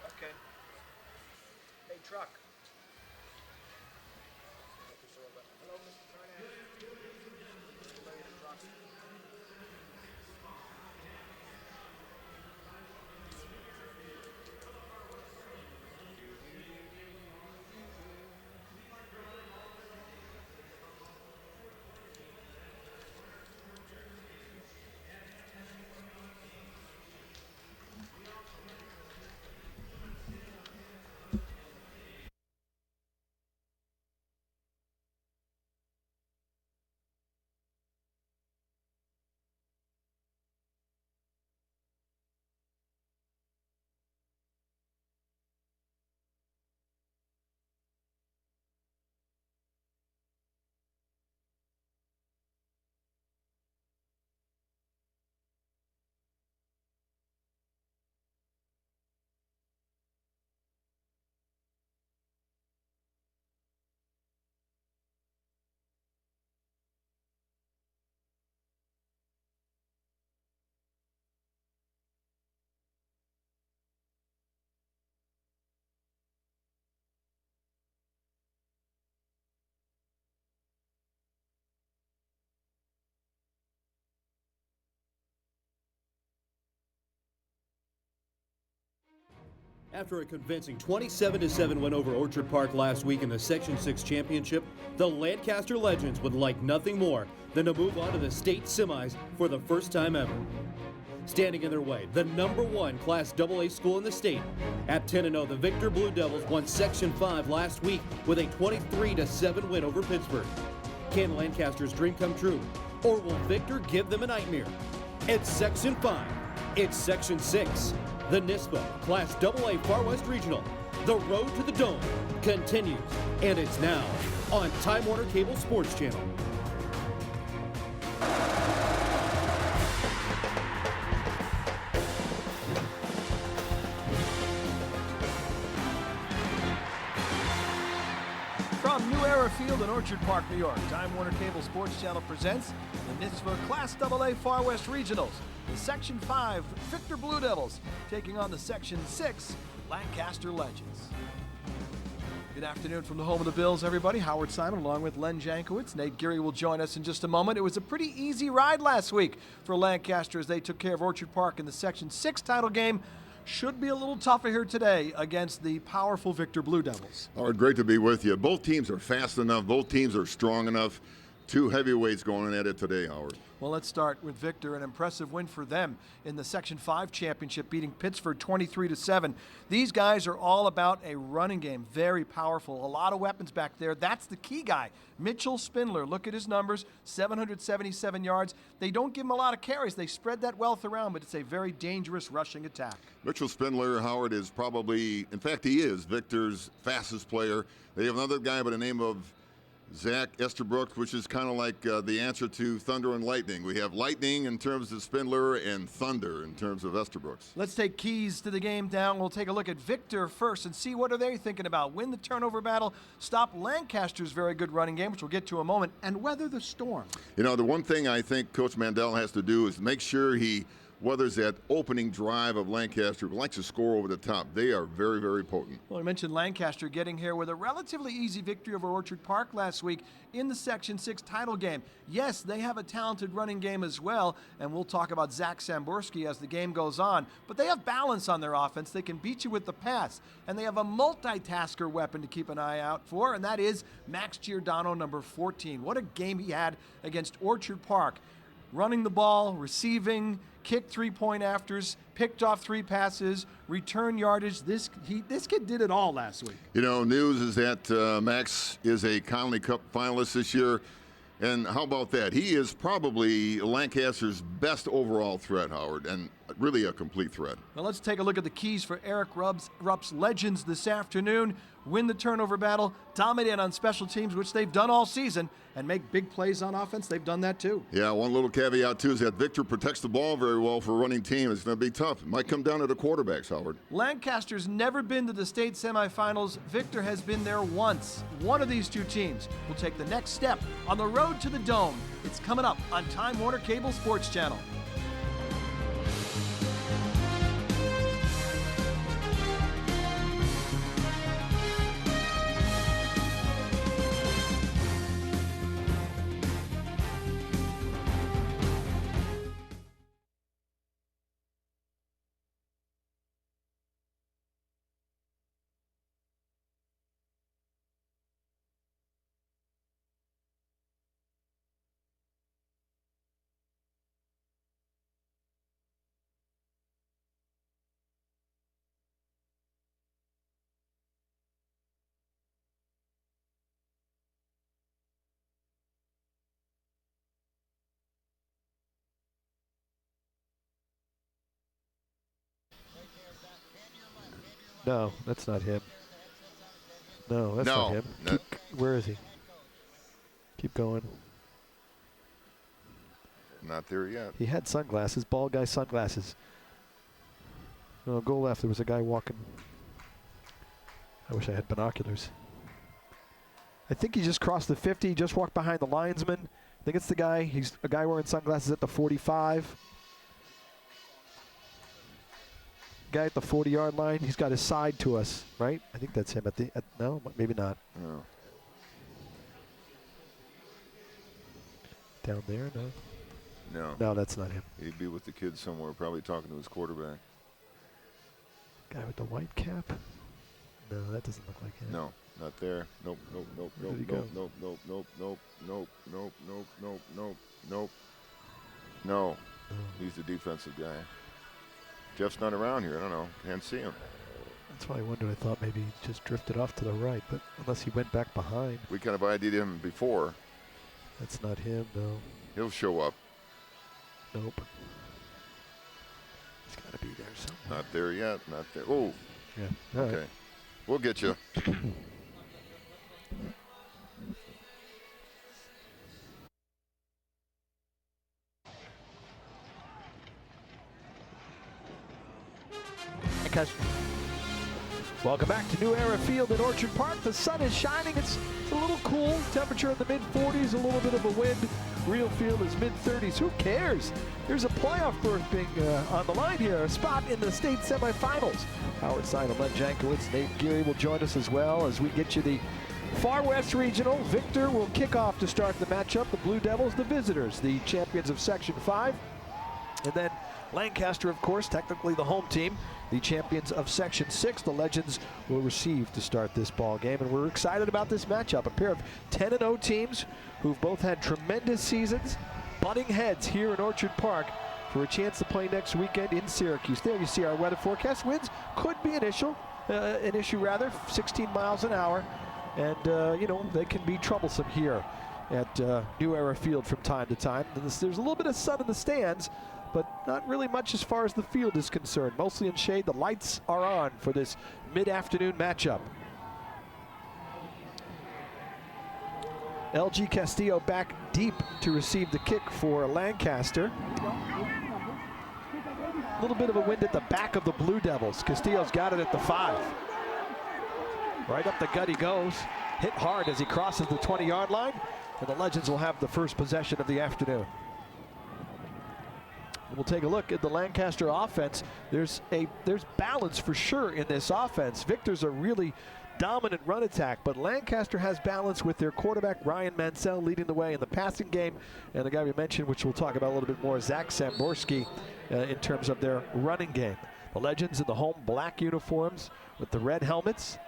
Okay. Hey, truck. Hello, Mr. Turner. After a convincing 27-7 win over Orchard Park last week in the Section 6 championship, the Lancaster Legends would like nothing more than to move on to the state semis for the first time ever. Standing in their way, the #1 Class AA school in the state. At 10-0, the Victor Blue Devils won Section 5 last week with a 23-7 win over Pittsburgh. Can Lancaster's dream come true, or will Victor give them a nightmare? It's Section 5. It's Section 6. The NISPA Class AA Far West Regional. The road to the Dome continues, and it's now on Time Warner Cable Sports Channel. From New Era Field in Orchard Park, New York, Time Warner Cable Sports Channel presents the NISPA Class AA Far West Regionals. The Section 5 Victor Blue Devils taking on the Section 6 Lancaster Legends. Good afternoon from the home of the Bills, everybody. Howard Simon along with Len Jankowitz. Nate Geary will join us in just a moment. It was a pretty easy ride last week for Lancaster as they took care of Orchard Park in the Section 6 title game. Should be a little tougher here today against the powerful Victor Blue Devils. Howard, great to be with you. Both teams are fast enough. Both teams are strong enough. Two heavyweights going at it today, Howard. Well, let's start with Victor. An impressive win for them in the Section 5 championship, beating Pittsburgh 23-7. These guys are all about a running game, very powerful. A lot of weapons back there. That's the key guy, Mitchell Spindler. Look at his numbers, 777 yards. They don't give him a lot of carries. They spread that wealth around, but it's a very dangerous rushing attack. Mitchell Spindler, Howard, is probably, in fact, he is Victor's fastest player. They have another guy by the name of Zach Esterbrook, which is kind of like the answer to Thunder and Lightning. We have Lightning in terms of Spindler and Thunder in terms of Esterbrook. Let's take keys to the game down. We'll take a look at Victor first and see what are they thinking about. Win the turnover battle, stop Lancaster's very good running game, which we'll get to in a moment, and weather the storm. You know, the one thing I think Coach Mandel has to do is make sure he weathers that opening drive of Lancaster, who likes to score over the top. They are very, very potent. Well, I mentioned Lancaster getting here with a relatively easy victory over Orchard Park last week in the Section 6 title game. Yes, they have a talented running game as well, and we'll talk about Zach Samborski as the game goes on, but they have balance on their offense. They can beat you with the pass, and they have a multitasker weapon to keep an eye out for, and that is Max Giordano, number 14. What a game he had against Orchard Park. Running the ball, receiving, kicked three-point afters, picked off three passes, return yardage. This kid did it all last week. You know, news is that Max is a Conley Cup finalist this year. And how about that? He is probably Lancaster's best overall threat, Howard, and really a complete threat. Well, let's take a look at the keys for Eric Rupp's Legends this afternoon. Win the turnover battle, dominate on special teams, which they've done all season, and make big plays on offense. They've done that too. Yeah, one little caveat too is that Victor protects the ball very well for a running team. It's going to be tough. It might come down to the quarterbacks, Howard. Lancaster's never been to the state semifinals. Victor has been there once. One of these two teams will take the next step on the road to the Dome. It's coming up on Time Warner Cable Sports Channel. No, that's not him. No, that's not him. Where is he? Keep going. Not there yet. He had sunglasses, bald guy sunglasses. No, go left. There was a guy walking. I wish I had binoculars. I think he just crossed the 50. He just walked behind the linesman. I think it's the guy. He's a guy wearing sunglasses at the 45. Guy at the 40-yard line. He's got his side to us, right? I think that's him no, maybe not. No. Down there, no. No. No, that's not him. He'd be with the kids somewhere, probably talking to his quarterback. Guy with the white cap? No, that doesn't look like him. No, not there. Nope, nope, nope, Where nope, did he nope, go? nope, nope, nope, nope, nope, nope, nope, nope, nope, nope. No. He's the defensive guy. Jeff's not around here. I don't know. Can't see him. That's why I wondered. I thought maybe he just drifted off to the right, but unless he went back behind. We kind of ID'd him before. That's not him, no. He'll show up. Nope. He's got to be there somewhere. Not there yet. Not there. Oh. Yeah. All Okay. right. We'll get you. Welcome back to New Era Field in Orchard Park. The sun is shining. It's a little cool. Temperature in the mid-40s, a little bit of a wind. Real field is mid-30s. Who cares? There's a playoff berth being on the line here, a spot in the state semifinals. Howard Seidel, Len Jankowitz, Nate Geary will join us as well as we get you the Far West Regional. Victor will kick off to start the matchup. The Blue Devils, the visitors, the champions of Section 5. And then Lancaster, of course, technically the home team, the champions of Section 6. The Legends will receive to start this ball game, and we're excited about this matchup. A pair of 10-0 teams who've both had tremendous seasons, butting heads here in Orchard Park for a chance to play next weekend in Syracuse. There you see our weather forecast. Winds could be an issue, 16 miles an hour, and you know, they can be troublesome here at New Era Field from time to time. There's a little bit of sun in the stands, but not really much as far as the field is concerned. Mostly in shade. The lights are on for this mid-afternoon matchup. LG Castillo back deep to receive the kick for Lancaster. A little bit of a wind at the back of the Blue Devils. Castillo's got it at the 5. Right up the gut he goes. Hit hard as he crosses the 20-yard line. And the Legends will have the first possession of the afternoon. We'll take a look at the Lancaster offense. There's balance for sure in this offense. Victor's a really dominant run attack, but Lancaster has balance with their quarterback, Ryan Mansell, leading the way in the passing game. And the guy we mentioned, which we'll talk about a little bit more, Zach Samborski, in terms of their running game. The Legends in the home black uniforms with the red helmets.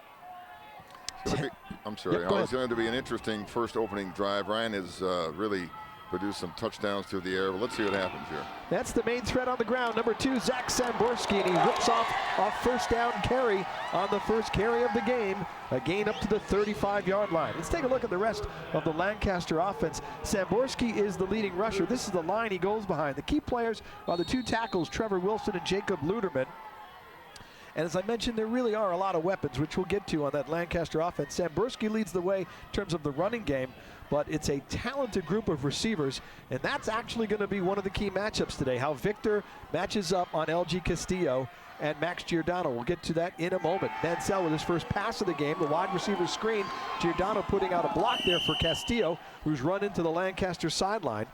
I'm sorry. Yep, It's going to be an interesting first opening drive. Ryan has really produced some touchdowns through the air. But let's see what happens here. That's the main threat on the ground. Number 2, Zach Samborski, and he rips off first down carry on the first carry of the game. A gain up to the 35-yard line. Let's take a look at the rest of the Lancaster offense. Samborski is the leading rusher. This is the line he goes behind. The key players are the 2 tackles, Trevor Wilson and Jacob Luderman. And as I mentioned, there really are a lot of weapons, which we'll get to on that Lancaster offense. Samborski leads the way in terms of the running game, but it's a talented group of receivers, and that's actually going to be one of the key matchups today, how Victor matches up on LG Castillo and Max Giordano. We'll get to that in a moment. Mansell with his first pass of the game, the wide receiver screen. Giordano putting out a block there for Castillo, who's run into the Lancaster sideline.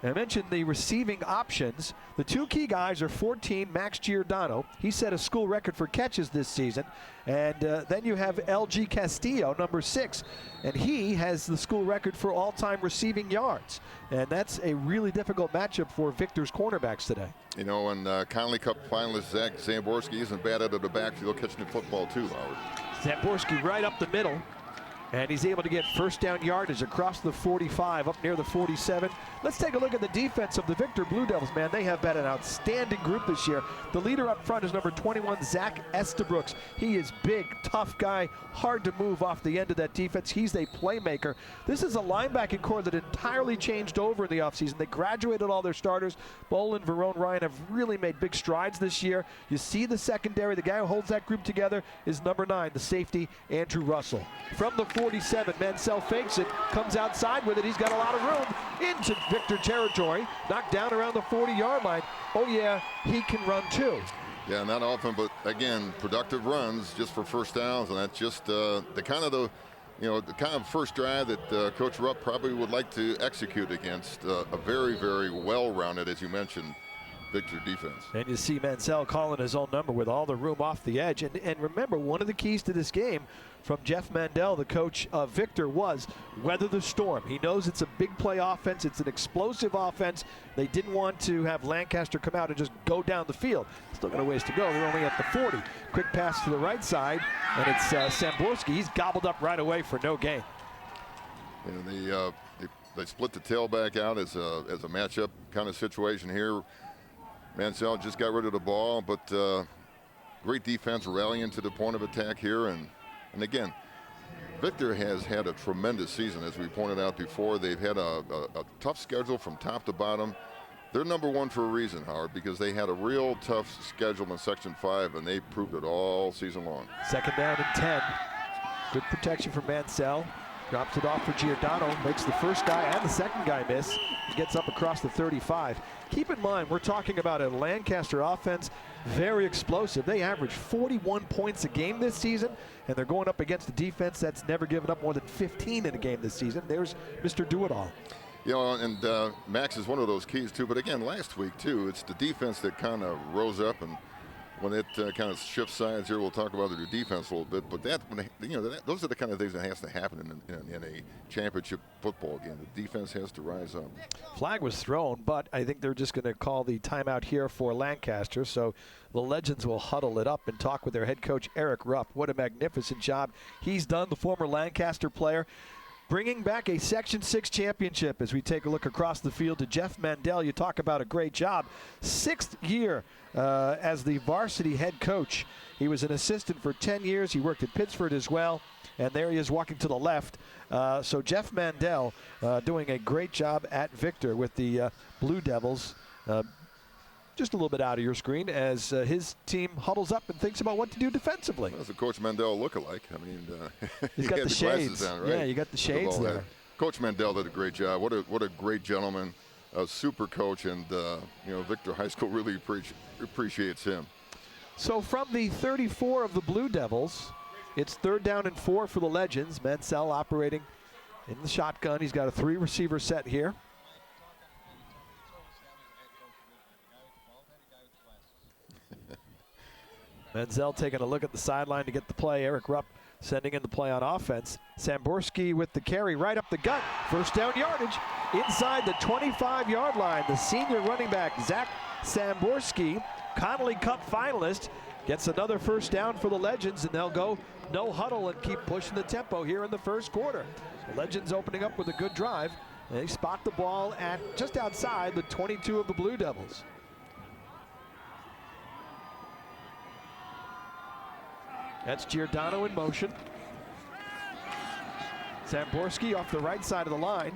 I mentioned the receiving options. The 2 key guys are 14, Max Giordano. He set a school record for catches this season. And then you have LG Castillo, number 6, and he has the school record for all-time receiving yards. And that's a really difficult matchup for Victor's cornerbacks today. You know, and Conley Cup finalist Zach Samborski isn't bad out of the backfield catching the football too, Howard. Samborski right up the middle. And he's able to get first down yardage across the 45, up near the 47. Let's take a look at the defense of the Victor Blue Devils, man. They have been an outstanding group this year. The leader up front is number 21, Zach Estabrooks. He is big, tough guy, hard to move off the end of that defense. He's a playmaker. This is a linebacking core that entirely changed over in the offseason. They graduated all their starters. Bolin, Verone, Ryan have really made big strides this year. You see the secondary. The guy who holds that group together is number 9, the safety, Andrew Russell. From the 47, Mansell fakes it, comes outside with it. He's got a lot of room into Victor territory, knocked down around the 40-yard line. Oh yeah, he can run too. Yeah, not often, but again, productive runs just for first downs, and that's just the kind of first drive that Coach Rupp probably would like to execute against a very, very well-rounded, as you mentioned, Victor defense. And you see Mansell calling his own number with all the room off the edge. And remember, one of the keys to this game from Jeff Mandel, the coach of Victor, was weather the storm. He knows it's a big play offense. It's an explosive offense. They didn't want to have Lancaster come out and just go down the field. Still got a ways to go. They're only at the 40. Quick pass to the right side, and it's Samborski. He's gobbled up right away for no gain. And they split the tailback out as a matchup kind of situation here. Mansell just got rid of the ball, but great defense rallying to the point of attack here. And again, Victor has had a tremendous season, as we pointed out before. They've had a tough schedule from top to bottom. They're number 1 for a reason, Howard, because they had a real tough schedule in Section 5, and they proved it all season long. Second down and 10. Good protection from Mansell. Drops it off for Giordano, makes the first guy and the second guy miss. He gets up across the 35. Keep in mind, we're talking about a Lancaster offense, very explosive. They average 41 points a game this season, and they're going up against a defense that's never given up more than 15 in a game this season. There's Mr. Do-It-All. You know, and Max is one of those keys, too. But again, last week, too, it's the defense that kind of rose up, and when it kind of shifts sides here, we'll talk about their defense a little bit. But those are the kind of things that has to happen in a championship football game. The defense has to rise up. Flag was thrown, but I think they're just going to call the timeout here for Lancaster. So the Legends will huddle it up and talk with their head coach, Eric Rupp. What a magnificent job he's done, the former Lancaster player, bringing back a Section 6 championship. As we take a look across the field to Jeff Mandel, you talk about a great job. 6th year as the varsity head coach. He was an assistant for 10 years. He worked at Pittsford as well. And there he is walking to the left. So Jeff Mandel doing a great job at Victor with the Blue Devils. Just a little bit out of your screen as his team huddles up and thinks about what to do defensively. That's a Coach Mandel lookalike. I mean, he's got the shades. On, right? Yeah, you got the shades there. Coach Mandel did a great job. What a great gentleman, a super coach, and Victor High School really appreciates him. So from the 34 of the Blue Devils, it's 3rd down and 4 for the Legends. Mansell operating in the shotgun. He's got a 3-receiver set here. Mansell taking a look at the sideline to get the play. Eric Rupp sending in the play on offense. Samborski with the carry right up the gut. First down yardage inside the 25-yard line. The senior running back, Zach Samborski, Connolly Cup finalist, gets another first down for the Legends, and they'll go no huddle and keep pushing the tempo here in the first quarter. The Legends opening up with a good drive. They spot the ball at just outside the 22 of the Blue Devils. That's Giordano in motion. Samborski off the right side of the line,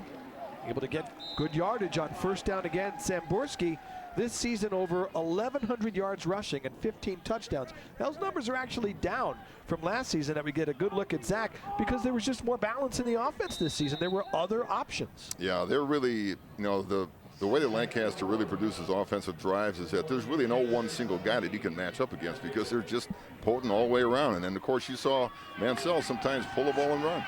able to get good yardage on first down again. Samborski this season over 1,100 yards rushing and 15 touchdowns. Those numbers are actually down from last season that we get a good look at Zach because there was just more balance in the offense this season. There were other options. Yeah, they're really, the way that Lancaster really produces offensive drives is that there's really no one single guy that you can match up against because they're just potent all the way around. And then, of course, you saw Mansell sometimes pull the ball and run.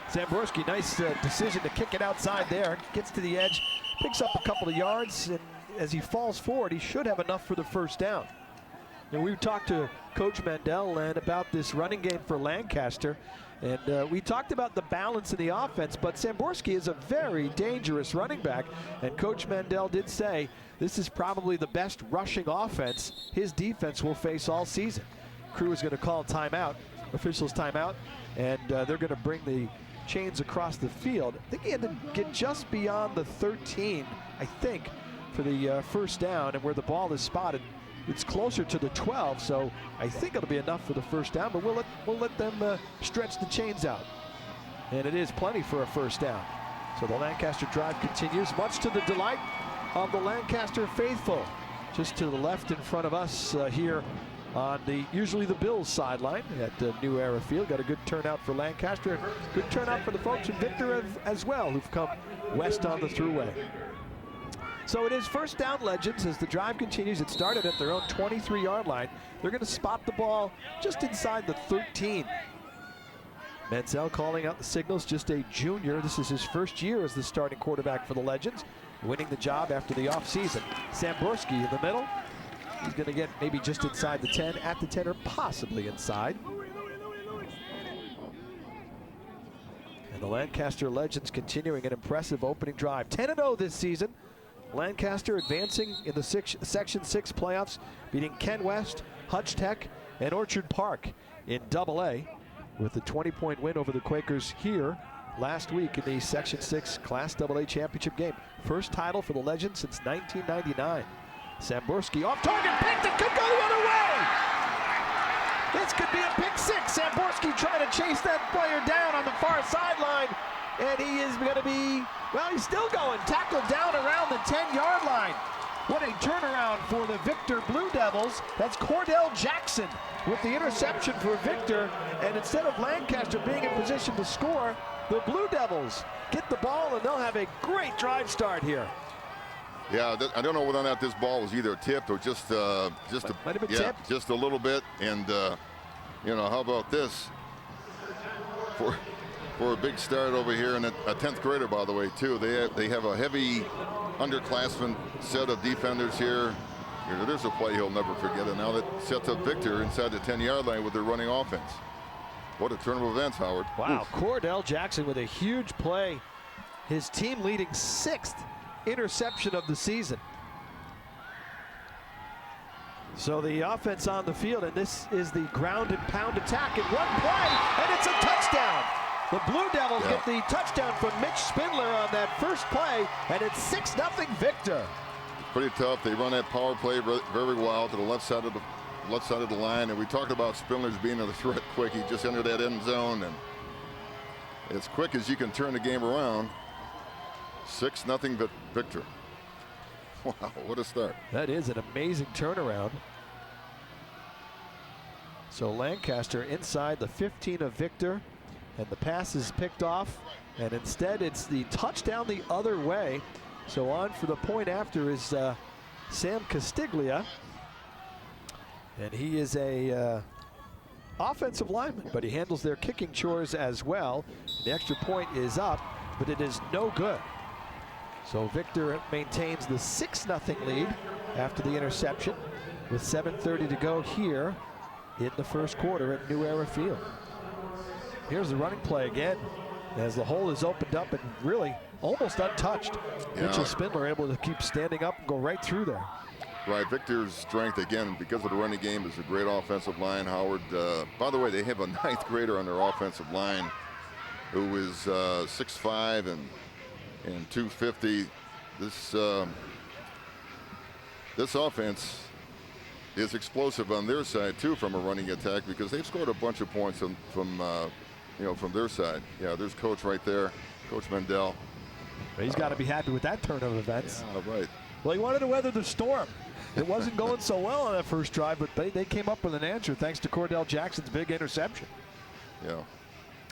Samborski, nice decision to kick it outside there. Gets to the edge, picks up a couple of yards, and as he falls forward, he should have enough for the first down. And we talked to Coach Mandel and about this running game for Lancaster. And we talked about the balance in the offense, but Samborski is a very dangerous running back. And Coach Mandel did say this is probably the best rushing offense his defense will face all season. Crew is going to call timeout, officials timeout, and they're going to bring the chains across the field. I think he had to get just beyond the 13, I think, for the first down, and where the ball is spotted, it's closer to the 12, so I think it'll be enough for the first down, but we'll let them stretch the chains out. And it is plenty for a first down. So the Lancaster drive continues, much to the delight of the Lancaster faithful. Just to the left in front of us here on usually the Bills sideline at New Era Field. Got a good turnout for Lancaster. Good turnout for the folks in Victor as well, who've come west on the thruway. So it is first down, Legends, as the drive continues. It started at their own 23-yard line. They're going to spot the ball just inside the 13. Menzel calling out the signals, just a junior. This is his first year as the starting quarterback for the Legends, winning the job after the offseason. Samborski in the middle. He's going to get maybe just inside the 10, at the 10, or possibly inside. And the Lancaster Legends continuing an impressive opening drive. 10-0 this season. Lancaster advancing in the Section 6 playoffs, beating Ken West, Hutch Tech, and Orchard Park in AA, with the 20-point win over the Quakers here last week in the Section 6 Class AA championship game. First title for the Legends since 1999. Samborski off target, picked it, could go the other way. This could be a pick six. Samborski trying to chase that player down on the far sideline, and he is going to be, well, he's still going. Tackled down around the 10-yard line. What a turnaround for the Victor Blue Devils. That's Cordell Jackson with the interception for Victor. And instead of Lancaster being in position to score, the Blue Devils get the ball, and they'll have a great drive start here. Yeah, I don't know whether or not this ball was either tipped or just might have been tipped. Just a little bit. And you know, how about this for a big start over here, and a 10th grader, by the way, too. They have a heavy underclassmen set of defenders here. There's a play he'll never forget, and now that sets up Victor inside the 10-yard line with their running offense. What a turn of events, Howard. Wow, Cordell Jackson with a huge play. His team leading 6th interception of the season. So the offense on the field, and this is the ground and pound attack in one play, and it's a touchdown. The Blue Devils get the touchdown from Mitch Spindler on that first play, and it's 6-0 Victor. Pretty tough. They run that power play very well to the left side of the line, and we talked about Spindler's being a threat quick. He just entered that end zone, and as quick as you can turn the game around. 6-0 Victor. Wow, what a start. That is an amazing turnaround. So Lancaster inside the 15 of Victor, and the pass is picked off, and instead it's the touchdown the other way. So on for the point after is Sam Castiglia, and he is a offensive lineman, but he handles their kicking chores as well. The extra point is up, but it is no good. So Victor maintains the 6-0 lead after the interception with 7:30 to go here in the first quarter at New Era Field. Here's the running play again as the hole is opened up and really almost untouched. Mitchell Spindler able to keep standing up and go right through there. Right, Victor's strength, again, because of the running game, is a great offensive line, Howard. By the way, they have a 9th grader on their offensive line who is 6'5" and 250. This offense is explosive on their side too from a running attack, because they've scored a bunch of points from their side. Yeah, there's Coach right there, Coach Mendel. He's got to be happy with that turn of events. Yeah, right. Well, he wanted to weather the storm. It wasn't going so well on that first drive, but they came up with an answer thanks to Cordell Jackson's big interception. Yeah.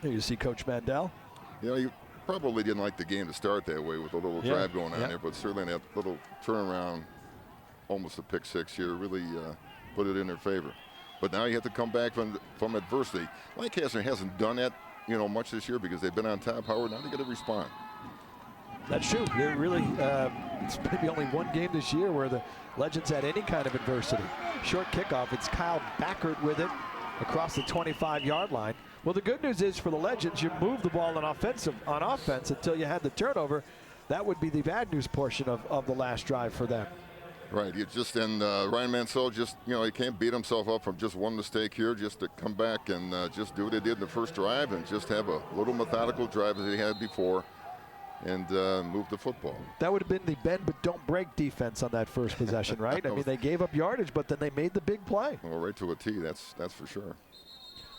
Here you see Coach Mandel. You know, you probably didn't like the game to start that way with a little drive going on there, but certainly that little turnaround, almost a pick six here, really put it in their favor. But now you have to come back from adversity. Lancaster hasn't done that, much this year because they've been on top. Howard, now they got to respond. That's true. They're really, it's maybe only one game this year where the Legends had any kind of adversity. Short kickoff. It's Kyle Backert with it across the 25-yard line. Well, the good news is for the Legends, you move the ball on offense until you had the turnover. That would be the bad news portion of the last drive for them. Right, Ryan Mansell just, he can't beat himself up from just one mistake here, just to come back and just do what he did in the first drive and just have a little methodical drive as he had before and move the football. That would have been the bend but don't break defense on that first possession, right? I mean, they gave up yardage, but then they made the big play. Well, right to a T, that's for sure.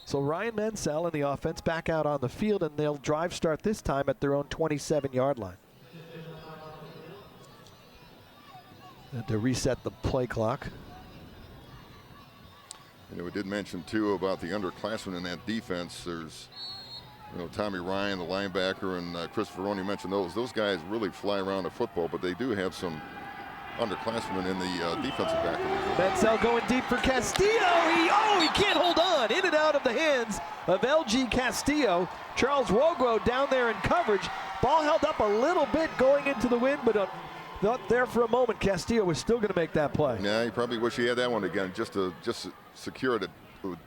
So Ryan Mansell and the offense back out on the field, and they'll drive start this time at their own 27-yard line. And to reset the play clock. And we did mention, too, about the underclassmen in that defense. There's, Tommy Ryan, the linebacker, and Chris Veroni mentioned those. Those guys really fly around the football, but they do have some underclassmen in the defensive back. Mansell going deep for Castillo. He can't hold on. In and out of the hands of LG Castillo. Charles Wogo down there in coverage. Ball held up a little bit going into the wind, but not there for a moment. Castillo was still going to make that play. Yeah, he probably wish he had that one again, just to secure it. It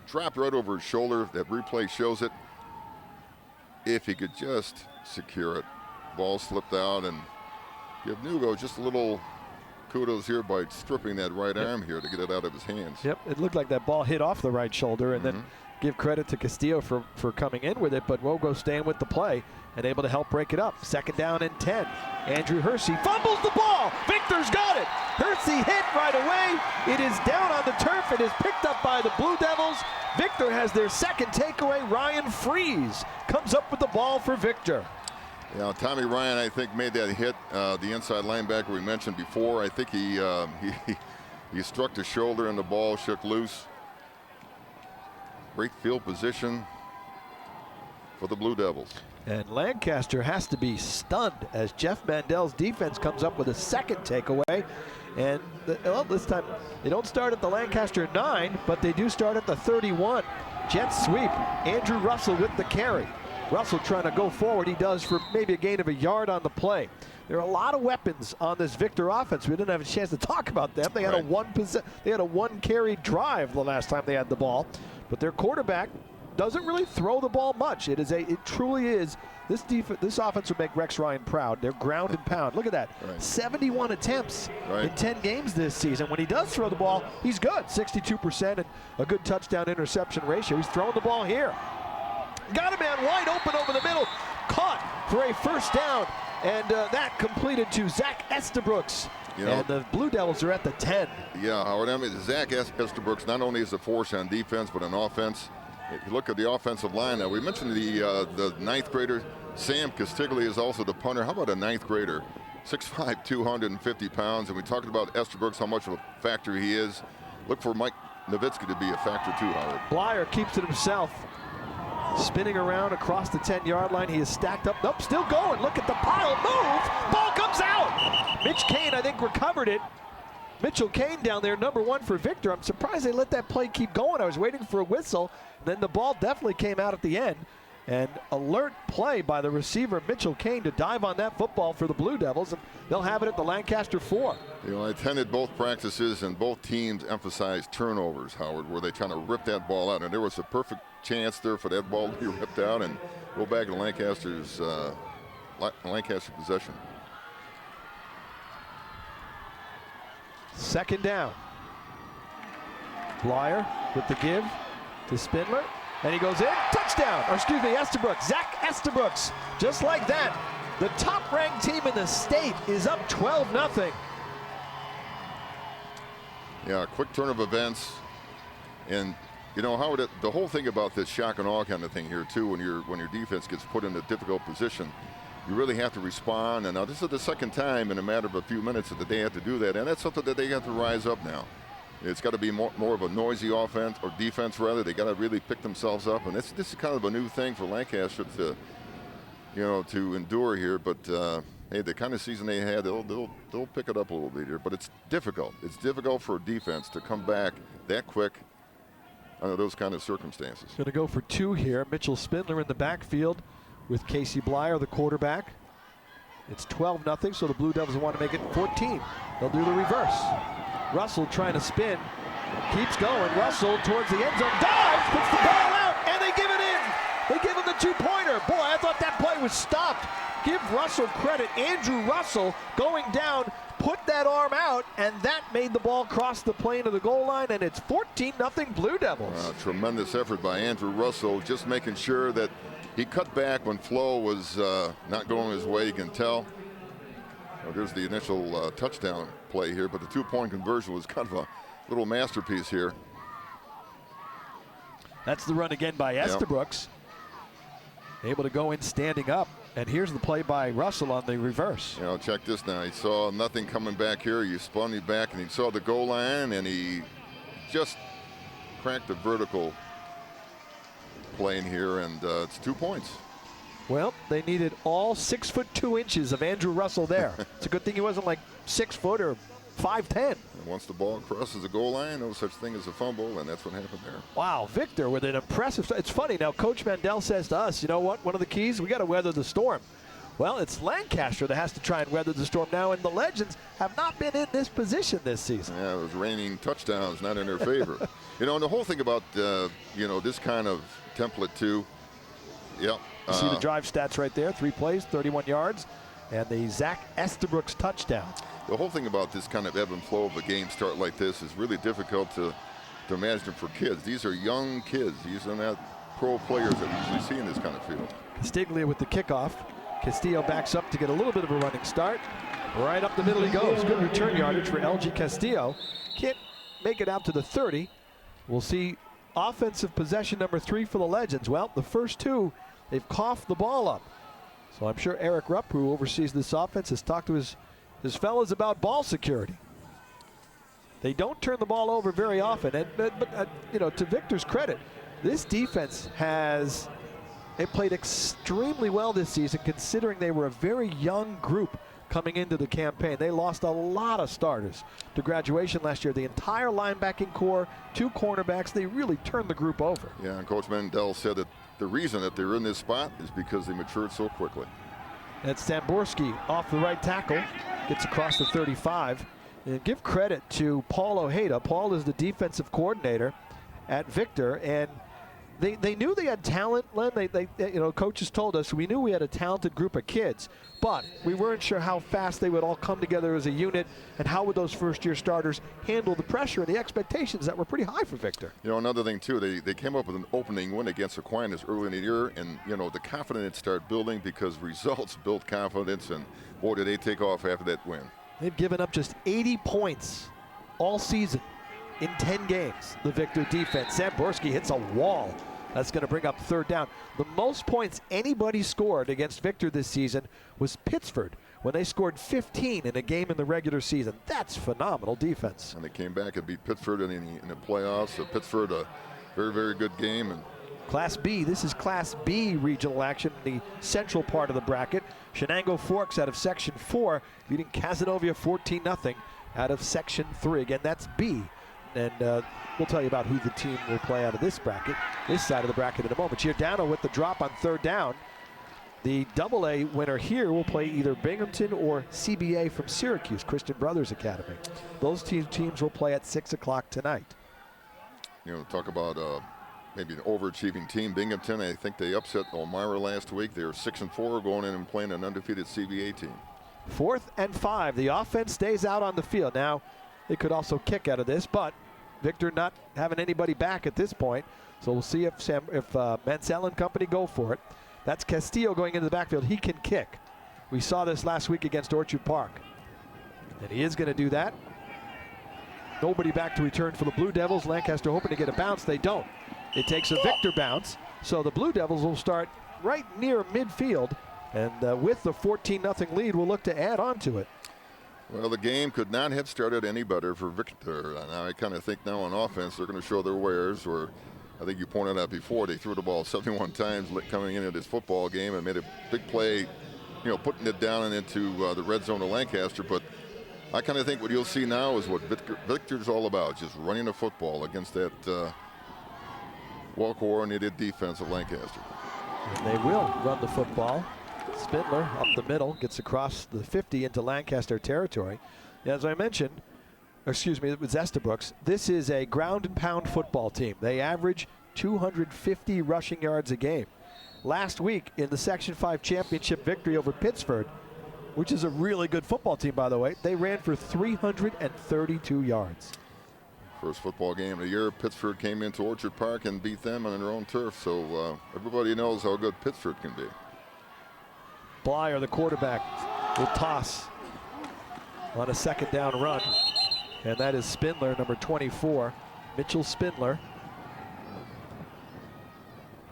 dropped right over his shoulder. That replay shows it. If he could just secure it. Ball slipped out, and give Nugo just a little kudos here by stripping that right arm here to get it out of his hands. Yep, it looked like that ball hit off the right shoulder, and then give credit to Castillo for coming in with it, but Wogo staying with the play and able to help break it up. 2nd down and 10. Andrew Hersey fumbles the ball. Victor's got it. Hersey hit right away. It is down on the turf. It is picked up by the Blue Devils. Victor has their second takeaway. Ryan Freeze comes up with the ball for Victor. Yeah, Tommy Ryan, I think, made that hit. The inside linebacker we mentioned before. I think he struck the shoulder and the ball shook loose. Great field position for the Blue Devils. And Lancaster has to be stunned as Jeff Mandel's defense comes up with a second takeaway. And this time they don't start at the Lancaster 9, but they do start at the 31. Jet sweep. Andrew Russell with the carry. Russell trying to go forward. He does for maybe a gain of a yard on the play. There are a lot of weapons on this Victor offense. We didn't have a chance to talk about them. They had a one carry drive the last time they had the ball, but their quarterback doesn't really throw the ball much. It truly is. This offense would make Rex Ryan proud. They're ground and pound. Look at that. 71 attempts in 10 games this season. When he does throw the ball, he's good. 62% and a good touchdown interception ratio. He's throwing the ball here. Got a man wide open over the middle. Caught for a first down. And that completed to Zach Estabrooks. And the Blue Devils are at the 10. Yeah, Howard, I mean, Zach Estabrooks not only is a force on defense, but on offense. If you look at the offensive line, now we mentioned the ninth grader, Sam Castiglia is also the punter. How about a ninth grader? 6'5", 250 pounds. And we talked about Estabrooks, how much of a factor he is. Look for Mike Nowitzki to be a factor too, Howard. Blyer keeps it himself. Spinning around across the 10-yard line. He is stacked up. Nope, still going. Look at the pile. Move. Ball comes out. Mitch Kane, I think, recovered it. Mitchell Kane down there, number 1 for Victor. I'm surprised they let that play keep going. I was waiting for a whistle. Then the ball definitely came out at the end. And alert play by the receiver, Mitchell Kane, to dive on that football for the Blue Devils. And they'll have it at the Lancaster 4. I attended both practices, and both teams emphasized turnovers, Howard, where they trying to rip that ball out. And there was a perfect chance there for that ball to be ripped out and go back to Lancaster's Lancaster possession. 2nd down. Blyer with the give to Spindler. And he goes in. Touchdown. Or excuse me, Estabrooks. Zach Estabrooks. Just like that, the top-ranked team in the state is up 12-0. Yeah, quick turn of events. And, Howard, the whole thing about this shock and awe kind of thing here, too, when your defense gets put in a difficult position, you really have to respond. And now this is the second time in a matter of a few minutes that they have to do that. And that's something that they have to rise up now. It's got to be more of a noisy offense, or defense rather. They got to really pick themselves up, and this is kind of a new thing for Lancaster to endure here. But hey, the kind of season they had, they'll pick it up a little bit here. But it's difficult. It's difficult for a defense to come back that quick under those kind of circumstances. Going to go for 2 here. Mitchell Spindler in the backfield with Casey Blyer, the quarterback. It's 12-0, so the Blue Devils want to make it 14. They'll do the reverse. Russell trying to spin, keeps going. Russell towards the end zone, dives, puts the ball out, and they give it in. They give him the 2-pointer. Boy, I thought that play was stopped give Russell credit. Andrew Russell going down, put that arm out, and that made the ball cross the plane of the goal line, and it's 14-0 Blue Devils. Tremendous effort by Andrew Russell, just making sure that he cut back when Flo was not going his way. You can tell. Well, there's the initial touchdown play here, but the two-point conversion was kind of a little masterpiece here. That's the run again by Estabrooks. Able to go in standing up. And here's the play by Russell on the reverse. You know, check this now. He saw nothing coming back here. He spun me back, and he saw the goal line, and he just cracked the vertical plane here, and it's 2 points. Well, they needed all 6 foot 2 inches of Andrew Russell there. It's a good thing he wasn't like 6 foot or 5'10". And once the ball crosses the goal line, no such thing as a fumble, and that's what happened there. Wow, Victor with an impressive. It's funny now. Coach Mandel says to us, you know what? One of the keys, we got to weather the storm. Well, it's Lancaster that has to try and weather the storm now, and the Legends have not been in this position this season. Yeah, it was raining touchdowns, not in their favor. You know, and the whole thing about you know, this kind of template too. Yep. You see the drive stats right there: 3 plays, 31 yards, and the Zach Estabrooks touchdown. The whole thing about this kind of ebb and flow of a game start like this is really difficult to manage them for kids. These are young kids. These are not pro players that we usually see in this kind of field. Castiglia with the kickoff. Castillo backs up to get a little bit of a running start. Right up the middle he goes. Good return yardage for LG Castillo. Can't make it out to the 30. We'll see offensive possession number 3 for the Legends. Well, the first 2, they've coughed the ball up. So I'm sure Eric Rupp, who oversees this offense, has talked to his fellas about ball security. They don't turn the ball over very often, but you know, to Victor's credit, this defense they played extremely well this season, considering they were a very young group coming into the campaign. They lost a lot of starters to graduation last year. The entire linebacking core, 2 cornerbacks, they really turned the group over. Yeah, and Coach Mandel said that the reason that they're in this spot is because they matured so quickly. That's Samborski off the right tackle, gets across the 35. And give credit to Paul Ojeda. Paul is the defensive coordinator at Victor, and they knew they had talent, Len. You know, coaches told us we knew we had a talented group of kids, but we weren't sure how fast they would all come together as a unit, and how would those first-year starters handle the pressure and the expectations that were pretty high for Victor. You know, another thing too, they came up with an opening win against Aquinas early in the year, and you know, the confidence started building because results built confidence, and boy, did they take off after that win. They've given up just 80 points all season in 10 games, the Victor defense. Samborski hits a wall. That's going to bring up 3rd down. The most points anybody scored against Victor this season was Pittsford, when they scored 15 in a game in the regular season. That's phenomenal defense. And they came back and beat Pittsford in the playoffs. So Pittsford, a very, very good game. And Class B, this is Class B regional action in the central part of the bracket. Shenango Forks out of Section 4, beating Cazenovia 14-0 out of Section 3. Again, that's B. And we'll tell you about who the team will play out of this bracket, this side of the bracket in a moment. Giordano with the drop on 3rd down. The AA winner here will play either Binghamton or CBA from Syracuse, Christian Brothers Academy. Those teams will play at 6 o'clock tonight. You know, talk about maybe an overachieving team. Binghamton, I think they upset Elmira last week. They were 6-4 going in and playing an undefeated CBA team. 4th and 5. The offense stays out on the field. Now, they could also kick out of this, but Victor not having anybody back at this point. So we'll see if Mansell and company go for it. That's Castillo going into the backfield. He can kick. We saw this last week against Orchard Park. And he is going to do that. Nobody back to return for the Blue Devils. Lancaster hoping to get a bounce. They don't. It takes a Victor bounce. So the Blue Devils will start right near midfield. And with the 14-0 lead, we'll look to add on to it. Well, the game could not have started any better for Victor. Now, I kind of think now on offense they're going to show their wares. Or I think you pointed out before, they threw the ball 71 times coming into this football game and made a big play, you know, putting it down and into the red zone of Lancaster. But I kind of think what you'll see now is what Victor's all about, just running the football against that well-coordinated defense of Lancaster. And they will run the football. Spindler up the middle, gets across the 50 into Lancaster territory. As I mentioned, excuse me, it was Estabrooks. This is a ground and pound football team. They average 250 rushing yards a game. last week in the Section 5 championship victory over Pittsford, which is a really good football team, by the way. They ran for 332 yards. First football game of the year, Pittsford came into Orchard Park and beat them on their own turf, so everybody knows how good Pittsford can be. Blyer, the quarterback, will toss on a second down run, and that is Spindler, number 24, Mitchell Spindler.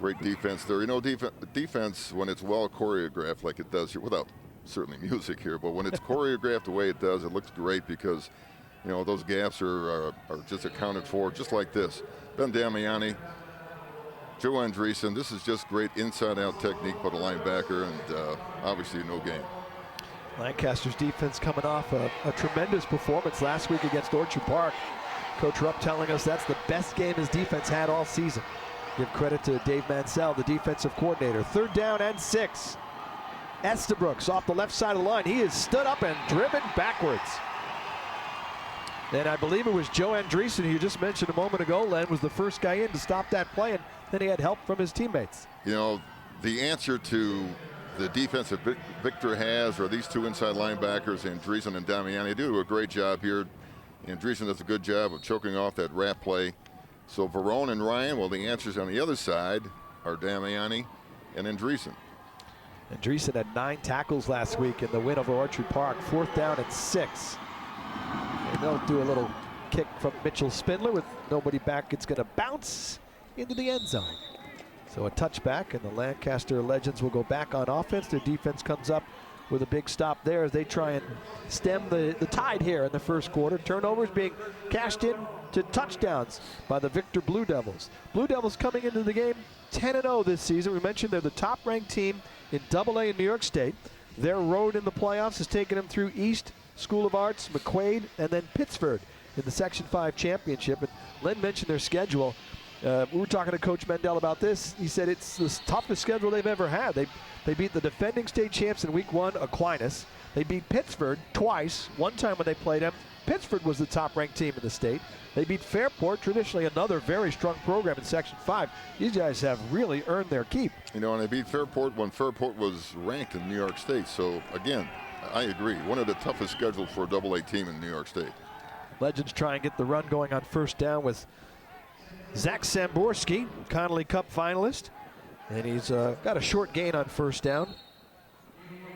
Great defense there. You know, defense, when it's well choreographed like it does here, without certainly music here, but when it's choreographed the way it does, it looks great because, you know, those gaps are just accounted for just like this. Ben Damiani, Joe Andreessen, this is just great inside-out technique by the linebacker, and obviously no game. Lancaster's defense coming off a tremendous performance last week against Orchard Park. Coach Rupp telling us that's the best game his defense had all season. Give credit to Dave Mansell, the defensive coordinator. 3rd down and 6. Estabrooks off the left side of the line. He is stood up and driven backwards. And I believe it was Joe Andreessen, who you just mentioned a moment ago, Len, was the first guy in to stop that play, and then he had help from his teammates. You know, the answer to the defense that Victor has are these two inside linebackers, Andreessen and Damiani. They do a great job here. Andreessen does a good job of choking off that wrap play. So Verone and Ryan, well, the answers on the other side are Damiani and Andreessen. Andreessen had 9 tackles last week in the win over Orchard Park. 4th down and 6. And they'll do a little kick from Mitchell Spindler with nobody back. It's going to bounce into the end zone. So a touchback, and the Lancaster Legends will go back on offense. Their defense comes up with a big stop there as they try and stem the tide here in the first quarter. Turnovers being cashed in to touchdowns by the Victor Blue Devils. Blue Devils coming into the game 10-0 this season. We mentioned they're the top-ranked team in AA in New York State. Their road in the playoffs has taken them through East School of Arts, McQuaid, and then Pittsford in the Section 5 championship. And Len mentioned their schedule. We were talking to Coach Mendel about this. He said it's the toughest schedule they've ever had. They beat the defending state champs in week 1, Aquinas. They beat Pittsford twice, one time when they played them. Pittsford was the top-ranked team in the state. They beat Fairport, traditionally another very strong program in Section 5. These guys have really earned their keep. You know, and they beat Fairport when Fairport was ranked in New York State. So, again, I agree. One of the toughest schedules for a AA team in New York State. Legends try and get the run going on first down with Zach Samborski, Connolly Cup finalist. And he's got a short gain on first down.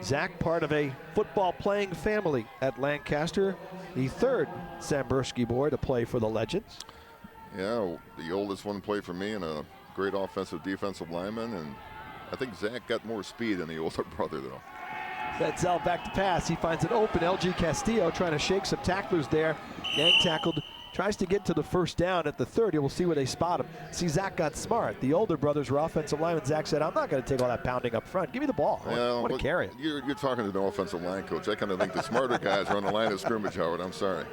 Zach, part of a football-playing family at Lancaster, the 3rd Samborski boy to play for the Legends. Yeah, the oldest one played for me and a great offensive defensive lineman. And I think Zach got more speed than the older brother, though. Betzel back to pass. He finds an open LG Castillo trying to shake some tacklers there. Gang tackled. Tries to get to the first down at the 30. We'll see where they spot him. See, Zach got smart. The older brothers were offensive linemen. Zach said, I'm not going to take all that pounding up front. Give me the ball. I want to carry it. You're talking to an offensive line coach. I kind of think the smarter guys are on the line of scrimmage, Howard. I'm sorry.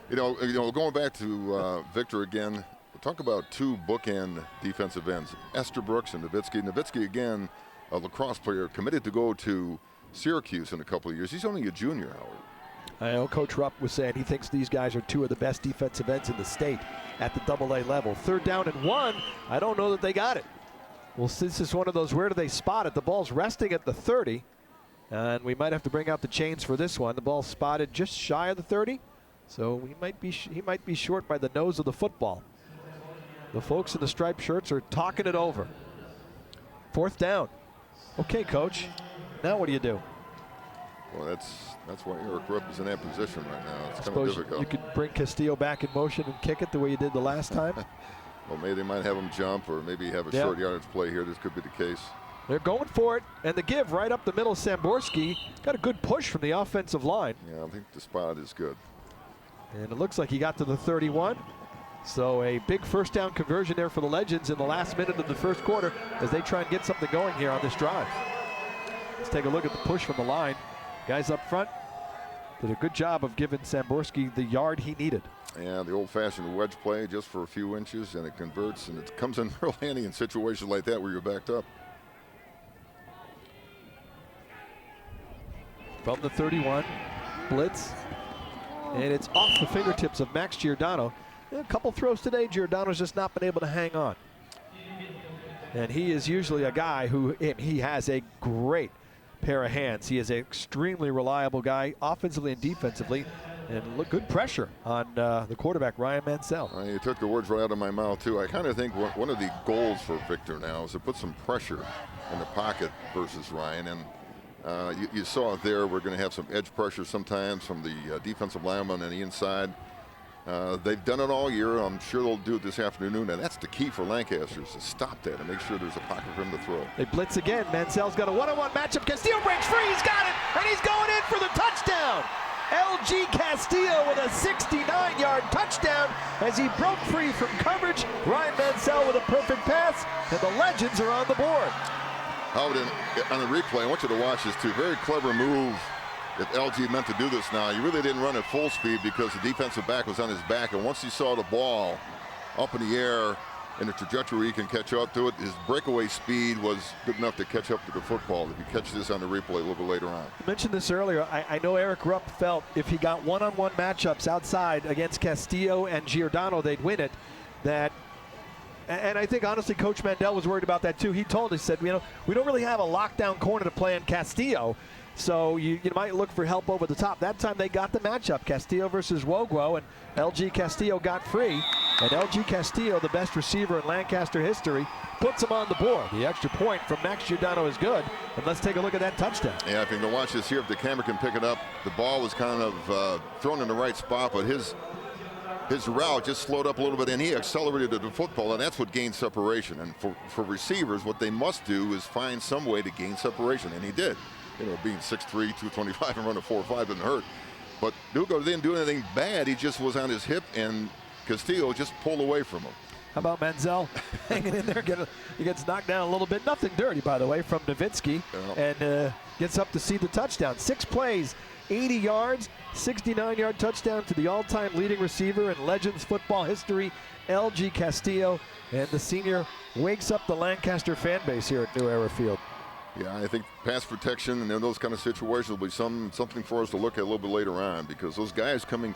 You know, going back to Victor again, we'll talk about 2 bookend defensive ends, Estabrooks and Nowitzki. Nowitzki, again, a lacrosse player, committed to go to Syracuse in a couple of years. He's only a junior, Howard. I know Coach Rupp was saying he thinks these guys are 2 of the best defensive ends in the state at the AA level. 3rd down and 1. I don't know that they got it. Well, this is one of those, where do they spot it? The ball's resting at the 30, and we might have to bring out the chains for this one. The ball's spotted just shy of the 30, so he might be short by the nose of the football. The folks in the striped shirts are talking it over. 4th down. Okay, Coach. Now what do you do? Well, that's why Eric Rupp is in that position right now. It's kind of Suppose difficult. you could bring Castillo back in motion and kick it the way you did the last time. Well, maybe they might have him jump or maybe have a short yardage play here. This could be the case. They're going for it, and the give right up the middle. Samborski got a good push from the offensive line. Yeah, I think the spot is good. And it looks like he got to the 31. So a big first down conversion there for the Legends in the last minute of the first quarter as they try and get something going here on this drive. Let's take a look at the push from the line. Guys up front did a good job of giving Samborski the yard he needed. Yeah, the old-fashioned wedge play just for a few inches, and it converts, and it comes in real handy in situations like that where you're backed up. From the 31, blitz, and it's off the fingertips of Max Giordano. A couple throws today, Giordano's just not been able to hang on. And he is usually a guy who he has a great pair of hands. He is an extremely reliable guy, offensively and defensively, and look, good pressure on the quarterback, Ryan Mansell. You took the words right out of my mouth, too. I kind of think one of the goals for Victor now is to put some pressure in the pocket versus Ryan. And you saw it there. We're going to have some edge pressure sometimes from the defensive lineman on the inside. They've done it all year. I'm sure they'll do it this afternoon, and that's the key for Lancaster, is to stop that and make sure there's a pocket for him to throw. They blitz again. Mansell's got a one-on-one matchup. Castillo breaks free. He's got it, and he's going in for the touchdown. LG Castillo with a 69-yard touchdown as he broke free from coverage. Ryan Mansell with a perfect pass, and the Legends are on the board. Howard, on the replay, I want you to watch this too. Very clever move. If LG meant to do this now, he really didn't run at full speed because the defensive back was on his back, and once he saw the ball up in the air in the trajectory he can catch up to it, his breakaway speed was good enough to catch up to the football. If you catch this on the replay a little bit later on. I mentioned this earlier. I know Eric Rupp felt if he got one-on-one matchups outside against Castillo and Giordano, they'd win it. And I think, honestly, Coach Mandel was worried about that, too. He told us, said, we don't really have a lockdown corner to play in Castillo, so you might look for help over the top. That time they got the matchup, Castillo versus Woguo, and LG Castillo got free. And LG Castillo, the best receiver in Lancaster history, puts him on the board. The extra point from Max Giordano is good. And let's take a look at that touchdown. Yeah, if you can watch this here, if the camera can pick it up, the ball was kind of thrown in the right spot, but his route just slowed up a little bit, and he accelerated to the football, and that's what gained separation. And for receivers, what they must do is find some way to gain separation, and he did. Being 6'3", 225 and running 4.5 didn't hurt. But Dugo didn't do anything bad. He just was on his hip, and Castillo just pulled away from him. How about Mansell hanging in there? He gets knocked down a little bit. Nothing dirty, by the way, from Nowitzki, and gets up to see the touchdown. 6 plays, 80 yards, 69-yard touchdown to the all-time leading receiver in Legends football history, LG Castillo. And the senior wakes up the Lancaster fan base here at New Era Field. Yeah, I think pass protection and in those kind of situations will be something for us to look at a little bit later on, because those guys coming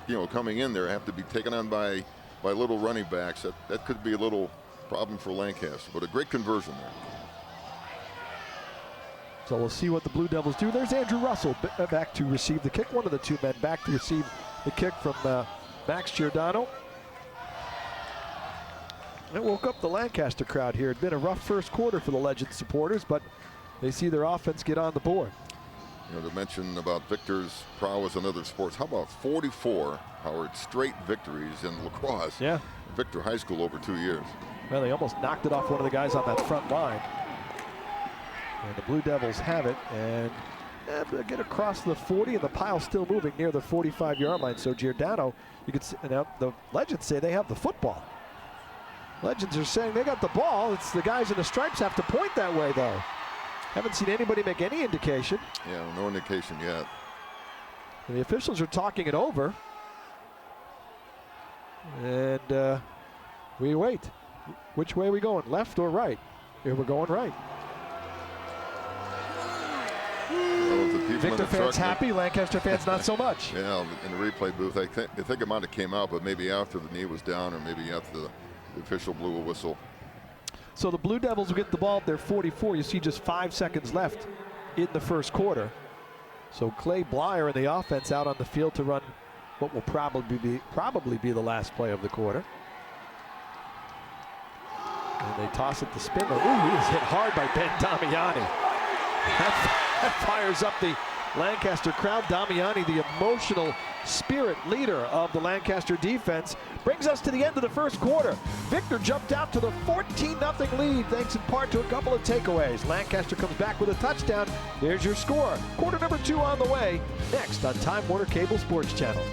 in there have to be taken on by little running backs. That could be a little problem for Lancaster, but a great conversion there. So we'll see what the Blue Devils do. There's Andrew Russell back to receive the kick. One of the two men back to receive the kick from Max Giordano. It woke up the Lancaster crowd here. It had been a rough first quarter for the Legends supporters, but they see their offense get on the board. To mention about Victor's prowess in other sports, how about 44, Howard, straight victories in lacrosse? Yeah. Victor High School over 2 years. Well, they almost knocked it off one of the guys on that front line. And the Blue Devils have it, and they get across the 40, and the pile's still moving near the 45-yard line. So Giordano, you could see, the Legends say they have the football. Legends are saying they got the ball. It's the guys in the stripes have to point that way, though. Haven't seen anybody make any indication. Yeah, no indication yet. And the officials are talking it over. And we wait. Which way are we going, left or right? Here we're going right. Victor fans happy, Lancaster fans not so much. Yeah, in the replay booth, I think it might have came out, but maybe after the knee was down or maybe after the official blew a whistle. So the Blue Devils will get the ball at their 44. You see just 5 seconds left in the first quarter. So Clay Blyer in the offense out on the field to run what will probably be the last play of the quarter. And they toss it to Spindler. Ooh, he is hit hard by Ben Damiani. That fires up the Lancaster crowd. Damiani, the emotional spirit leader of the Lancaster defense, brings us to the end of the first quarter. Victor jumped out to the 14-0 lead thanks in part to a couple of takeaways. Lancaster comes back with a touchdown. There's your score. Quarter number 2 on the way. Next on Time Warner Cable Sports Channel.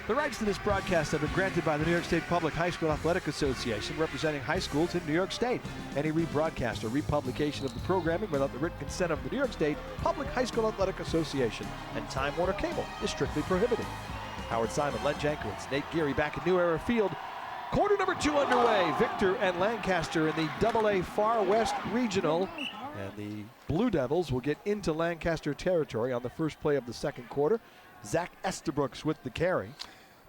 The rights to this broadcast have been granted by the New York State Public High School Athletic Association, representing high schools in New York State. Any rebroadcast or republication of the programming without the written consent of the New York State Public High School Athletic Association and Time Warner Cable is strictly prohibited. Howard Simon, Len Jankowitz, Nate Geary back at New Era Field. Quarter number 2 underway. Victor and Lancaster in the AA Far West Regional. And the Blue Devils will get into Lancaster territory on the first play of the second quarter. Zach Estabrooks with the carry.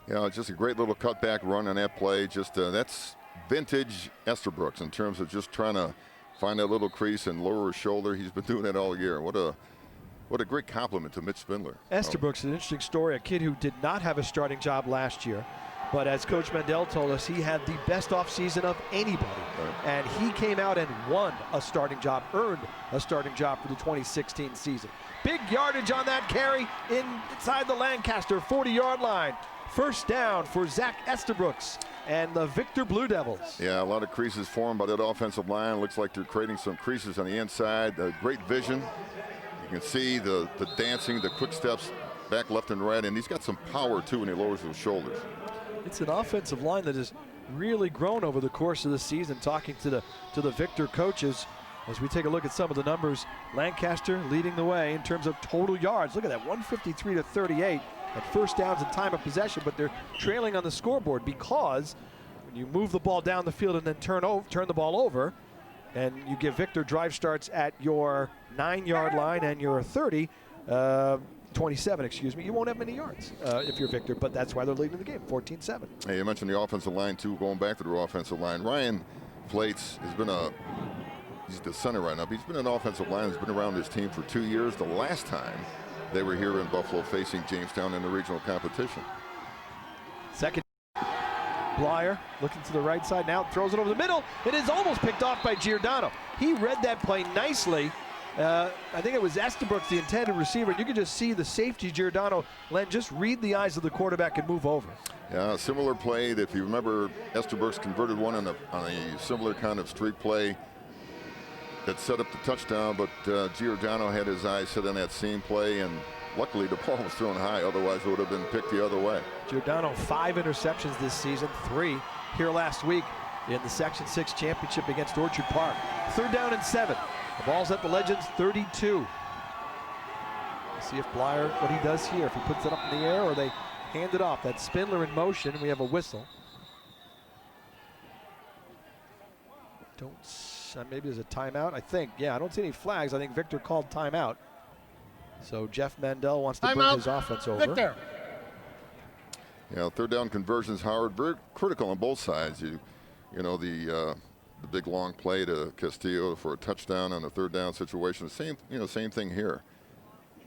Yeah, just a great little cutback run on that play. Just that's vintage Estabrooks in terms of just trying to find that little crease and lower his shoulder. He's been doing that all year. What a great compliment to Mitch Spindler. Estabrooks is an interesting story. A kid who did not have a starting job last year. But as Coach Mendel told us, he had the best offseason of anybody. Right. And he came out and won a starting job, earned a starting job for the 2016 season. Big yardage on that carry inside the Lancaster 40-yard line. First down for Zach Estabrooks and the Victor Blue Devils. Yeah, a lot of creases formed by that offensive line. Looks like they're creating some creases on the inside. Great vision. You can see the dancing, the quick steps back left and right, and he's got some power too when he lowers those shoulders. It's an offensive line that has really grown over the course of the season. Talking to the Victor coaches, as we take a look at some of the numbers, Lancaster leading the way in terms of total yards. Look at that, 153 to 38 at first downs and time of possession, but they're trailing on the scoreboard because when you move the ball down the field and then turn the ball over, and you give Victor drive starts at your 9-yard line and your 27, excuse me, you won't have many yards if you're Victor, but that's why they're leading the game, 14-7. Hey, you mentioned the offensive line too, going back to the offensive line. Ryan Flates has been he's the center right now, but he's been an offensive line that's been around this team for 2 years. The last time they were here in Buffalo facing Jamestown in the regional competition. Second, Blyer looking to the right side now, throws it over the middle. It is almost picked off by Giordano. He read that play nicely. I think it was Estabrooks, the intended receiver. You could just see the safety, Giordano, just read the eyes of the quarterback and move over. Yeah, a similar play. If you remember, Estabrooks converted one on a similar kind of streak play that set up the touchdown, but Giordano had his eyes set on that same play, and luckily the ball was thrown high. Otherwise, it would have been picked the other way. Giordano, 5 interceptions this season, 3 here last week in the Section 6 championship against Orchard Park. 3rd down and 7. The ball's at the Legends 32. We'll see if Blyer, what he does here, if he puts it up in the air or they hand it off. That's Spindler in motion. We have a whistle. Maybe there's a timeout, I think. Yeah, I don't see any flags. I think Victor called timeout. So Jeff Mandel wants to bring his offense over. Victor. Yeah, 3rd down conversions, Howard, very critical on both sides. You know, the big long play to Castillo for a touchdown on a 3rd down situation. Same thing here.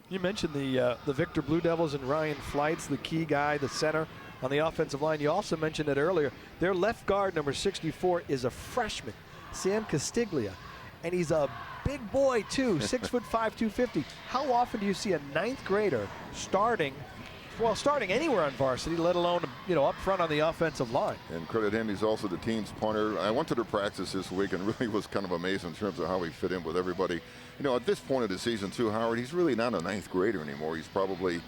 You mentioned the Victor Blue Devils and Ryan Flights, the key guy, the center on the offensive line. You also mentioned it earlier. Their left guard, number 64, is a freshman, Sam Castiglia, and he's a big boy too, 6'5", 250. How often do you see a 9th grader starting anywhere on varsity, let alone up front on the offensive line? And credit him, he's also the team's punter. I went to the practice this week and really was kind of amazed in terms of how he fit in with everybody. At this point of the season too, Howard, he's really not a 9th grader anymore. He's probably,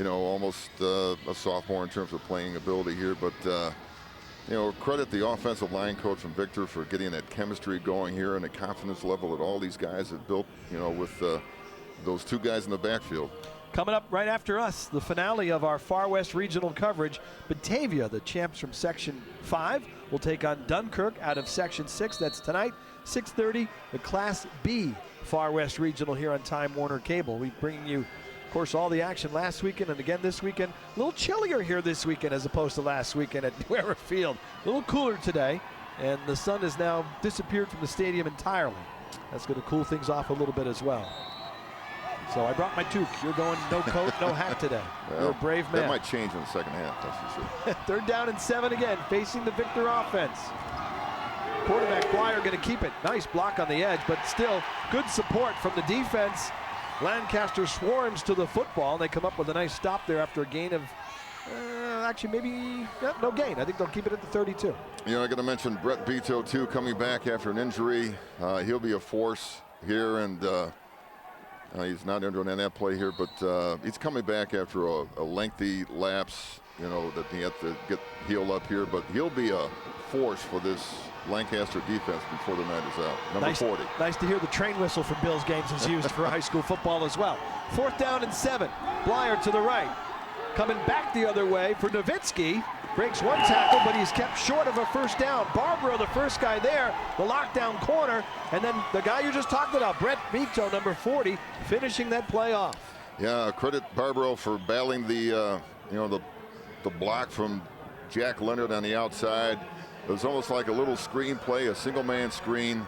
almost a sophomore in terms of playing ability here. But credit the offensive line coach from Victor for getting that chemistry going here and the confidence level that all these guys have built, with those 2 guys in the backfield. Coming up right after us, the finale of our Far West Regional coverage. Batavia, the champs from Section 5, will take on Dunkirk out of Section 6. That's tonight, 6:30, the Class B Far West Regional here on Time Warner Cable. We bring you, of course, all the action last weekend and again this weekend. A little chillier here this weekend as opposed to last weekend at New Era Field. A little cooler today, and the sun has now disappeared from the stadium entirely. That's going to cool things off a little bit as well. So I brought my toque. You're going no coat, no hat today. Well, you're a brave man. That might change in the second half, that's for sure. 3rd down and 7 again, facing the Victor offense. Quarterback Blyer going to keep it. Nice block on the edge, but still good support from the defense. Lancaster swarms to the football, and they come up with a nice stop there after a gain of, no gain. I think they'll keep it at the 32. I got to mention Brett Beto, too, coming back after an injury. He'll be a force here, and He's not entering in that play here, but he's coming back after a lengthy lapse, that he had to get healed up here. But he'll be a force for this Lancaster defense before the night is out. Number 40. Nice to hear the train whistle from Bill's games is used for high school football as well. 4th down and 7. Blyer to the right. Coming back the other way for Nowitzki. Breaks one tackle, but he's kept short of a first down. Barbaro, the first guy there, the lockdown corner, and then the guy you just talked about, Brett Vito, number 40, finishing that play off. Yeah, credit Barbaro for battling the block from Jack Leonard on the outside. It was almost like a little screen play, a single-man screen.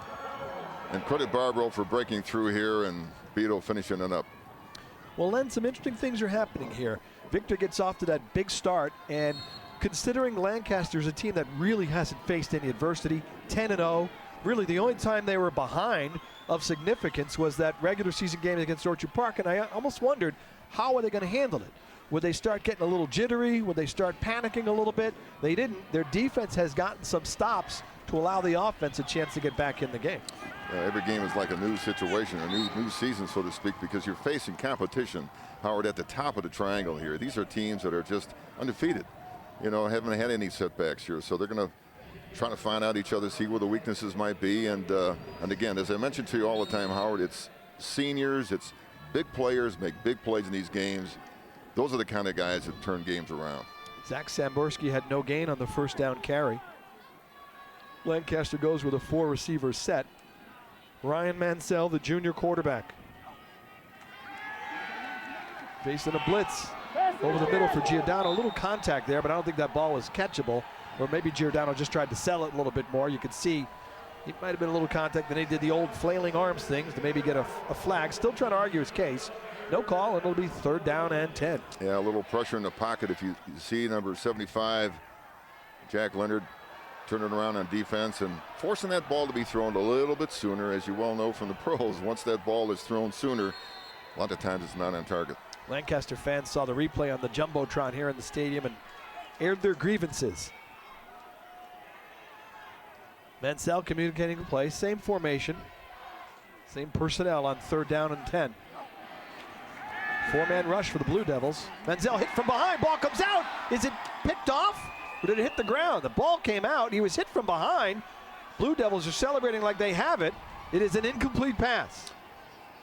And credit Barbaro for breaking through here and Vito finishing it up. Well, Len, some interesting things are happening here. Victor gets off to that big start, and considering Lancaster's a team that really hasn't faced any adversity, 10-0. Really, the only time they were behind of significance was that regular season game against Orchard Park, and I almost wondered, how are they going to handle it? Would they start getting a little jittery? Would they start panicking a little bit? They didn't. Their defense has gotten some stops to allow the offense a chance to get back in the game. Every game is like a new situation, a new season, so to speak, because you're facing competition, Howard, at the top of the triangle here. These are teams that are just undefeated, haven't had any setbacks here. So they're going to try to find out each other, see where the weaknesses might be. And again, as I mentioned to you all the time, Howard, it's seniors, it's big players, make big plays in these games. Those are the kind of guys that turn games around. Zach Samborski had no gain on the first down carry. Lancaster goes with a 4-receiver set. Ryan Mansell, the junior quarterback, facing a blitz over the middle for Giordano. A little contact there, but I don't think that ball was catchable. Or maybe Giordano just tried to sell it a little bit more. You could see it might have been a little contact. Then he did the old flailing arms things to maybe get a flag. Still trying to argue his case. No call, and it'll be 3rd down and 10. Yeah, a little pressure in the pocket. If you see number 75, Jack Leonard, turning around on defense and forcing that ball to be thrown a little bit sooner. As you well know from the pros, once that ball is thrown sooner, a lot of times it's not on target. Lancaster fans saw the replay on the Jumbotron here in the stadium and aired their grievances. Mansell communicating the play, same formation, same personnel on 3rd down and 10. 4-man rush for the Blue Devils. Mansell hit from behind, ball comes out. Is it picked off or did it hit the ground? The ball came out, he was hit from behind. Blue Devils are celebrating like they have it. It is an incomplete pass.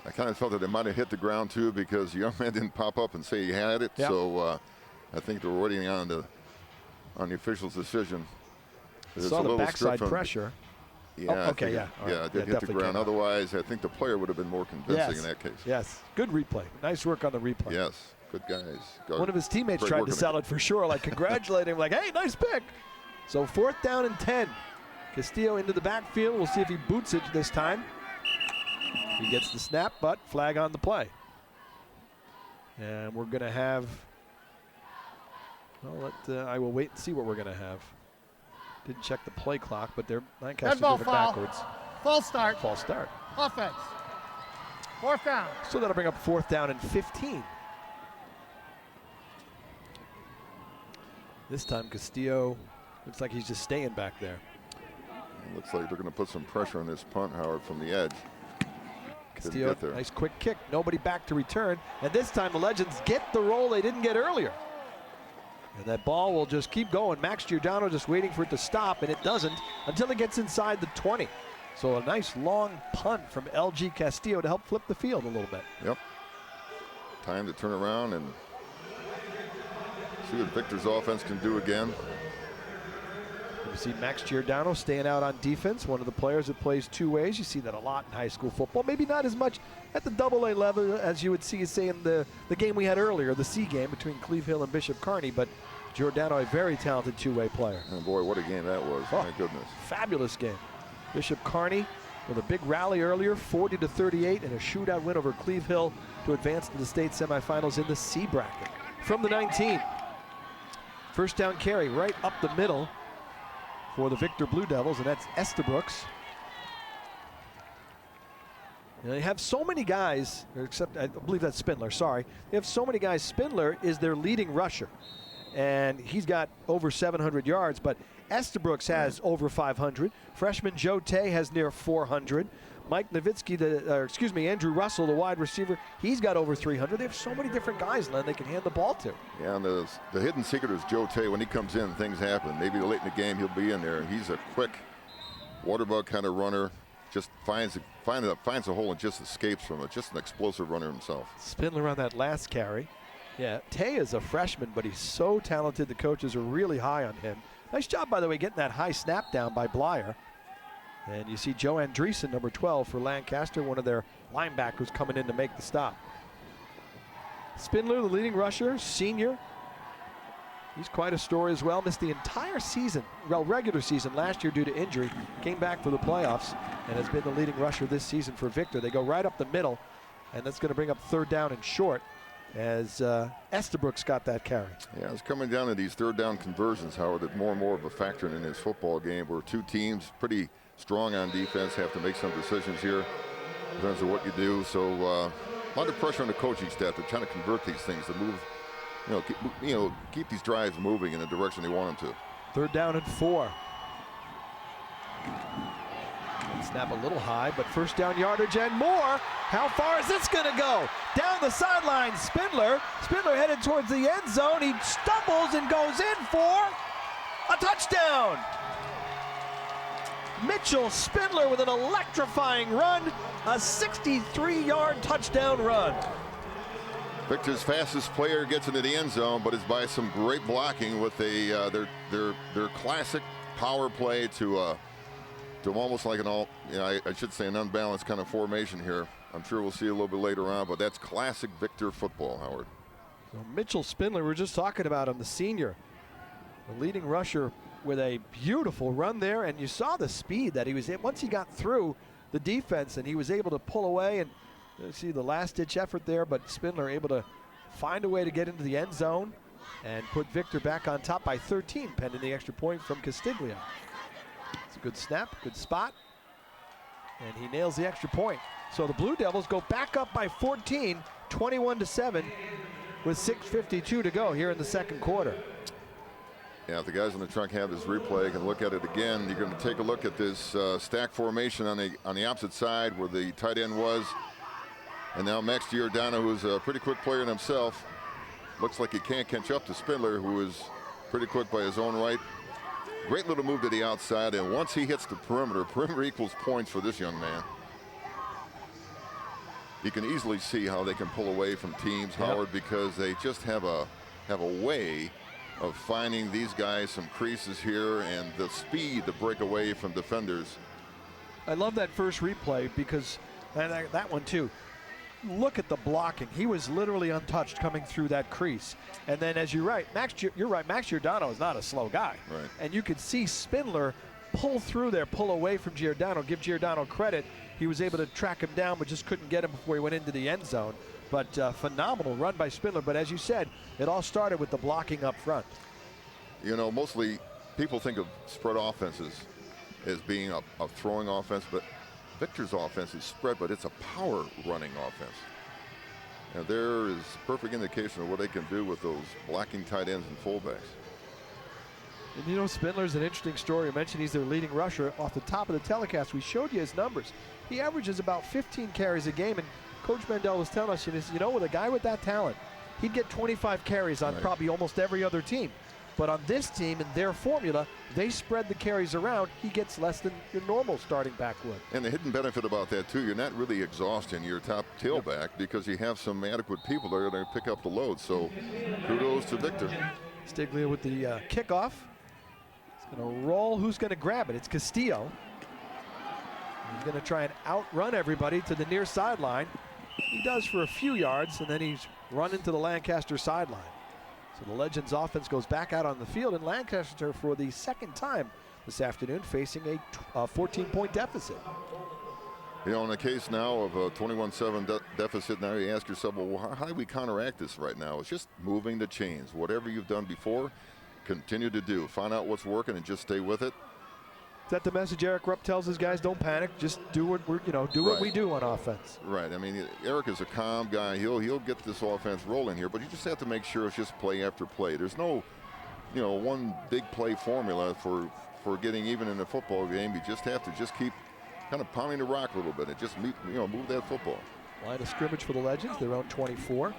I kind of felt that it might have hit the ground too, because the young man didn't pop up and say he had it. Yep. So I think they're waiting on the official's decision. There's saw the backside pressure. Yeah. Oh, okay. Yeah. Yeah. It did hit the ground. Otherwise, I think the player would have been more convincing in that case. Yes. Good replay. Nice work on the replay. Yes. Good guys. One of his teammates tried to sell it for sure, like congratulate him, like, hey, nice pick. So 4th down and 10. Castillo into the backfield. We'll see if he boots it this time. He gets the snap, but flag on the play. And we're going to have, well, I will wait and see what we're going to have. Didn't check the play clock, but they're Lancaster moving backwards. False start. False start. Offense. 4th down. So that'll bring up 4th down and 15. This time Castillo looks like he's just staying back there. It looks like they're going to put some pressure on this punt, Howard, from the edge. Castillo, nice quick kick. Nobody back to return. And this time the Legends get the roll they didn't get earlier. And that ball will just keep going. Max Giordano just waiting for it to stop, and it doesn't until it gets inside the 20. So a nice long punt from LG Castillo to help flip the field a little bit. Yep. Time to turn around and see what Victor's offense can do again. You see Max Giordano staying out on defense, one of the players that plays 2 ways. You see that a lot in high school football. Maybe not as much at the AA level as you would see, say, in the game we had earlier, the C game between Cleve Hill and Bishop Kearney, but Giordano, a very talented 2-way player. And boy, what a game that was. My goodness. Fabulous game. Bishop Kearney with a big rally earlier, 40-38, and a shootout win over Cleve Hill to advance to the state semifinals in the C bracket. From the 19, first down carry right up the middle for the Victor Blue Devils, and that's Estabrooks. And they have so many guys, except I believe that's Spindler, sorry. They have so many guys. Spindler is their leading rusher, and he's got over 700 yards, but Estabrooks has over 500. Freshman Joe Tay has near 400. Mike Nowitzki, Andrew Russell, the wide receiver, he's got over 300. They have so many different guys, Len, they can hand the ball to. Yeah, and the hidden secret is Joe Tay. When he comes in, things happen. Maybe late in the game, he'll be in there. He's a quick water bug kind of runner. Just finds a hole and just escapes from it. Just an explosive runner himself. Spindler on that last carry. Yeah, Tay is a freshman, but he's so talented. The coaches are really high on him. Nice job, by the way, getting that high snap down by Blyer. And you see Joe Andreessen, number 12 for Lancaster, one of their linebackers coming in to make the stop. Spindler, the leading rusher, senior. He's quite a story as well. Missed the entire season, well, regular season last year due to injury. Came back for the playoffs and has been the leading rusher this season for Victor. They go right up the middle, and that's going to bring up 3rd down and short as Estabrook's got that carry. Yeah, it's coming down to these 3rd down conversions, Howard, that more and more of a factor in his football game, where two teams pretty strong on defense have to make some decisions here in terms of what you do. So a lot of pressure on the coaching staff to try to convert these things, to move, keep these drives moving in the direction they want them to. 3rd down and 4. Snap a little high, but 1st down yardage and more. How far is this going to go? Down the sideline, Spindler. Spindler headed towards the end zone. He stumbles and goes in for a touchdown. Mitchell Spindler with an electrifying run, a 63-yard touchdown run. Victor's fastest player gets into the end zone, but it's by some great blocking with their classic power play to almost like I should say an unbalanced kind of formation here. I'm sure we'll see a little bit later on, but that's classic Victor football, Howard. So Mitchell Spindler, we were just talking about him, the senior, the leading rusher with a beautiful run there, and you saw the speed that he was in once he got through the defense, and he was able to pull away, and you see the last-ditch effort there, but Spindler able to find a way to get into the end zone and put Victor back on top by 13, pending the extra point from Castiglia. It's a good snap, good spot, and he nails the extra point. So the Blue Devils go back up by 14, 21-7, with 6:52 to go here in the 2nd quarter. Yeah, if the guys in the trunk have this replay, can look at it again. You're going to take a look at this stack formation on the opposite side where the tight end was. And now Max Giordano, who's a pretty quick player in himself, looks like he can't catch up to Spindler, who is pretty quick by his own right. Great little move to the outside, and once he hits the perimeter equals points for this young man. You can easily see how they can pull away from teams, Howard, because they just have a way of finding these guys some creases here and the speed to break away from defenders. I love that first replay because, and that one too, look at the blocking. He was literally untouched coming through that crease. And then as you're right, Max Giordano is not a slow guy. Right. And you could see Spindler pull through there, pull away from Giordano, give Giordano credit. He was able to track him down, but just couldn't get him before he went into the end zone. But phenomenal run by Spindler. But as you said, it all started with the blocking up front. You know, mostly people think of spread offenses as being a throwing offense, but Victor's offense is spread, but it's a power running offense. And there is perfect indication of what they can do with those blocking tight ends and fullbacks. And you know, Spindler's an interesting story. I mentioned he's their leading rusher. Off the top of the telecast, we showed you his numbers. He averages about 15 carries a game, and Coach Mandel was telling us, you know, with a guy with that talent, he'd get 25 carries on probably almost every other team. But on this team, in their formula, they spread the carries around. He gets less than your normal starting back would. And the hidden benefit about that, too, you're not really exhausting your top tailback because you have some adequate people that are going to pick up the load. So kudos to Victor. Stiglia with the kickoff. He's going to roll. Who's going to grab it? It's Castillo. He's going to try and outrun everybody to the near sideline. He does for a few yards, and then he's run into the Lancaster sideline. So the Legends offense goes back out on the field, and Lancaster for the 2nd time this afternoon facing a 14-point deficit. You know, in the case now of a 21-7 deficit, now you ask yourself, well, how do we counteract this right now? It's just moving the chains. Whatever you've done before, continue to do. Find out what's working and just stay with it. Is that the message Eric Rupp tells his guys? Don't panic. Just do what what we do on offense. Right. I mean, Eric is a calm guy. He'll get this offense rolling here, but you just have to make sure it's just play after play. There's no, one big play formula for getting even in a football game. You just have to just keep kind of pounding the rock a little bit and just move that football. Line of scrimmage for the Legends, their own 24.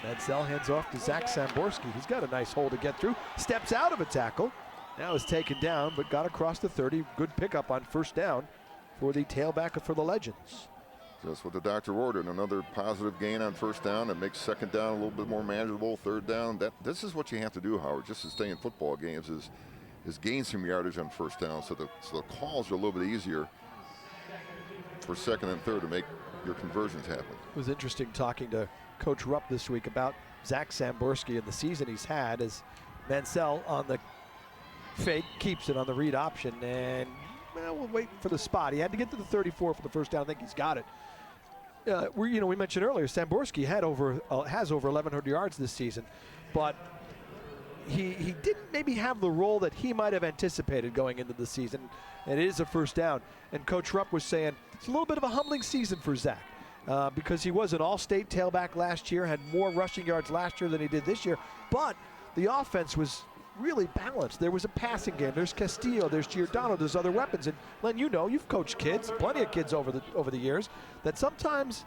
Mansell hands off to Zach Samborski. He's got a nice hole to get through. Steps out of a tackle. Now is taken down, but got across the 30. Good pickup on first down for the tailback for the Legends. Just what the doctor ordered. Another positive gain on first down and makes second down a little bit more manageable. Third down. This is what you have to do, Howard, just to stay in football games is gain some yardage on first down. So the calls are a little bit easier for second and third to make your conversions happen. It was interesting talking to Coach Rupp this week about Zach Samborski and the season he's had as Mansell on the fake keeps it on the read option, and we'll wait for the spot. He had to get to the 34 for the first down. I think he's got it. We mentioned earlier Samborski has over 1,100 yards this season, but he didn't maybe have the role that he might have anticipated going into the season, and it is a first down. And Coach Rupp was saying it's a little bit of a humbling season for Zach because he was an all-state tailback last year, had more rushing yards last year than he did this year, but the offense was really balanced. There was a passing game. There's Castillo, there's Giordano, there's other weapons. And Len, you've coached kids, plenty of kids over the years, that sometimes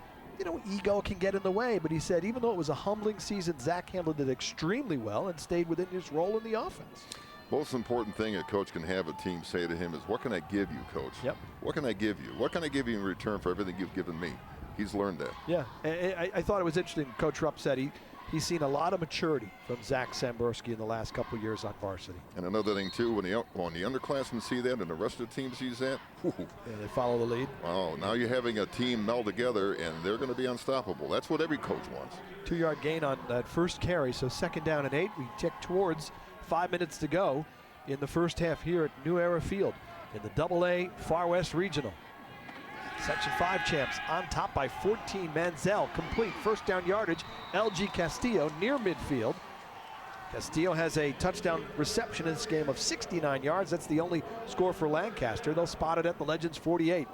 ego can get in the way. But he said even though it was a humbling season, Zach handled it extremely well and stayed within his role in the offense. Most important thing a coach can have a team say to him is, what can I give you, coach? Yep. What can I give you? What can I give you in return for everything you've given me? He's learned that. Yeah, I thought it was interesting. Coach Rupp said he's seen a lot of maturity from Zach Samborski in the last couple of years on varsity. And another thing, too, when the underclassmen see that and the rest of the team sees that, yeah, they follow the lead. Oh, now you're having a team meld together, and they're going to be unstoppable. That's what every coach wants. 2-yard gain on that first carry, so second down and 8. We tick towards 5 minutes to go in the first half here at New Era Field in the AA Far West Regional. Section 5 champs on top by 14. Mansell complete first down yardage. LG Castillo near midfield. Castillo has a touchdown reception in this game of 69 yards. That's the only score for Lancaster. They'll spot it at the Legends 48.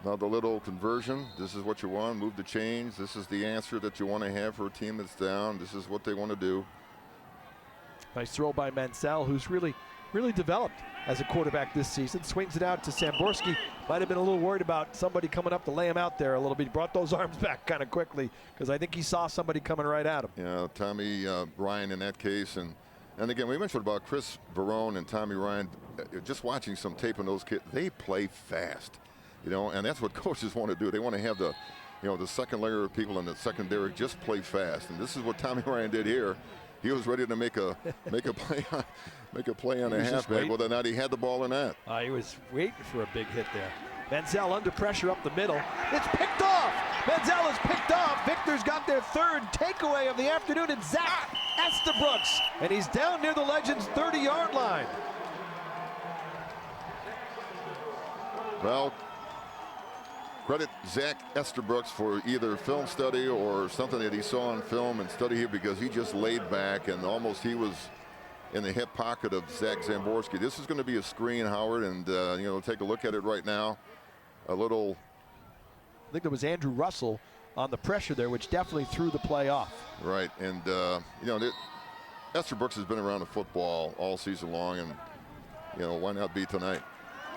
Now the little conversion, this is what you want, move the chains. This is the answer that you want to have for a team that's down. This is what they want to do. Nice throw by Mansell, who's really developed as a quarterback this season. Swings it out to Samborski. Might have been a little worried about somebody coming up to lay him out there a little bit. He brought those arms back kind of quickly because I think he saw somebody coming right at him. Yeah, Tommy Ryan in that case. And again, we mentioned about Chris Verone and Tommy Ryan. Just watching some tape on those kids, they play fast. And that's what coaches want to do. They want to have the second layer of people in the secondary just play fast. And this is what Tommy Ryan did here. He was ready to make a play on a halfback, whether or not he had the ball or not. He was waiting for a big hit there. Mansell under pressure up the middle. It's picked off. Mansell is picked off. Victor's got their third takeaway of the afternoon, and Zach Estabrooks, and he's down near the Legends 30-yard line. Well, credit Zach Estabrooks for either film study or something that he saw on film and study here, because he just laid back and almost he was in the hip pocket of Zach Samborski. This is going to be a screen, Howard, and take a look at it right now. I think there was Andrew Russell on the pressure there, which definitely threw the play off. Right, and Estabrooks has been around the football all season long, and why not be tonight?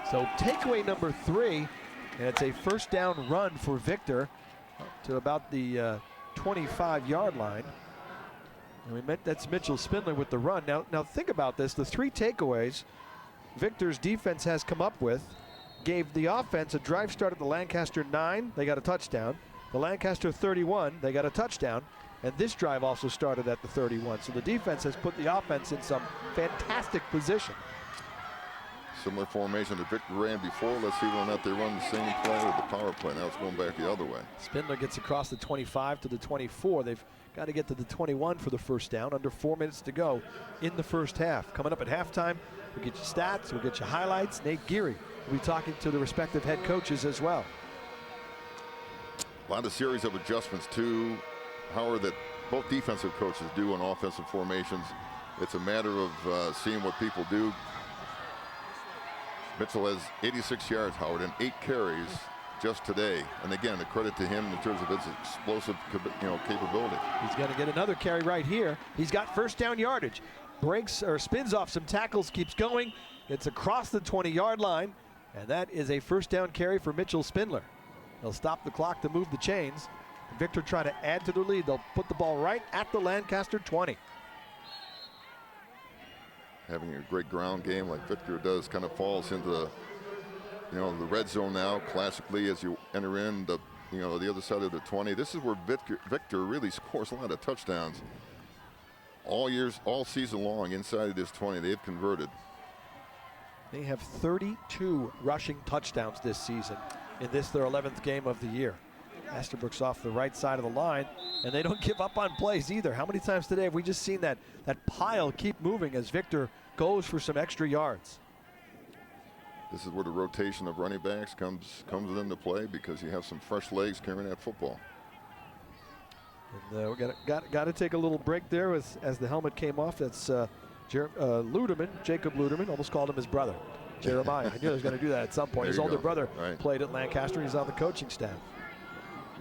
So takeaway number 3. And it's a first down run for Victor to about the 25-yard line. And that's Mitchell Spindler with the run. Now think about this. The 3 takeaways Victor's defense has come up with gave the offense a drive start at the Lancaster 9. They got a touchdown. The Lancaster 31, they got a touchdown. And this drive also started at the 31. So the defense has put the offense in some fantastic position. Similar formation that Victor ran before. Let's see whether or not they run the same play or the power play. Now it's going back the other way. Spindler gets across the 25 to the 24. They've got to get to the 21 for the first down. Under 4 minutes to go in the first half. Coming up at halftime, we'll get you stats, we'll get you highlights. Nate Geary will be talking to the respective head coaches as well. A lot of series of adjustments too, Howard, that both defensive coaches do on offensive formations. It's a matter of seeing what people do. Mitchell has 86 yards, Howard, and 8 carries just today. And again, the credit to him in terms of his explosive, capability. He's going to get another carry right here. He's got first down yardage. Breaks or spins off some tackles, keeps going. It's across the 20-yard line. And that is a first down carry for Mitchell Spindler. They'll stop the clock to move the chains. Victor trying to add to their lead. They'll put the ball right at the Lancaster 20. Having a great ground game like Victor does kind of falls into the, the red zone now. Classically, as you enter in the, the other side of the 20. This is where Victor really scores a lot of touchdowns. All season long inside of this 20, they've converted. They have 32 rushing touchdowns this season in this, their 11th game of the year. Estabrook's off the right side of the line, and they don't give up on plays either. How many times today have we just seen that pile keep moving as Victor goes for some extra yards? This is where the rotation of running backs comes into play, because you have some fresh legs carrying that football. And we got to take a little break there as the helmet came off. That's Luderman, Jacob Luderman, almost called him his brother, Jeremiah. I knew I was going to do that at some point. His older brother played at Lancaster. He's on the coaching staff.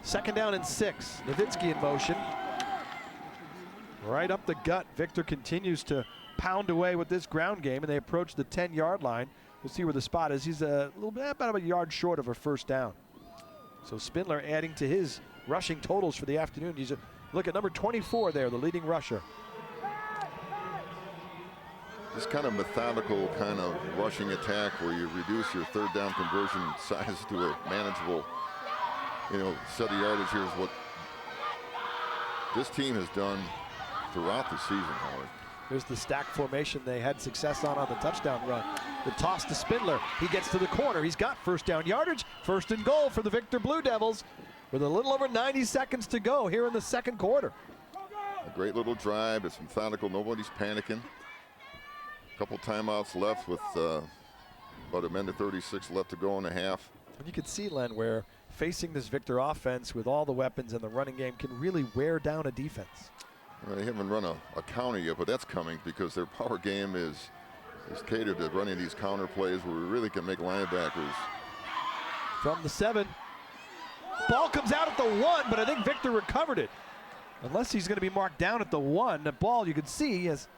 2nd down and 6. Nowitzki in motion. Right up the gut. Victor continues to pound away with this ground game, and they approach the 10-yard line. We'll see where the spot is. He's a little bit, about a yard short of a first down. So Spindler adding to his rushing totals for the afternoon. Look at number 24 there, the leading rusher. This kind of methodical kind of rushing attack where you reduce your 3rd down conversion size to a manageable, set of yardage here is what this team has done throughout the season, Howard. Here's the stack formation they had success on the touchdown run. The toss to Spindler. He gets to the corner. He's got first down yardage. 1st and goal for the Victor Blue Devils with a little over 90 seconds to go here in the 2nd quarter. A great little drive. It's methodical. Nobody's panicking. A couple timeouts left with about a minute 36 left to go in the half. And you can see, Len, where facing this Victor offense with all the weapons and the running game can really wear down a defense. Well, they haven't run a counter yet, but that's coming because their power game is catered to running these counter plays where we really can make linebackers. From the 7. Ball comes out at the 1, but I think Victor recovered it. Unless he's going to be marked down at the 1. The ball, you can see as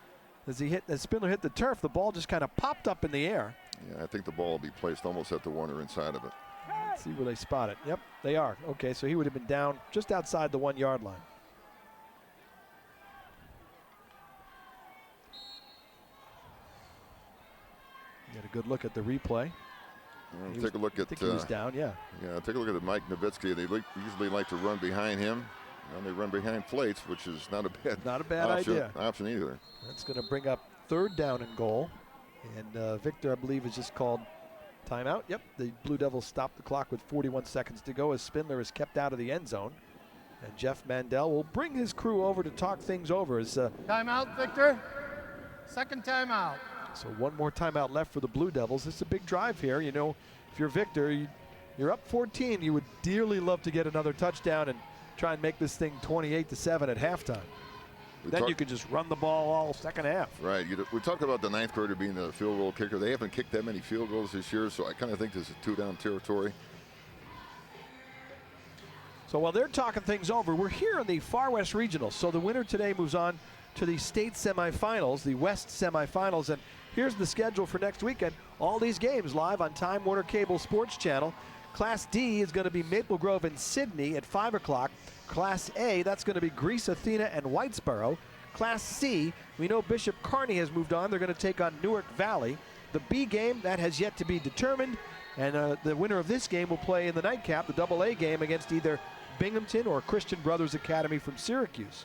Spindler hit the turf, the ball just kind of popped up in the air. Yeah, I think the ball will be placed almost at the 1 or inside of it. Let's see where they spot it. Yep, they are. Okay, so he would have been down just outside the 1-yard line. Get a good look at the replay. Take a look at. I think he was down. Yeah. Yeah. Take a look at Mike Nowitzki. They usually like to run behind him. And they run behind Flates, which is not a bad option either. That's going to bring up 3rd down and goal. And Victor, I believe, has just called timeout. Yep. The Blue Devils stop the clock with 41 seconds to go as Spindler is kept out of the end zone. And Jeff Mandel will bring his crew over to talk things over. Timeout, Victor. 2nd timeout. So 1 more timeout left for the Blue Devils. It's a big drive here. If you're Victor, you're up 14. You would dearly love to get another touchdown and try and make this thing 28-7 at halftime. Then you could just run the ball all second half. Right. We talked about the 9th grader being the field goal kicker. They haven't kicked that many field goals this year, so I kind of think this is 2-down territory. So while they're talking things over, we're here in the Far West Regionals. So the winner today moves on to the state semifinals, the West semifinals, and here's the schedule for next weekend. All these games live on Time Warner Cable Sports Channel. Class D is going to be Maple Grove and Sydney at 5 o'clock. Class A, that's going to be Greece, Athena, and Whitesboro. Class C, we know Bishop Kearney has moved on. They're going to take on Newark Valley. The B game, that has yet to be determined. And the winner of this game will play in the nightcap, the AA game, against either Binghamton or Christian Brothers Academy from Syracuse.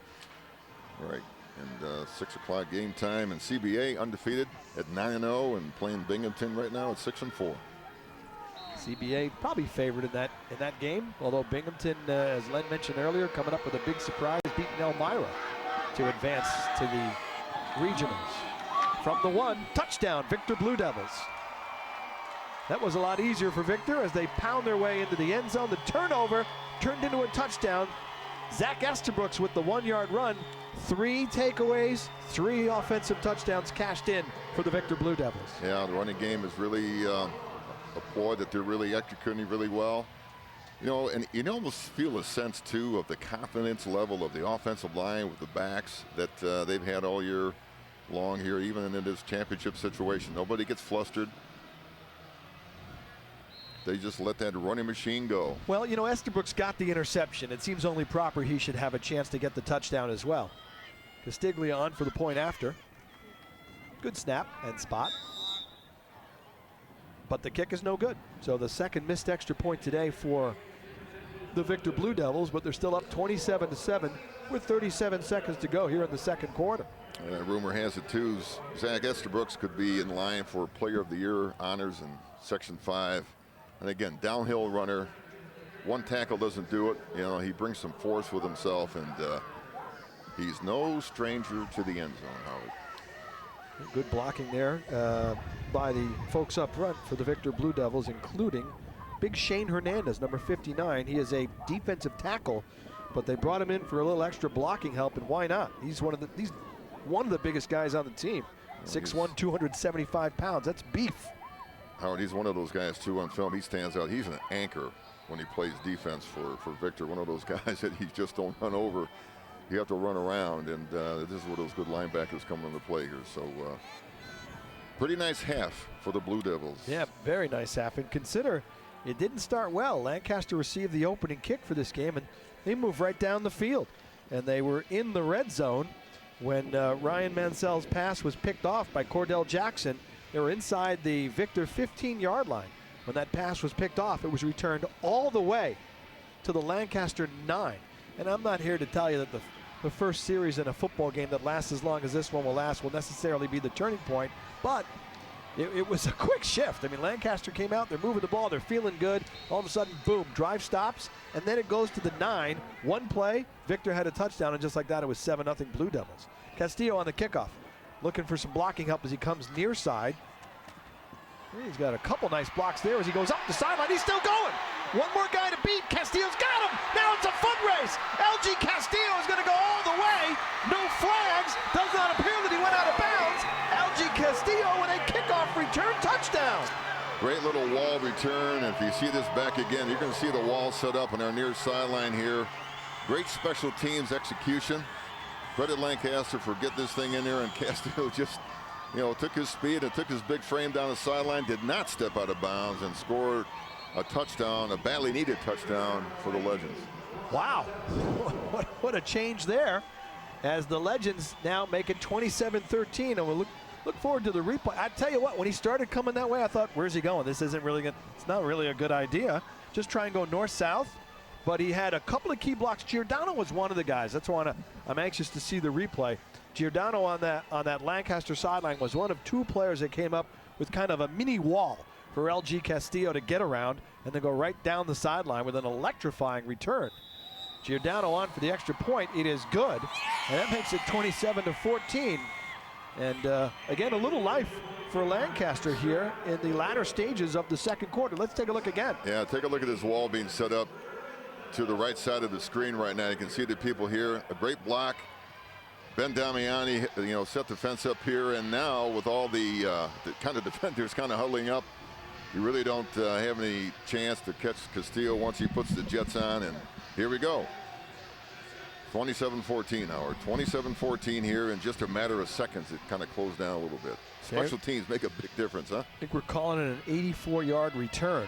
Right. And 6 o'clock game time, and CBA undefeated at 9-0 and playing Binghamton right now at 6-4. CBA probably favored in that game, although Binghamton, as Len mentioned earlier, coming up with a big surprise, beating Elmira to advance to the regionals. From the 1, touchdown, Victor Blue Devils. That was a lot easier for Victor as they pound their way into the end zone. The turnover turned into a touchdown. Zach Estabrooks with the 1-yard run. 3 takeaways, 3 offensive touchdowns cashed in for the Victor Blue Devils. Yeah, the running game is really applaud that they're really executing really well. And you almost feel a sense, too, of the confidence level of the offensive line with the backs that they've had all year long here, even in this championship situation. Nobody gets flustered. they just let that running machine go. Well, you know, Estabrook's got the interception. It seems only proper he should have a chance to get the touchdown as well. Castiglia on for the point after. Good snap and spot. But the kick is no good. So the second missed extra point today for the Victor Blue Devils, but they're still up 27-7 with 37 seconds to go here in the second quarter. Rumor has it too, Zach Estabrook could be in line for Player of the Year honors in Section 5. And again, downhill runner. One tackle doesn't do it. You know, he brings some force with himself, and he's no stranger to the end zone, Howard. Good blocking there by the folks up front for the Victor Blue Devils, including big Shane Hernandez, number 59. He is a defensive tackle, but they brought him in for a little extra blocking help, and why not? He's one of the biggest guys on the team. 6'1", 275 pounds. That's beef. Howard, he's one of those guys too on film. He stands out. He's an anchor when he plays defense for Victor. One of those guys that he just don't run over. You have to run around, and this is where those good linebackers come into play here. So pretty nice half for the Blue Devils. Yeah, very nice half. And consider it didn't start well. Lancaster received the opening kick for this game, and they moved right down the field. And they were in the red zone when Ryan Mansell's pass was picked off by Cordell Jackson. They were inside the Victor 15-yard line. When that pass was picked off, it was returned all the way to the Lancaster 9. And I'm not here to tell you that the first series in a football game that lasts as long as this one will last will necessarily be the turning point, but it was a quick shift. I mean, Lancaster came out, they're moving the ball, they're feeling good. All of a sudden, boom, drive stops, and then it goes to the 9. One play, Victor had a touchdown, and just like that, it was 7-0 Blue Devils. Castillo on the kickoff, looking for some blocking help as he comes near side. He's got a couple nice blocks there as he goes up the sideline. He's still going. One more guy to beat. Castillo's got him. Now it's a foot race. LG Castillo is going to go all the way. No flags. Does not appear that he went out of bounds. LG Castillo with a kickoff return touchdown. Great little wall return. If you see this back again, you're going to see the wall set up on our near sideline here. Great special teams execution. Credit Lancaster for getting this thing in there, and Castillo just, you know, took his speed and took his big frame down the sideline, did not step out of bounds, and scored a touchdown, a badly needed touchdown for the Legends. Wow, what a change there, as the Legends now make it 27-13, and we'll look forward to the replay. I tell you what, when he started coming that way, I thought, where's he going? This isn't really good. It's not really a good idea. Just try and go north-south. But he had a couple of key blocks. Giordano was one of the guys. That's why I'm anxious to see the replay. Giordano on that Lancaster sideline was one of two players that came up with kind of a mini wall for LG Castillo to get around and then go right down the sideline with an electrifying return. Giordano on for the extra point. It is good, and that makes it 27-14. And again, a little life for Lancaster here in the latter stages of the second quarter. Let's take a look again. Yeah, take a look at this wall being set up to the right side of the screen right now. You can see the people here. A great block. Ben Damiani, you know, set the fence up here, and now with all the kind of defenders kind of huddling up, you really don't have any chance to catch Castillo once he puts the jets on. And here we go. 27-14, Howard. 27-14 here in just a matter of seconds. It kind of closed down a little bit. Special teams make a big difference, huh? I think we're calling it an 84-yard return.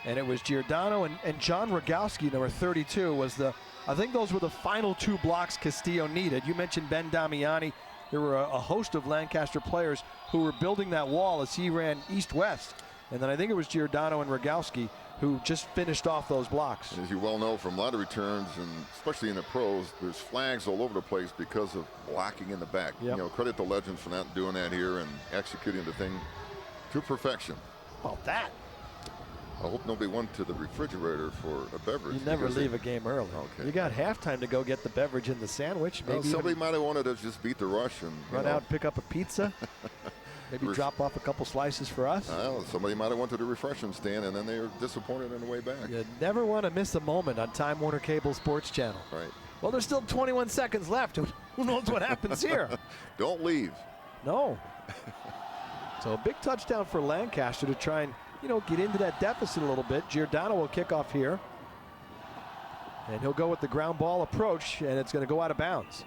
And it was Giordano and John Rogowski, number 32, was I think those were the final two blocks Castillo needed. You mentioned Ben Damiani. There were a host of Lancaster players who were building that wall as he ran east-west. And then I think it was Giordano and Rogowski who just finished off those blocks. As you well know from a lot of returns, and especially in the pros, there's flags all over the place because of blocking in the back. Yep. You know, credit the Legends for not doing that here and executing the thing to perfection. Well, that. I hope nobody went to the refrigerator for a beverage. You never leave a game early. Okay. You got halftime to go get the beverage and the sandwich. Maybe somebody might have wanted to just beat the rush and run out and pick up a pizza. Maybe drop off a couple slices for us. Well, somebody might have went to the refreshment stand and then they were disappointed on the way back. You never want to miss a moment on Time Warner Cable Sports Channel. Right. Well, there's still 21 seconds left. Who knows what happens here? Don't leave. No. So a big touchdown for Lancaster to try and, you know, get into that deficit a little bit. Giordano will kick off here. And he'll go with the ground ball approach, and it's going to go out of bounds.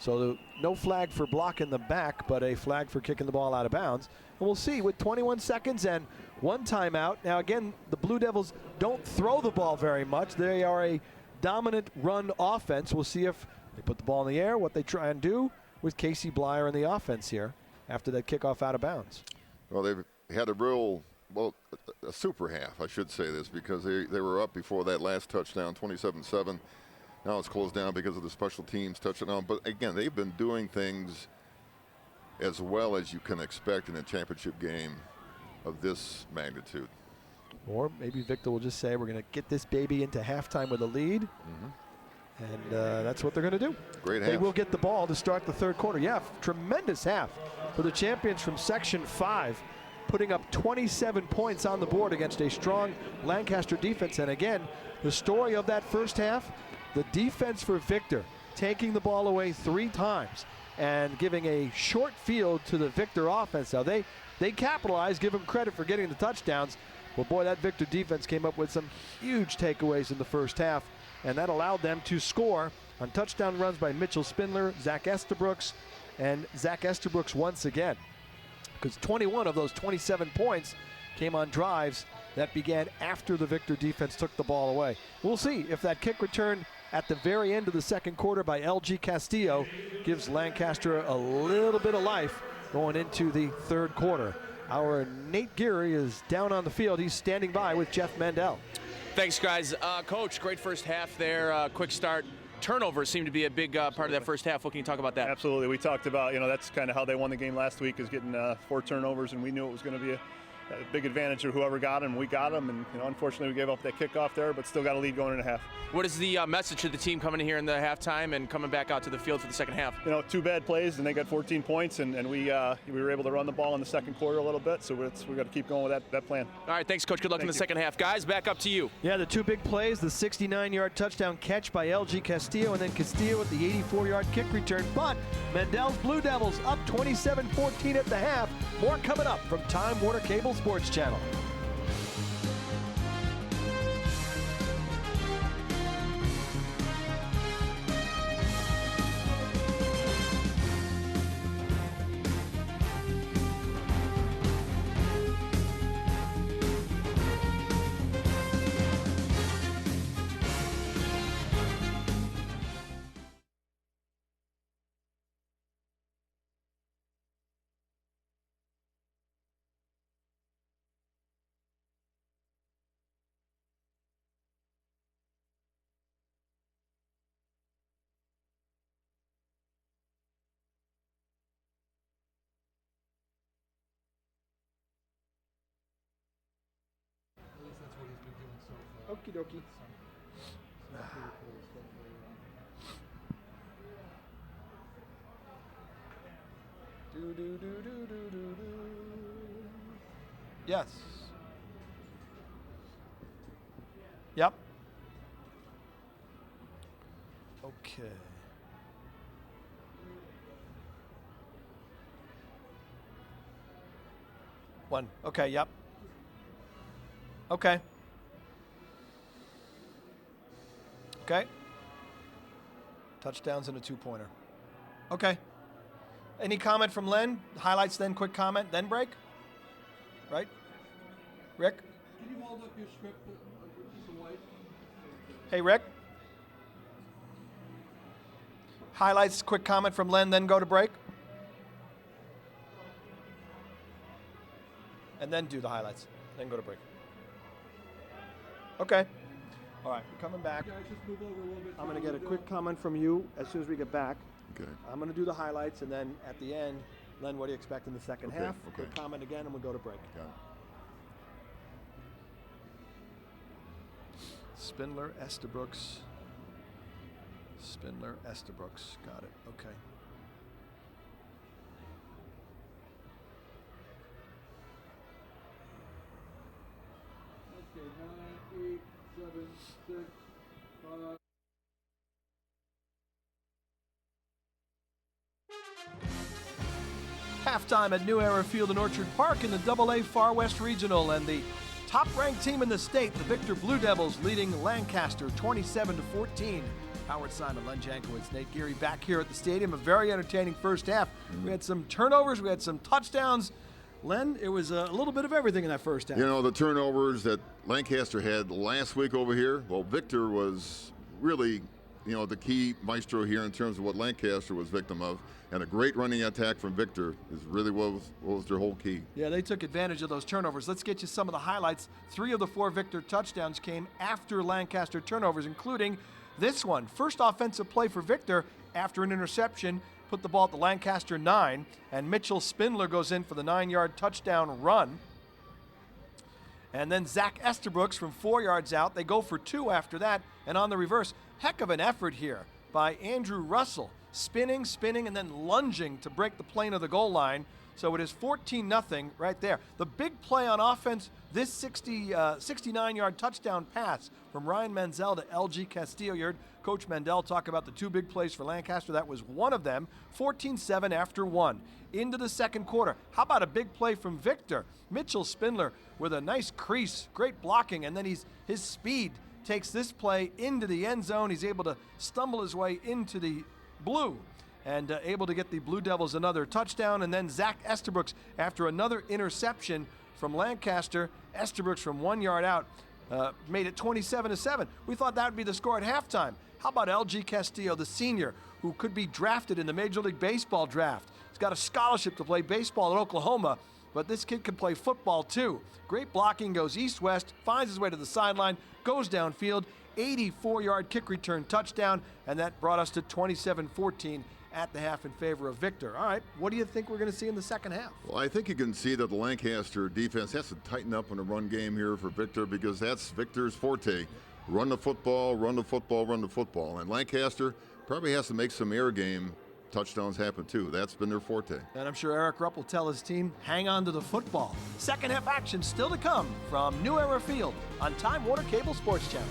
So no flag for blocking the back, but a flag for kicking the ball out of bounds. And we'll see with 21 seconds and 1 timeout. Now again, the Blue Devils don't throw the ball very much. They are a dominant run offense. We'll see if they put the ball in the air, what they try and do with Casey Blyer in the offense here after that kickoff out of bounds. Well, they've had a super half, I should say this, because they were up before that last touchdown, 27-7. Now it's closed down because of the special teams touchdown. But again, they've been doing things as well as you can expect in a championship game of this magnitude. Or maybe Victor will just say, we're going to get this baby into halftime with a lead. And that's what they're going to do. Great half. They will get the ball to start the third quarter. Yeah, tremendous half for the champions from Section 5, putting up 27 points on the board against a strong Lancaster defense. And again, the story of that first half, the defense for Victor taking the ball away 3 times and giving a short field to the Victor offense. Now they capitalized, give them credit for getting the touchdowns. Well, boy, that Victor defense came up with some huge takeaways in the first half, and that allowed them to score on touchdown runs by Mitchell Spindler, Zach Estabrooks, and Zach Estabrooks once again. Because 21 of those 27 points came on drives that began after the Victor defense took the ball away. We'll see if that kick return at the very end of the second quarter by L.G. Castillo gives Lancaster a little bit of life going into the third quarter. Our Nate Geary is down on the field. He's standing by with Jeff Mandel. Thanks, guys. Coach, great first half there. Quick start. Turnovers seem to be a big part of that first half. What can you talk about that? Absolutely. We talked about, that's kind of how they won the game last week, is getting 4 turnovers, and we knew it was going to be a big advantage of whoever got them. We got them, and unfortunately we gave up that kickoff there, but still got a lead going into half. What is the message to the team coming in here in the halftime and coming back out to the field for the second half? 2 bad plays, and they got 14 points, and we were able to run the ball in the second quarter a little bit, so we got to keep going with that plan. All right, thanks, Coach. Good luck in the second half. Guys, back up to you. Yeah, the 2 big plays, the 69-yard touchdown catch by L.G. Castillo, and then Castillo with the 84-yard kick return. But Mandel's Blue Devils up 27-14 at the half. More coming up from Time Warner Cable Sports Channel. Okie dokie. Yes. Yep. Okay. One. Okay, yep. Okay. Okay. Touchdowns and a 2-pointer. Okay. Any comment from Len? Highlights, then quick comment, then break? Right? Rick? Can you hold up your script with a piece of white? Hey, Rick? Highlights, quick comment from Len, then go to break? And then do the highlights, then go to break. Okay. All right, we're coming back. Guys, just move over a little bit. I'm going to get a quick comment from you as soon as we get back. Okay. I'm going to do the highlights, and then at the end, Len, what do you expect in the second half? Okay. Quick comment again, and we'll go to break. Got it. Spindler, Estabrooks. Spindler, Estabrooks. Got it. Okay. Okay, 9, 8, 7, 6, 5. Halftime at New Era Field in Orchard Park in the AA Far West Regional, and the top-ranked team in the state, the Victor Blue Devils, leading Lancaster 27-14 Howard Simon, Len Jankowitz, Nate Geary back here at the stadium. A very entertaining first half. We had some turnovers, we had some touchdowns. Len, it was a little bit of everything in that first half. You know, the turnovers that Lancaster had last week over here, well, Victor was really, you know, the key maestro here in terms of what Lancaster was victim of. And a great running attack from Victor is really what was their whole key. Yeah, they took advantage of those turnovers. Let's get you some of the highlights. 3 of the 4 Victor touchdowns came after Lancaster turnovers, including this one. First offensive play for Victor after an interception, put the ball at the Lancaster 9, and Mitchell Spindler goes in for the 9-yard touchdown run. And then Zach Estabrooks from 4 yards out. They go for 2 after that, and on the reverse, heck of an effort here by Andrew Russell. Spinning, and then lunging to break the plane of the goal line. So it is 14-0 right there. The big play on offense, this 69-yard touchdown pass from Ryan Menzel to LG Castillo. You heard Coach Mendel talk about the 2 big plays for Lancaster. That was one of them. 14-7 after 1. Into the second quarter. How about a big play from Victor? Mitchell Spindler with a nice crease, great blocking, and then his speed takes this play into the end zone. He's able to stumble his way into the blue and able to get the Blue Devils another touchdown. And then Zach Estabrooks, after another interception from Lancaster, Estabrooks from 1 yard out made it 27-7. We thought that would be the score at halftime. How about LG Castillo, the senior, who could be drafted in the Major League Baseball draft? He's got a scholarship to play baseball at Oklahoma, but this kid can play football too. Great blocking, goes east-west, finds his way to the sideline, goes downfield, 84-yard kick return touchdown, and that brought us to 27-14 at the half in favor of Victor. All right, what do you think we're going to see in the second half? Well, I think you can see that the Lancaster defense has to tighten up in the run game here for Victor, because that's Victor's forte. Run the football, run the football, run the football. And Lancaster probably has to make some air game touchdowns happen too. That's been their forte. And I'm sure Eric Rupp will tell his team, hang on to the football. Second half action still to come from New Era Field on Time Warner Cable Sports Channel.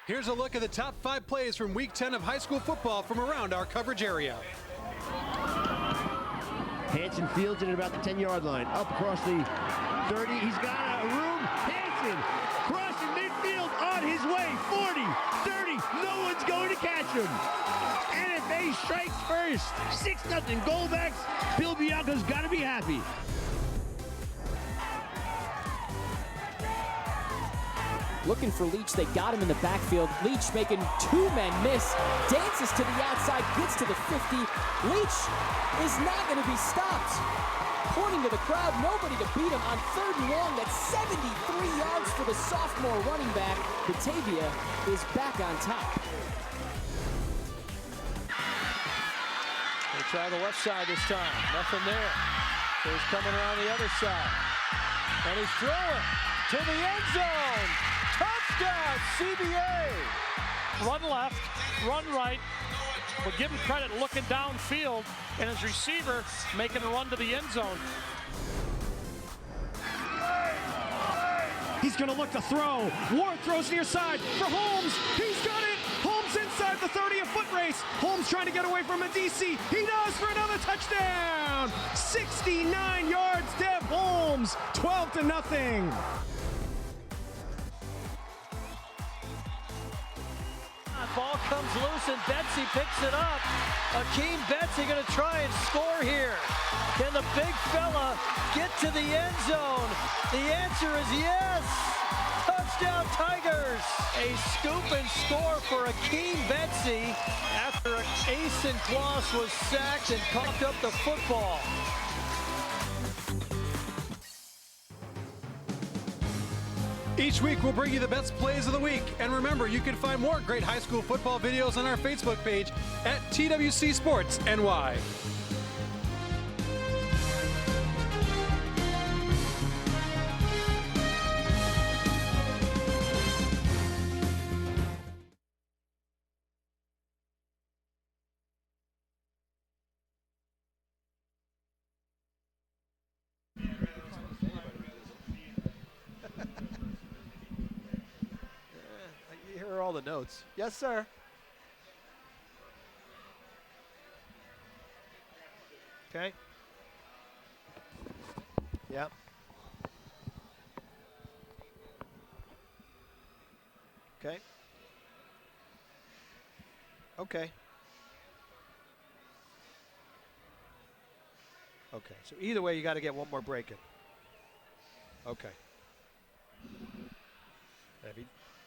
Here's a look at the top 5 plays from Week 10 of high school football from around our coverage area. Hanson fields it at about the 10-yard line. Up across the 30. He's got a room. Hanson crossing midfield on his way. 40, 30. No one's going to catch him. NFA strikes first. 6-0 Goldbacks. Bill Bianco's got to be happy. Looking for Leach, they got him in the backfield. Leach making 2 men miss, dances to the outside, gets to the 50. Leach is not going to be stopped. Pointing to the crowd, nobody to beat him on 3rd and long. That's 73 yards for the sophomore running back. Batavia is back on top. They try the left side this time, nothing there. So he's coming around the other side. And he's throwing to the end zone. Touchdown, CBA! Run left, run right. We'll give him credit looking downfield, and his receiver making a run to the end zone. He's going to look to throw. Ward throws near side for Holmes. He's got it. Holmes inside the 30, a foot race. Holmes trying to get away from a DC. He does for another touchdown. 69 yards, Dev Holmes. 12-0. Ball comes loose and Betsy picks it up. Akeem Betsy going to try and score here. Can the big fella get to the end zone? The answer is yes. Touchdown Tigers. A scoop and score for Akeem Betsy after Asen Kloss was sacked and coughed up the football. Each week we'll bring you the best plays of the week. And remember, you can find more great high school football videos on our Facebook page at TWC Sports NY. Here are all the notes. Yes, sir. Okay. Yep. Okay. Okay. Okay. So either way, you got to get one more break in. Okay.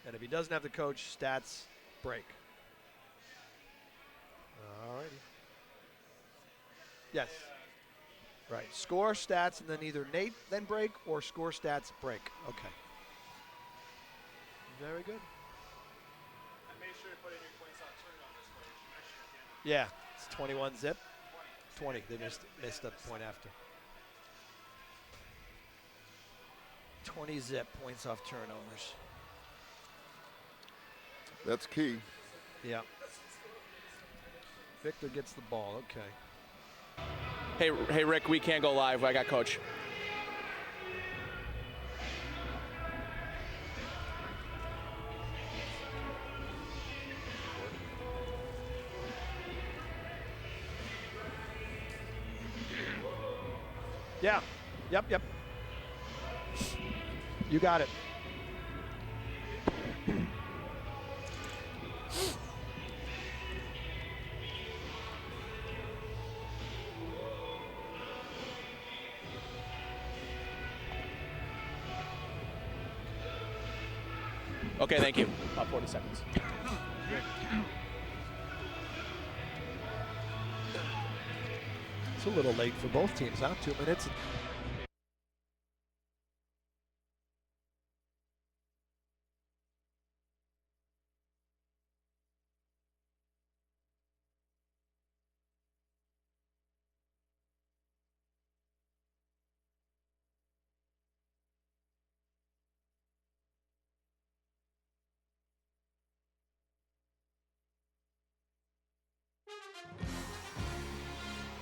And if he doesn't have the coach, stats break. All righty. Yes. Right. Score, stats, and then either Nate then break or score, stats, break. Okay. Very good. I made sure to put in your points on turnovers for you. Yeah. It's 21 zip. 20. They missed a point after. 20 zip points off turnovers. That's key. Yeah. Victor gets the ball. Okay. Hey, Rick, we can't go live. I got coach. Yeah. Yep. You got it. Okay, thank you. About 40 seconds. It's a little late for both teams, huh? 2 minutes.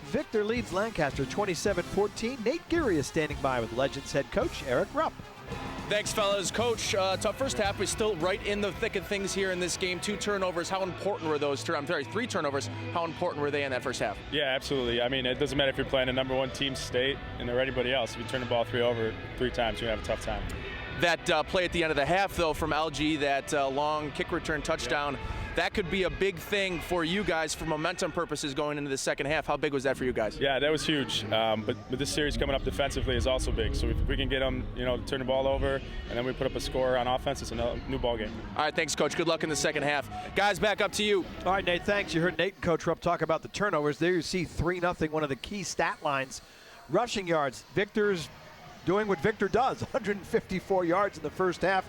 Victor leads Lancaster 27-14. Nate Geary is standing by with Legends head coach Eric Rupp. Thanks, fellas. Coach, tough first half. We're still right in the thick of things here in this game. 2 turnovers. How important were those? 3 turnovers. How important were they in that first half? Yeah, absolutely. I mean, it doesn't matter if you're playing a number 1 team state and or anybody else. If you turn the ball 3 over 3 times, you're going to have a tough time. That play at the end of the half, though, from LG, that long kick return touchdown, that could be a big thing for you guys for momentum purposes going into the second half. How big was that for you guys? Yeah, that was huge. But this series coming up defensively is also big. So if we can get them, turn the ball over, and then we put up a score on offense, it's a new ball game. All right, thanks, Coach. Good luck in the second half. Guys, back up to you. All right, Nate, thanks. You heard Nate and Coach Rupp talk about the turnovers. There you see 3-0, one of the key stat lines. Rushing yards, Victor's doing what Victor does, 154 yards in the first half.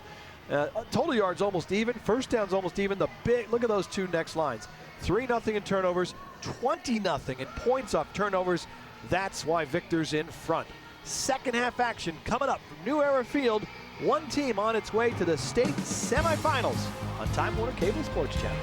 Total yards almost even, first downs almost even. Look at those 2 next lines. 3-0 in turnovers, 20-0 in points off turnovers. That's why Victor's in front. Second half action coming up from New Era Field. One team on its way to the state semifinals on Time Warner Cable Sports Channel.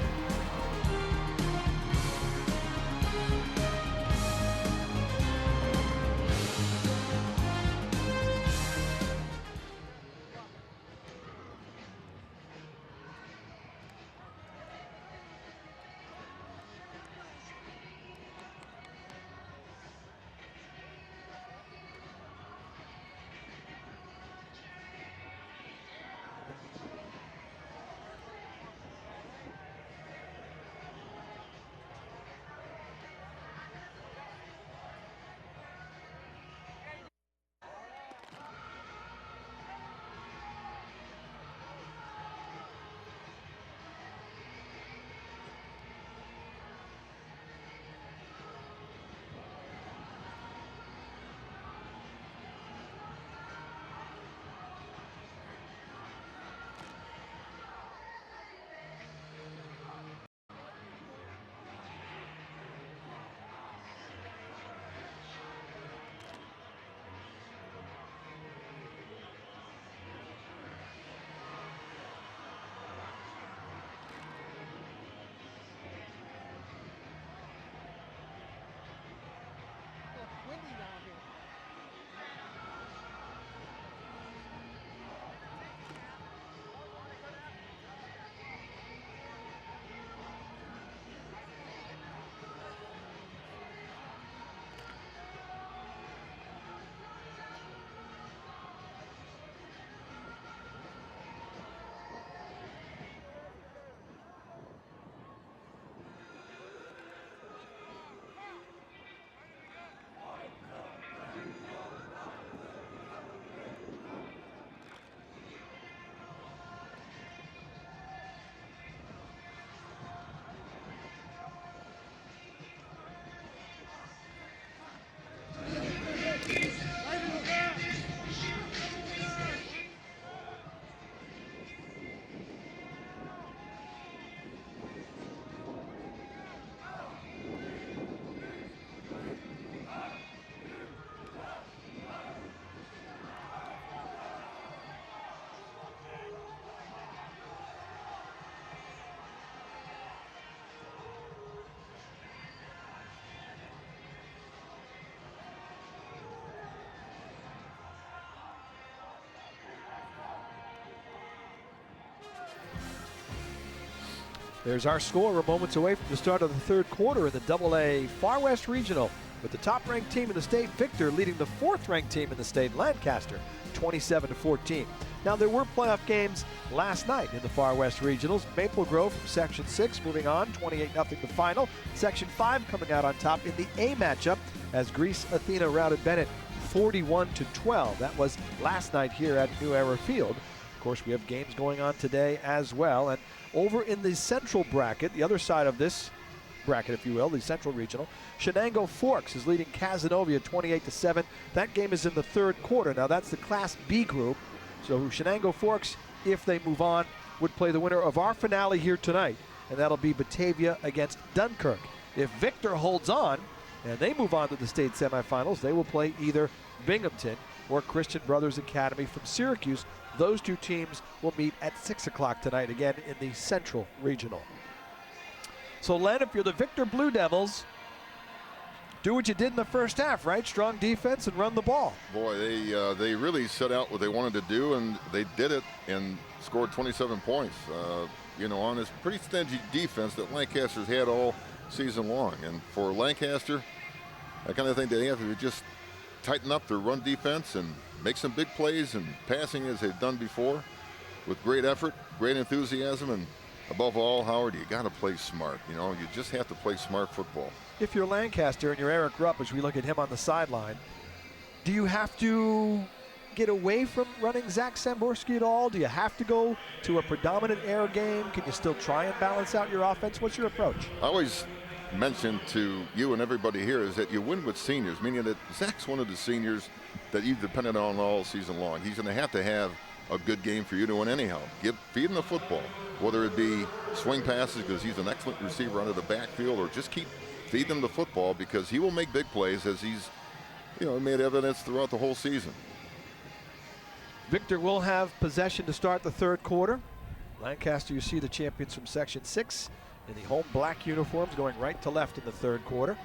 There's our score. We're moments away from the start of the third quarter in the AA Far West Regional, with the top-ranked team in the state, Victor, leading the fourth-ranked team in the state, Lancaster, 27-14. Now, there were playoff games last night in the Far West Regionals. Maple Grove from Section 6 moving on, 28-0 the final. Section 5 coming out on top in the A matchup as Greece Athena routed Bennett 41-12. That was last night here at New Era Field. Of course, we have games going on today as well. And over in the central bracket, the other side of this bracket, if you will, the Central Regional, Shenango Forks is leading Cazenovia 28-7. That game is in the third quarter. Now, that's the Class B group. So Shenango Forks, if they move on, would play the winner of our finale here tonight, and that'll be Batavia against Dunkirk. If Victor holds on and they move on to the state semifinals, they will play either Binghamton or Christian Brothers Academy from Syracuse. Those two teams will meet at 6 o'clock tonight, again in the Central Regional. So, Len, if you're the Victor Blue Devils, do what you did in the first half, right? Strong defense and run the ball. Boy, they really set out what they wanted to do, and they did it and scored 27 points. On this pretty stingy defense that Lancaster's had all season long. And for Lancaster, I kind of think they have to just tighten up their run defense and make some big plays and passing as they've done before with great effort, great enthusiasm, and above all, Howard, you got to play smart. You just have to play smart football. If you're Lancaster and you're Eric Rupp, as we look at him on the sideline, do you have to get away from running Zach Samborski at all? Do you have to go to a predominant air game? Can you still try and balance out your offense? What's your approach? I always mention to you and everybody here is that you win with seniors, meaning that Zach's one of the seniors that you've depended on all season long. He's going to have a good game for you to win anyhow. Feed him the football, whether it be swing passes because he's an excellent receiver out of the backfield, or just feed them the football because he will make big plays as he's made evidence throughout the whole season. Victor will have possession to start the third quarter. Lancaster, you see the champions from Section 6 in the home black uniforms going right to left in the third quarter.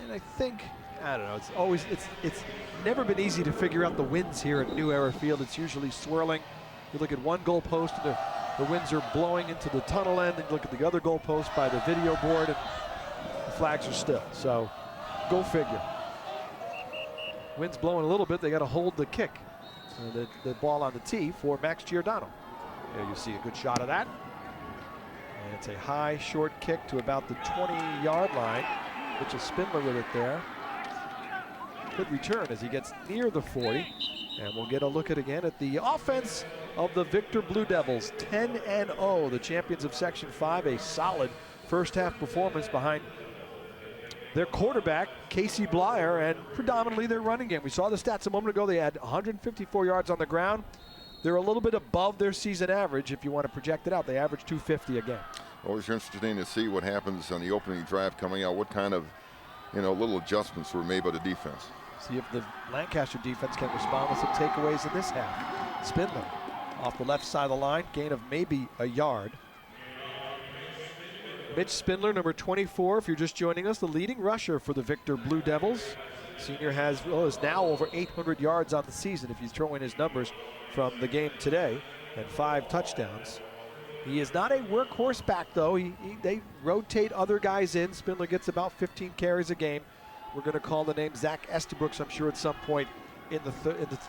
And I think, I don't know, it's never been easy to figure out the winds here at New Era Field. It's usually swirling. You look at one goalpost and the winds are blowing into the tunnel end, and you look at the other goalpost by the video board and the flags are still. So go figure. Wind's blowing a little bit. They got to hold the kick. The ball on the tee for Max Giordano. There you see a good shot of that. And it's a high, short kick to about the 20-yard line. Mitchell Spindler with it there. Good return as he gets near the 40. And we'll get a look at the offense of the Victor Blue Devils. 10-0, the champions of Section 5. A solid first half performance behind their quarterback, Casey Blyer, and predominantly their running game. We saw the stats a moment ago. They had 154 yards on the ground. They're a little bit above their season average if you want to project it out. They average 250 a game. Always interesting to see what happens on the opening drive coming out, what kind of little adjustments were made by the defense. See if the Lancaster defense can respond with some takeaways in this half. Spindler off the left side of the line, gain of maybe a yard. Mitch Spindler, number 24, if you're just joining us, the leading rusher for the Victor Blue Devils. Senior is now over 800 yards on the season if you throw in his numbers from the game today, and 5 touchdowns. He is not a workhorse back, though. They rotate other guys in. Spindler gets about 15 carries a game. We're going to call the name Zach Estabrooks, I'm sure, at some point in the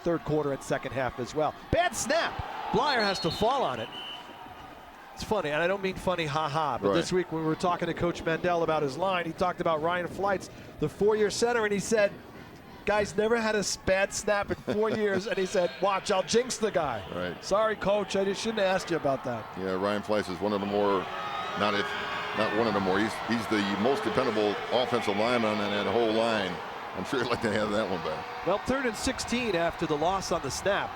third quarter and second half as well. Bad snap. Blyer has to fall on it. It's funny, and I don't mean funny, ha-ha, but This week when we were talking to Coach Mandel about his line, he talked about Ryan Fleitz, the 4-year center, and he said, guy's never had a bad snap in 4 years, and he said, watch, I'll jinx the guy. Right. Sorry, Coach, I just shouldn't have asked you about that. Yeah, Ryan Fleitz is one of the more, not one of the more, he's the most dependable offensive lineman in that whole line. I'm sure he'd like to have that one back. Well, 3rd and 16 after the loss on the snap.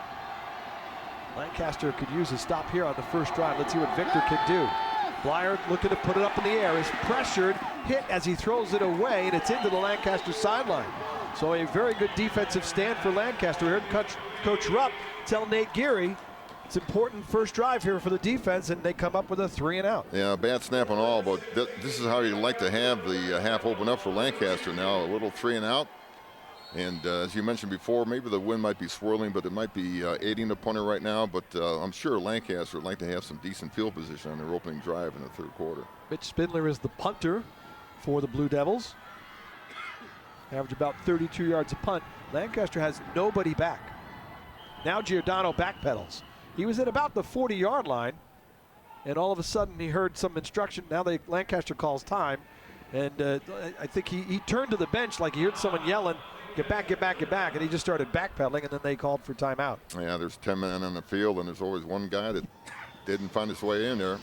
Lancaster could use a stop here on the first drive. Let's see what Victor can do. Blyer looking to put it up in the air, is pressured, hit as he throws it away, and it's into the Lancaster sideline. So a very good defensive stand for Lancaster. We heard Coach Rupp tell Nate Geary it's important first drive here for the defense, and they come up with a 3-and-out. Yeah, bad snap and all, but this is how you like to have the half open up for Lancaster now. A little 3-and-out. And as you mentioned before, maybe the wind might be swirling, but it might be aiding the punter right now. But I'm sure Lancaster would like to have some decent field position on their opening drive in the third quarter. Mitch Spindler is the punter for the Blue Devils. Average about 32 yards a punt. Lancaster has nobody back. Now Giordano backpedals. He was at about the 40-yard line, and all of a sudden he heard some instruction. Now Lancaster calls time, and I think he turned to the bench like he heard someone yelling, get back, get back, get back, and he just started backpedaling, and then they called for timeout. Yeah, there's 10 men on the field, and there's always one guy that didn't find his way in there.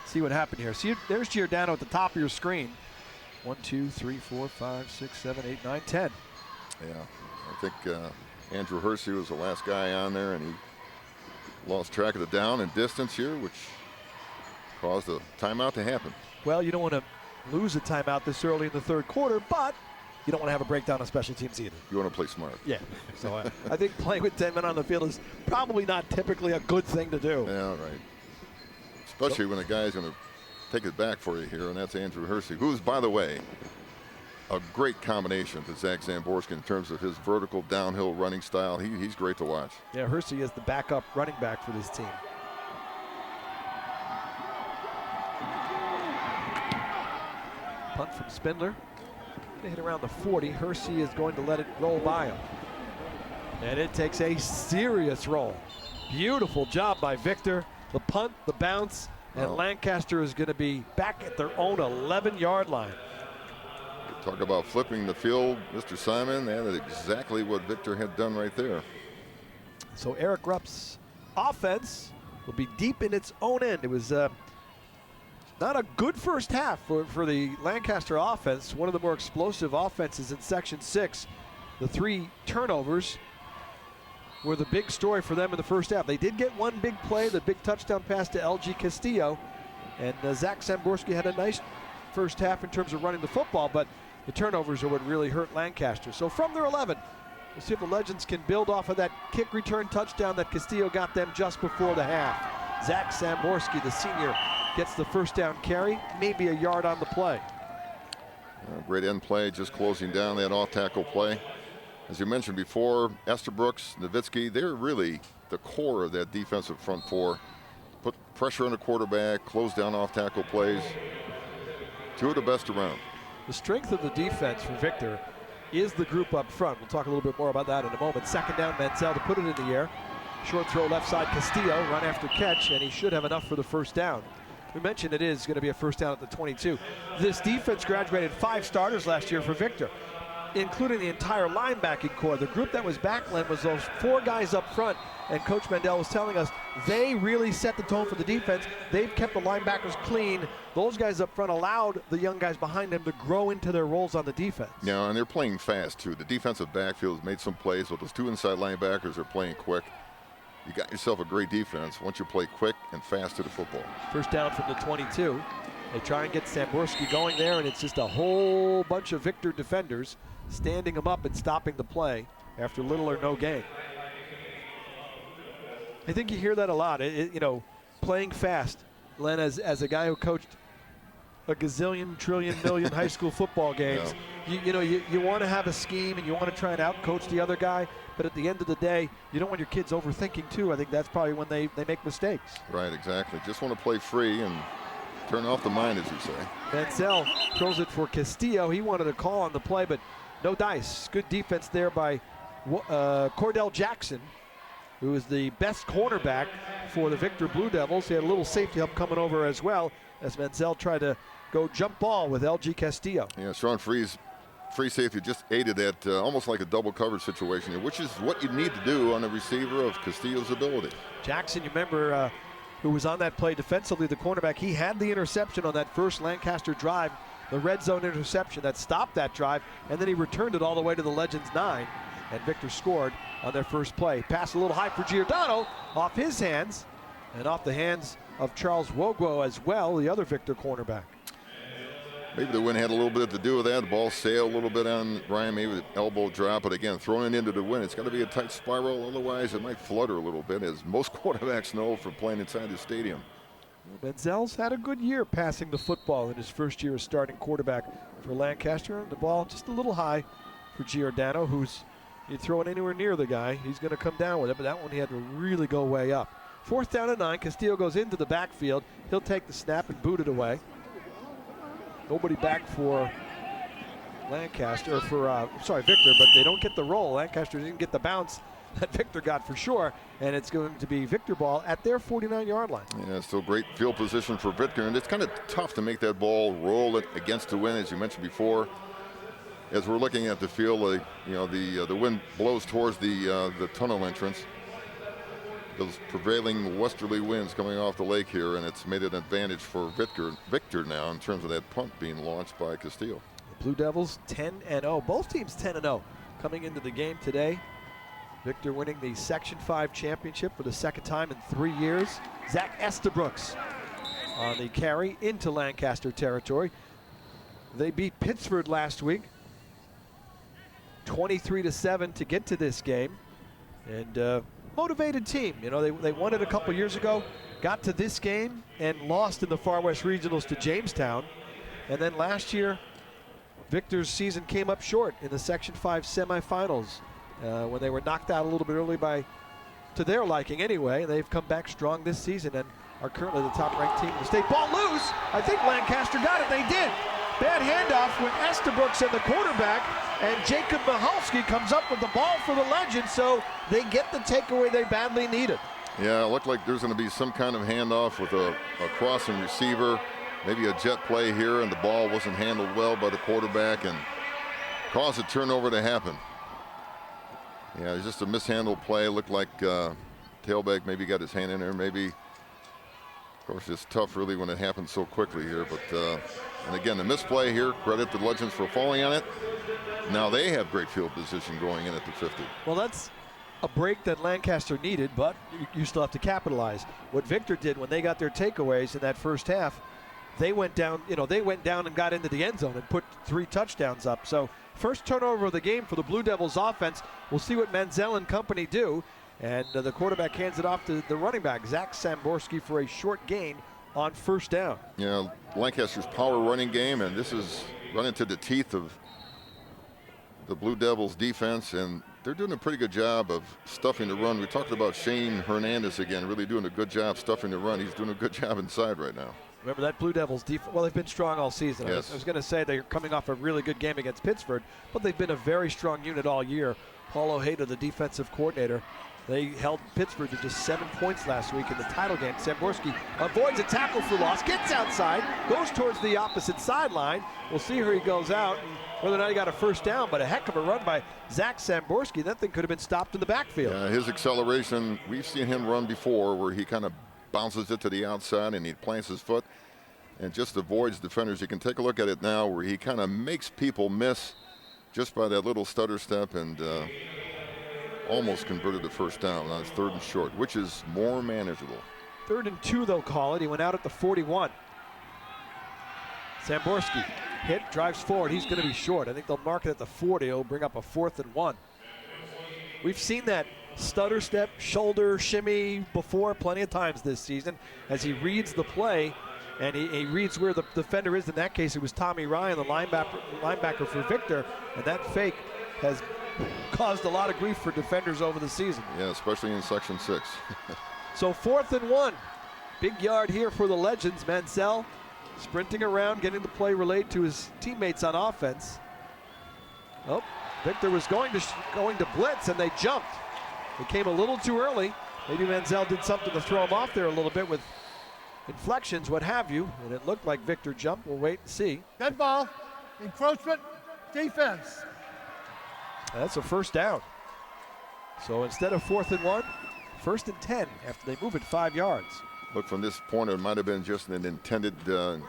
See what happened here. See, there's Giordano at the top of your screen. 1, 2, 3, 4, 5, 6, 7, 8, 9, 10. Yeah, I think Andrew Hersey was the last guy on there, and he lost track of the down and distance here, which caused a timeout to happen. Well, you don't want to lose a timeout this early in the third quarter, but you don't want to have a breakdown on special teams either. You want to play smart. Yeah. So I think playing with 10 men on the field is probably not typically a good thing to do. Yeah, right. Especially when a guy's going to take it back for you here, and that's Andrew Hersey, who's, by the way, a great combination to Zach Zamborski in terms of his vertical downhill running style. He's great to watch. Yeah, Hersey is the backup running back for this team. Punt from Spindler. They hit around the 40. Hersey is going to let it roll by him. And it takes a serious roll. Beautiful job by Victor. The punt, the bounce, and Lancaster is going to be back at their own 11-yard line. Talk about flipping the field, Mr. Simon. That is exactly what Victor had done right there. So Eric Rupp's offense will be deep in its own end. It was not a good first half for the Lancaster offense, one of the more explosive offenses in Section 6. The 3 turnovers were the big story for them in the first half. They did get one big play, the big touchdown pass to LG Castillo, and Zach Zamborski had a nice first half in terms of running the football, but the turnovers are what really hurt Lancaster. So from their 11, we'll see if the Legends can build off of that kick return touchdown that Castillo got them just before the half. Zach Zamborski, the senior, gets the first down carry, maybe a yard on the play. Great end play, just closing down that off-tackle play. As you mentioned before, Estabrooks, Nowitzki, they're really the core of that defensive front four. Put pressure on the quarterback, close down off-tackle plays. 2 of the best around. The strength of the defense for Victor is the group up front. We'll talk a little bit more about that in a moment. Second down, Menzel to put it in the air. Short throw left side, Castillo, run after catch, and he should have enough for the first down. We mentioned it is going to be a first down at the 22. This defense graduated 5 starters last year for Victor, including the entire linebacking core. The group that was backline was those 4 guys up front, and Coach Mandel was telling us they really set the tone for the defense. They've kept the linebackers clean. Those guys up front allowed the young guys behind them to grow into their roles on the defense. Yeah, and they're playing fast too. The defensive backfield has made some plays, but those 2 inside linebackers are playing quick. You got yourself a great defense once you play quick and fast to the football. First down from the 22. They try and get Zamborski going there, and it's just a whole bunch of Victor defenders standing him up and stopping the play after little or no gain. I think you hear that a lot. You know, playing fast. Len, as a guy who coached a gazillion, trillion, million high school football games, you want to have a scheme and you want to try and outcoach the other guy, but at the end of the day, you don't want your kids overthinking too. I think that's probably when they make mistakes. Right, exactly. Just want to play free and turn off the mind, as you say. Menzel throws it for Castillo. He wanted a call on the play, but no dice. Good defense there by Cordell Jackson, who is the best cornerback for the Victor Blue Devils. He had a little safety help coming over as well as Menzel tried to go jump ball with LG Castillo. Yeah, Sean Free's free safety just aided that almost like a double coverage situation, which is what you need to do on a receiver of Castillo's ability. Jackson, you remember, who was on that play defensively, the cornerback, he had the interception on that first Lancaster drive, the red zone interception that stopped that drive, and then he returned it all the way to the Legends 9, and Victor scored on their first play. Pass a little high for Giordano, off his hands, and off the hands of Charles Wogwo as well, the other Victor cornerback. Maybe the wind had a little bit to do with that. The ball sailed a little bit on Ryan, maybe the elbow drop, but again, throwing it into the wind, it's got to be a tight spiral, otherwise it might flutter a little bit, as most quarterbacks know from playing inside the stadium. Menzel's had a good year passing the football in his first year as starting quarterback for Lancaster. The ball just a little high for Giordano, who's, you throw it anywhere near the guy, he's going to come down with it, but that one he had to really go way up. 4th down and 9, Castillo goes into the backfield. He'll take the snap and boot it away. Nobody back for Lancaster, or for, Victor, but they don't get the roll. Lancaster didn't get the bounce that Victor got for sure, and it's going to be Victor ball at their 49-yard line. Yeah, still great field position for Victor, and it's kind of tough to make that ball roll it against the wind, as you mentioned before. As we're looking at the field, the wind blows towards the tunnel entrance. Those prevailing westerly winds coming off the lake here, and it's made an advantage for Victor now in terms of that punt being launched by Castillo. The Blue Devils 10-0, both teams 10-0 coming into the game today. Victor winning the Section 5 championship for the second time in 3 years. Zach Estabrooks on the carry into Lancaster territory. They beat Pittsford last week, 23-7 to get to this game, and motivated team. You know, they won it a couple years ago, got to this game and lost in the Far West Regionals to Jamestown. And then last year, Victor's season came up short in the Section 5 semifinals when they were knocked out a little bit early to their liking anyway. They've come back strong this season and are currently the top-ranked team in the state. Ball loose. I think Lancaster got it. They did. Bad handoff with Estabrooks and the quarterback, and Jacob Mihalski comes up with the ball for the Legends, so they get the takeaway they badly needed. Yeah, it looked like there's going to be some kind of handoff with a crossing receiver, maybe a jet play here, and the ball wasn't handled well by the quarterback and caused a turnover to happen. Yeah, it's just a mishandled play. Looked like tailback maybe got his hand in there. Maybe, of course, it's tough really when it happens so quickly here. But and again, the misplay here. Credit the Legends for falling on it. Now they have great field position going in at the 50. Well, that's a break that Lancaster needed, but you still have to capitalize. What Victor did when they got their takeaways in that first half, they went down. You know, they went down and got into the end zone and put 3 touchdowns up. So first turnover of the game for the Blue Devils offense. We'll see what Menzel and company do. And the quarterback hands it off to the running back, Zach Samborski, for a short gain on first down. Yeah, Lancaster's power running game, and this is run into the teeth of the Blue Devils defense, and they're doing a pretty good job of stuffing the run. We talked about Shane Hernandez again, really doing a good job stuffing the run. He's doing a good job inside right now. Remember that Blue Devils defense, well, they've been strong all season. Yes. I was going to say they're coming off a really good game against Pittsford, but they've been a very strong unit all year. Paul Ojeda, the defensive coordinator, they held Pittsburgh to just 7 points last week in the title game. Samborski avoids a tackle for loss, gets outside, goes towards the opposite sideline. We'll see where he goes out and whether or not he got a first down, but a heck of a run by Zach Samborski. That thing could have been stopped in the backfield. His acceleration, we've seen him run before where he kind of bounces it to the outside and he plants his foot and just avoids defenders. You can take a look at it now where he kind of makes people miss just by that little stutter step and almost converted the first down on his 3rd and short, which is more manageable. 3rd and 2, they'll call it. He went out at the 41. Samborski hit, drives forward. He's going to be short. I think they'll mark it at the 40. He'll bring up a 4th and 1. We've seen that stutter step, shoulder shimmy before plenty of times this season as he reads the play and he reads where the defender is. In that case, it was Tommy Ryan, the linebacker for Victor, and that fake has caused a lot of grief for defenders over the season. Yeah, especially in Section 6. So 4th and 1. Big yard here for the Legends. Mansell sprinting around, getting the play relayed to his teammates on offense. Oh, Victor was going to blitz, and they jumped. It came a little too early. Maybe Mansell did something to throw him off there a little bit with inflections, what have you, and it looked like Victor jumped. We'll wait and see. Dead ball, encroachment, defense. That's a first down. So instead of 4th and 1, 1st and 10 after they move it 5 yards. Look, from this point, it might have been just an intended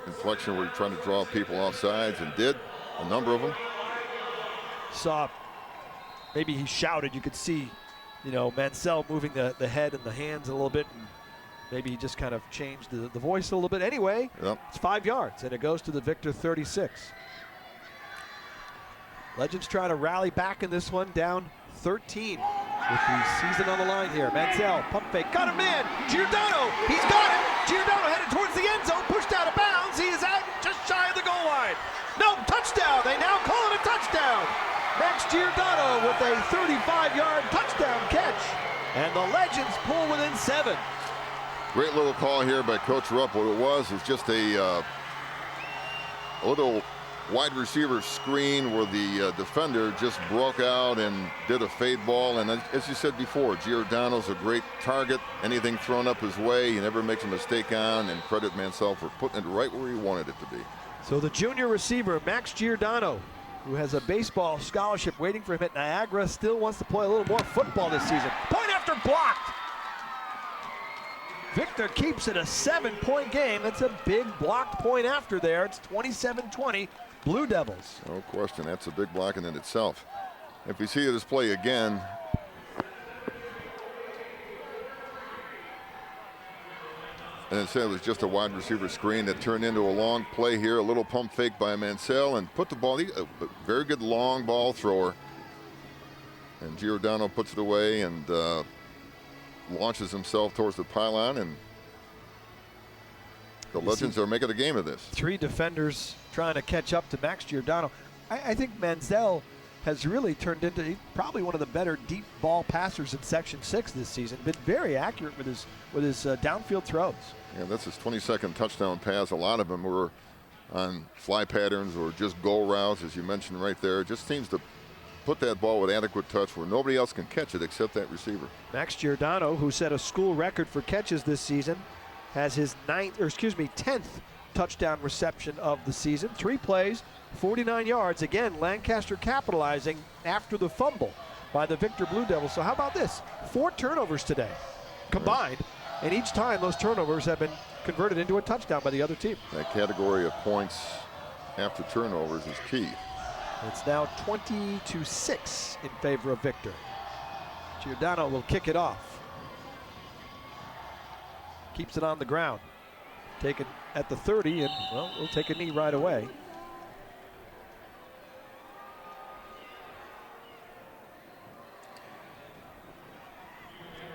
inflection where you're trying to draw people off sides, and did, a number of them. Saw, maybe he shouted. You could see, Mansell moving the head and the hands a little bit, and maybe he just kind of changed the voice a little bit. Anyway, yep. It's 5 yards, and it goes to the Victor 36. Legends try to rally back in this one, down 13 with the season on the line here. Mansell, pump fake, got him in. Giordano, he's got him. Giordano headed towards the end zone, pushed out of bounds. He is out just shy of the goal line. No, touchdown. They now call it a touchdown. Max Giordano with a 35-yard touchdown catch. And the Legends pull within 7. Great little call here by Coach Rupp. What it was just a little wide receiver screen where the defender just broke out and did a fade ball. And as you said before, Giordano's a great target. Anything thrown up his way, he never makes a mistake on, and credit Mansell for putting it right where he wanted it to be. So the junior receiver, Max Giordano, who has a baseball scholarship waiting for him at Niagara, still wants to play a little more football this season. Point after blocked. Victor keeps it a 7-point game. That's a big blocked point after there. It's 27-20, Blue Devils. No question, that's a big block in itself. If we see this play again, and instead it was just a wide receiver screen that turned into a long play here, a little pump fake by Mansell, and put the ball, a very good long ball thrower. And Giordano puts it away, and launches himself towards the pylon, and the Legends are making a game of this. 3 defenders trying to catch up to Max Giordano. I think Manziel has really turned into probably one of the better deep ball passers in Section 6 this season. Been very accurate with his downfield throws. Yeah, that's his 22nd touchdown pass. A lot of them were on fly patterns or just goal routes, as you mentioned right there. It just seems to put that ball with adequate touch where nobody else can catch it except that receiver. Max Giordano, who set a school record for catches this season, has his 10th touchdown reception of the season. 3 plays, 49 yards. Again, Lancaster capitalizing after the fumble by the Victor Blue Devils. So how about this? 4 turnovers today combined, and each time those turnovers have been converted into a touchdown by the other team. That category of points after turnovers is key. It's now 20-6 in favor of Victor. Giordano will kick it off. Keeps it on the ground. Taken at the 30, and, well, we'll take a knee right away.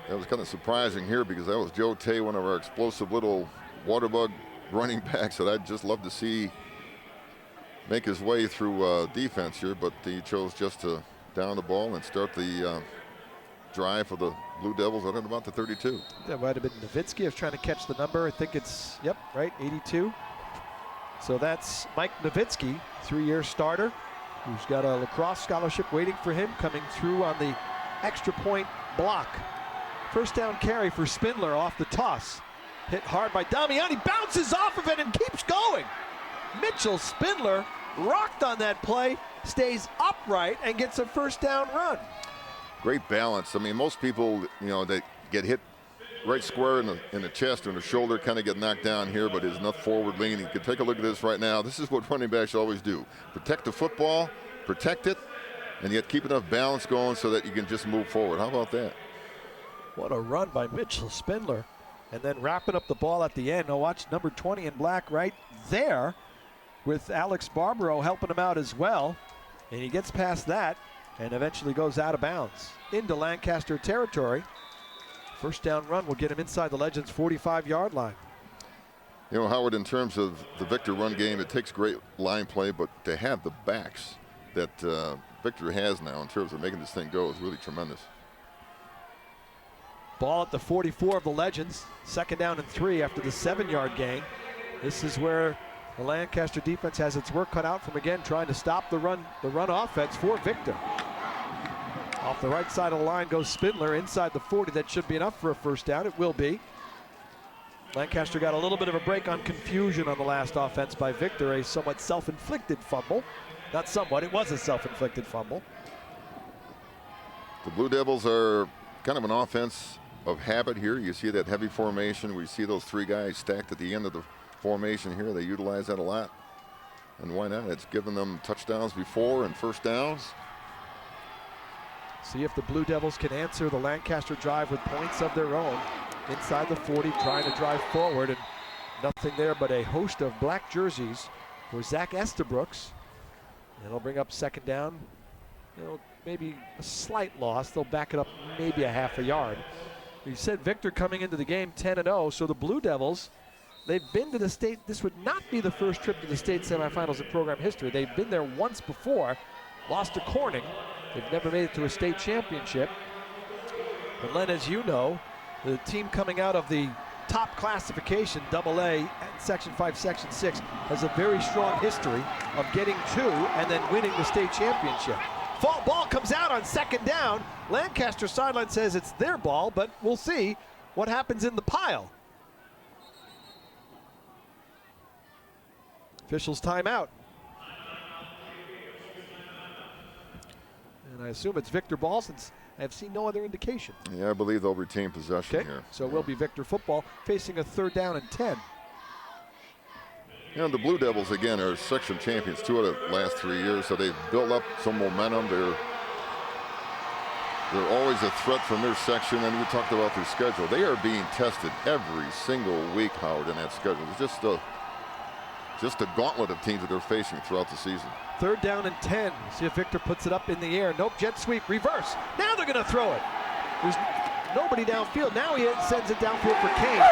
That was kind of surprising here because that was Joe Tay, one of our explosive little water bug running backs that I'd just love to see make his way through defense here, but he chose just to down the ball and start the drive for the Blue Devils at about the 32. That might have been Nowitzki. I was trying to catch the number. I think it's, yep, right, 82. So that's Mike Nowitzki, 3-year starter, who's got a lacrosse scholarship waiting for him, coming through on the extra point block. First down carry for Spindler off the toss. Hit hard by Damiani, bounces off of it and keeps going. Mitchell Spindler rocked on that play, stays upright and gets a first down run. Great balance. I mean, most people, they get hit right square in the chest or in the shoulder, kind of get knocked down here, but is enough forward lean. You can take a look at this right now. This is what running backs always do. Protect the football, protect it, and yet keep enough balance going so that you can just move forward. How about that? What a run by Mitchell Spindler. And then wrapping up the ball at the end. Now watch number 20 in black right there with Alex Barbaro helping him out as well. And he gets past that and eventually goes out of bounds into Lancaster territory. First down run will get him inside the Legends' 45-yard line. Howard, in terms of the Victor run game, it takes great line play, but to have the backs that Victor has now in terms of making this thing go is really tremendous. Ball at the 44 of the Legends. 2nd down and 3 after the 7-yard gain. This is where the Lancaster defense has its work cut out from, again, trying to stop the run offense for Victor. Off the right side of the line goes Spindler inside the 40. That should be enough for a first down. It will be. Lancaster got a little bit of a break on confusion on the last offense by Victor, a somewhat self-inflicted fumble. Not somewhat, it was a self-inflicted fumble. The Blue Devils are kind of an offense of habit here. You see that heavy formation. We see those 3 guys stacked at the end of the formation here. They utilize that a lot. And why not? It's given them touchdowns before and first downs. See if the Blue Devils can answer the Lancaster drive with points of their own. Inside the 40, trying to drive forward, and nothing there but a host of black jerseys for Zach Estabrooks. It'll bring up 2nd down. Maybe a slight loss. They'll back it up maybe a half a yard. We said Victor coming into the game 10-0, so the Blue Devils, they've been to the state. This would not be the first trip to the state semifinals in program history. They've been there once before, lost to Corning. They've never made it to a state championship. But Len, as you know, the team coming out of the top classification, AA, at Section 5, Section 6, has a very strong history of getting to and then winning the state championship. Ball comes out on 2nd down. Lancaster sideline says it's their ball, but we'll see what happens in the pile. Officials timeout. And I assume it's Victor ball since I have seen no other indication. Yeah, I believe they'll retain possession here. So it will be Victor football facing a 3rd down and 10. The Blue Devils, again, are section champions 2 out of the last 3 years, so they've built up some momentum. They're always a threat from their section, and we talked about their schedule. They are being tested every single week, Howard, in that schedule. It's just a gauntlet of teams that they're facing throughout the season. 3rd down and 10. See if Victor puts it up in the air. Nope, jet sweep, reverse. Now they're going to throw it. There's nobody downfield. Now he sends it downfield for Kane.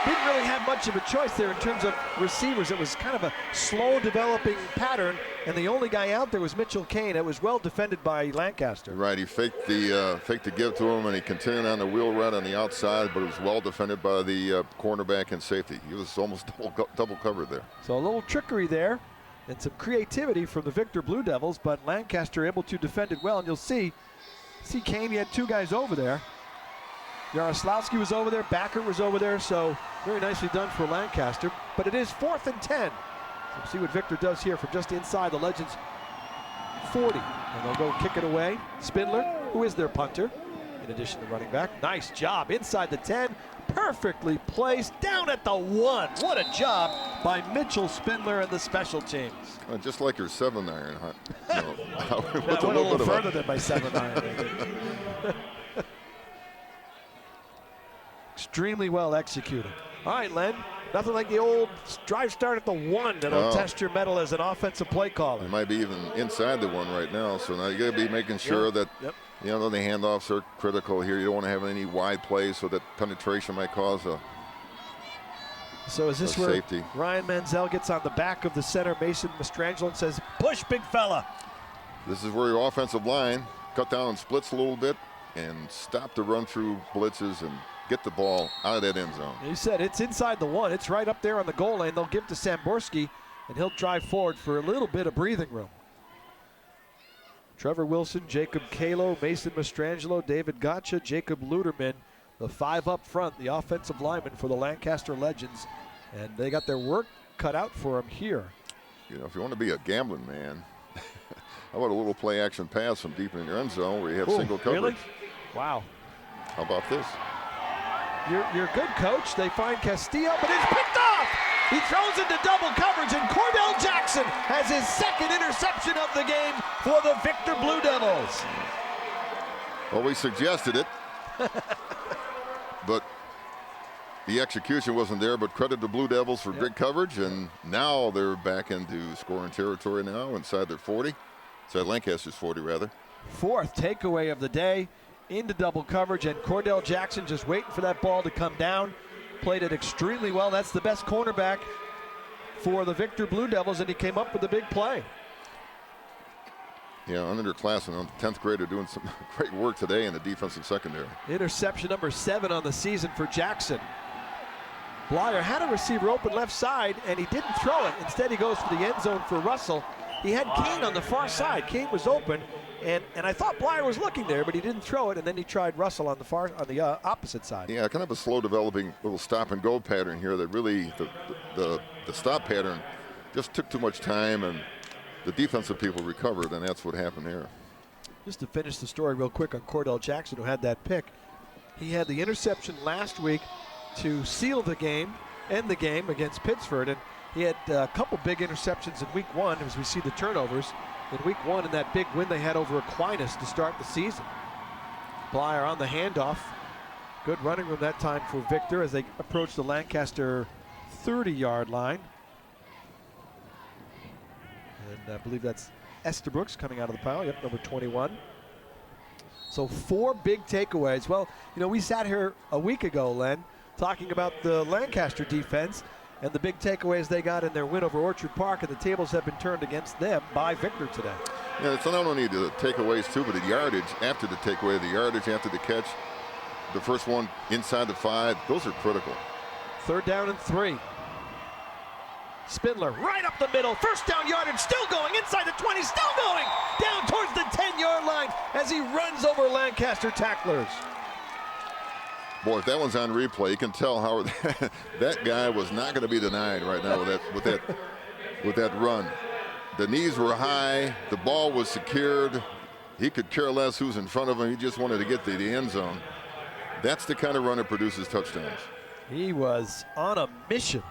Didn't really have much of a choice there in terms of receivers. It was kind of a slow developing pattern, and the only guy out there was Mitchell Kane. It was well defended by Lancaster. Right, he faked the give to him, and he continued on the wheel route on the outside, but it was well defended by the cornerback and safety. He was almost double covered there. So a little trickery there and some creativity from the Victor Blue Devils, but Lancaster able to defend it well, and you'll see Kane, he had two guys over there. Jaroslawski was over there, Backer was over there, so very nicely done for Lancaster. But it is 4th and 10. So we'll see what Victor does here from just inside the Legends 40. And they'll go kick it away. Spindler, who is their punter, in addition to running back. Nice job inside the 10. Perfectly placed down at the 1. What a job by Mitchell Spindler and the special teams. Just like your 7-iron, huh? No, went a little further than my 7-iron. Extremely well executed. All right, Len, nothing like the old drive start at the 1 that'll test your mettle as an offensive play caller. It might be even inside the 1 right now, so now you got to be making sure that the handoffs are critical here. You don't want to have any wide plays, so that penetration might cause a So is this where safety. Ryan Manziel gets on the back of the center, Mason Mastrangelo, and says, push, big fella. This is where your offensive line cut down and splits a little bit and stop the run through blitzes and get the ball out of that end zone. He said it's inside the 1. It's right up there on the goal lane. They'll give to Samborski, and he'll drive forward for a little bit of breathing room. Trevor Wilson, Jacob Kalo, Mason Mastrangelo, David Gotcha, Jacob Luderman, the 5 up front, the offensive linemen for the Lancaster Legends. And they got their work cut out for them here. You know, if you want to be a gambling man, how about a little play action pass from deep in your end zone where you have single coverage? Really? Wow. How about this? You're good, coach. They find Castillo, but it's picked off. He throws into double coverage, and Cordell Jackson has his 2nd interception of the game for the Victor Blue Devils. Well, we suggested it, but the execution wasn't there. But credit the Blue Devils for good coverage, and now they're back into scoring territory now inside their 40. Inside Lancaster's 40, rather. 4th takeaway of the day. Into double coverage, and Cordell Jackson just waiting for that ball to come down. Played it extremely well. That's the best cornerback for the Victor Blue Devils, and he came up with a big play. Yeah, underclassmen, 10th grader, doing some great work today in the defensive secondary. Interception number 7 on the season for Jackson. Blyer had a receiver open left side, and he didn't throw it. Instead, he goes for the end zone for Russell. He had Kane on the far side. Kane was open. And I thought Blyer was looking there, but he didn't throw it, and then he tried Russell on the opposite side. Yeah, kind of a slow developing little stop and go pattern here that really the stop pattern just took too much time, and the defensive people recovered, and that's what happened here. Just to finish the story real quick on Cordell Jackson, who had that pick. He had the interception last week to seal the game, end the game against Pittsford, and he had a couple big interceptions in week 1 as we see the turnovers. In week 1 in that big win they had over Aquinas to start the season. Blyer on the handoff. Good running room that time for Victor as they approach the Lancaster 30-yard line. And I believe that's Estabrooks coming out of the pile. Yep, number 21. So 4 big takeaways. Well, you know, we sat here a week ago, Len, talking about the Lancaster defense and the big takeaways they got in their win over Orchard Park, and the tables have been turned against them by Victor today. Yeah, it's not only the takeaways too, but the yardage after the takeaway, the yardage after the catch, the first one inside the 5, those are critical. 3rd down and 3. Spindler right up the middle, 1st down yardage, still going inside the 20, still going down towards the 10-yard line as he runs over Lancaster tacklers. Boy, if that one's on replay, you can tell how that guy was not going to be denied right now with that run. The knees were high, the ball was secured. He could care less who's in front of him. He just wanted to get to the end zone. That's the kind of run that produces touchdowns. He was on a mission.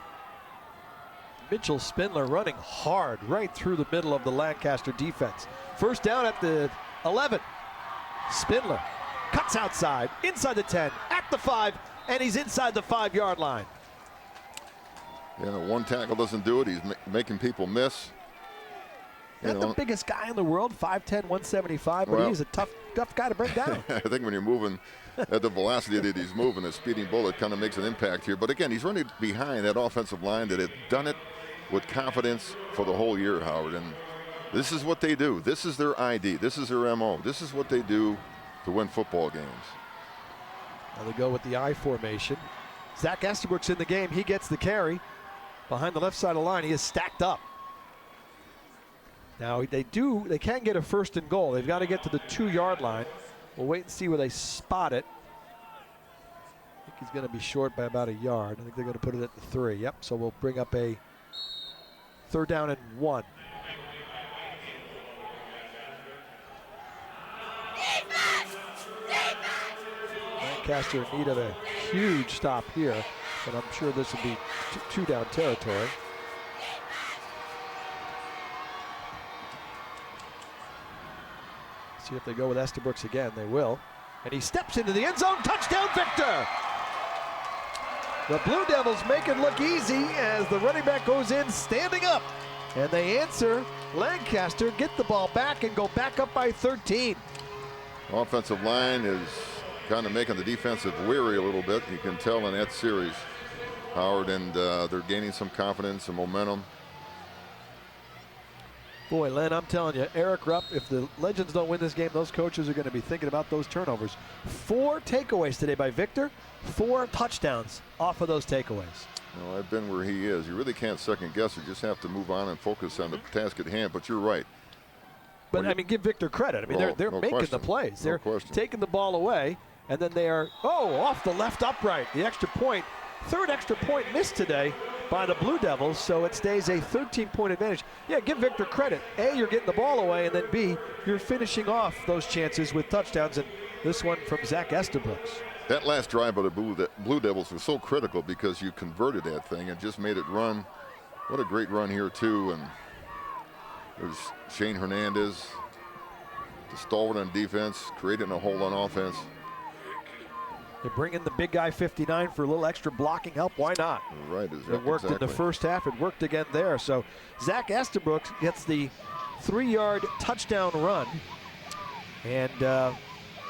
Mitchell Spindler running hard right through the middle of the Lancaster defense. 1st down at the 11. Spindler cuts outside, inside the 10, at the 5, and he's inside the 5-yard line. Yeah, one tackle doesn't do it. He's making people miss. Not the biggest guy in the world, 5'10", 175, but he's a tough guy to bring down. I think when you're moving at the velocity that he's moving, a speeding bullet kind of makes an impact here. But again, he's running behind that offensive line that had done it with confidence for the whole year, Howard. And this is what they do. This is their ID. This is their MO. This is what they do to win football games. Now they go with the I formation. Zach Estabrook's in the game. He gets the carry. Behind the left side of the line, he is stacked up. Now they can get a 1st and goal. They've got to get to the 2-yard line. We'll wait and see where they spot it. I think he's going to be short by about a yard. I think they're going to put it at the 3. Yep, so we'll bring up a 3rd down and 1. Lancaster in need of a huge stop here, but I'm sure this will be 2-down territory. See if they go with Estabrooks again. They will. And he steps into the end zone. Touchdown, Victor! The Blue Devils make it look easy as the running back goes in standing up. And they answer. Lancaster get the ball back and go back up by 13. Offensive line is kind of making the defensive weary a little bit. You can tell in that series, Howard, and they're gaining some confidence and momentum. Boy, Len, I'm telling you, Eric Rupp, if the Legends don't win this game, those coaches are going to be thinking about those turnovers. 4 takeaways today by Victor, 4 touchdowns off of those takeaways. Well, I've been where he is. You really can't second guess. You just have to move on and focus on the task at hand. But you're right. But, I mean, give Victor credit. I mean, they're no making question. the plays. No They're question. taking the ball away, and then they are, off the left upright. The extra point, 3rd extra point missed today by the Blue Devils, so it stays a 13-point advantage. Yeah, give Victor credit. A, you're getting the ball away, and then B, you're finishing off those chances with touchdowns, and this one from Zach Estabrooks. That last drive by the Blue Devils was so critical because you converted that thing and just made it run. What a great run here, too. And there's Shane Hernandez, the stalwart on defense, creating a hole on offense. They bring in the big guy 59 for a little extra blocking help. Why not? Right. It worked in the first half. It worked again there. So Zach Estabrooks gets the 3-yard touchdown run. And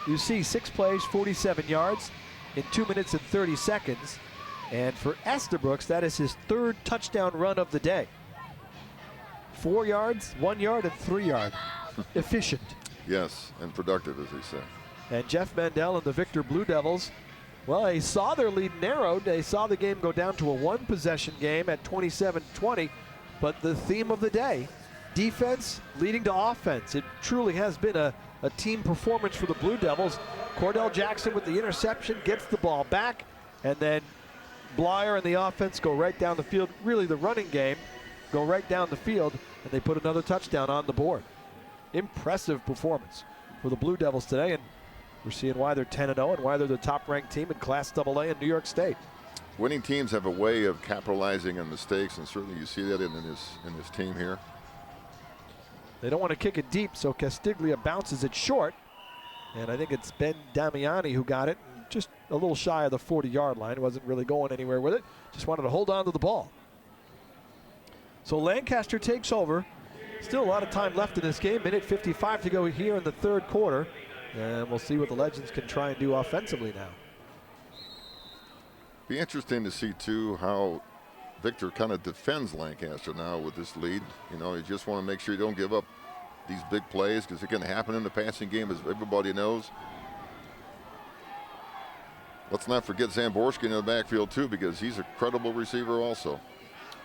you see 6 plays, 47 yards in 2 minutes and 30 seconds. And for Estabrooks, that is his 3rd touchdown run of the day. 4 yards, 1 yard, and 3 yard. Efficient. Yes, and productive, as they say. And Jeff Mandel and the Victor Blue Devils, well, they saw their lead narrowed. They saw the game go down to a 1-possession game at 27-20. But the theme of the day, defense leading to offense. It truly has been a team performance for the Blue Devils. Cordell Jackson with the interception gets the ball back, and then Blyer and the offense go right down the field. Really, the running game go right down the field, and they put another touchdown on the board. Impressive performance for the Blue Devils today, and we're seeing why they're 10-0 and why they're the top-ranked team in Class AA in New York State. Winning teams have a way of capitalizing on mistakes, and certainly you see that in this team here. They don't want to kick it deep, so Castiglia bounces it short, and I think it's Ben Damiani who got it, just a little shy of the 40-yard line. Wasn't really going anywhere with it, just wanted to hold on to the ball. So Lancaster takes over. Still a lot of time left in this game. Minute 55 to go here in the 3rd quarter. And we'll see what the Legends can try and do offensively now. Be interesting to see, too, how Victor kind of defends Lancaster now with this lead. You know, you just want to make sure you don't give up these big plays because it can happen in the passing game, as everybody knows. Let's not forget Zamborski in the backfield, too, because he's a credible receiver also.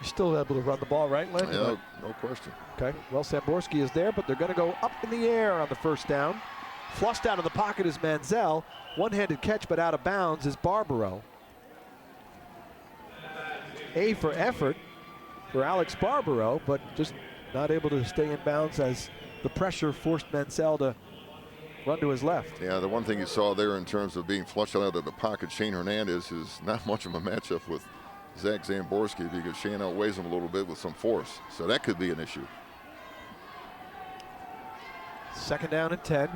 You're still able to run the ball, right, Len? Yeah, no question. Okay, well, Zamborski is there, but they're going to go up in the air on the 1st down. Flushed out of the pocket is Manziel. One-handed catch, but out of bounds is Barbaro. A for effort for Alex Barbaro, but just not able to stay in bounds as the pressure forced Manziel to run to his left. Yeah, the one thing you saw there in terms of being flushed out of the pocket, Shane Hernandez is not much of a matchup with Zach Zamborski because Shane outweighs him a little bit with some force. So that could be an issue. 2nd down and 10.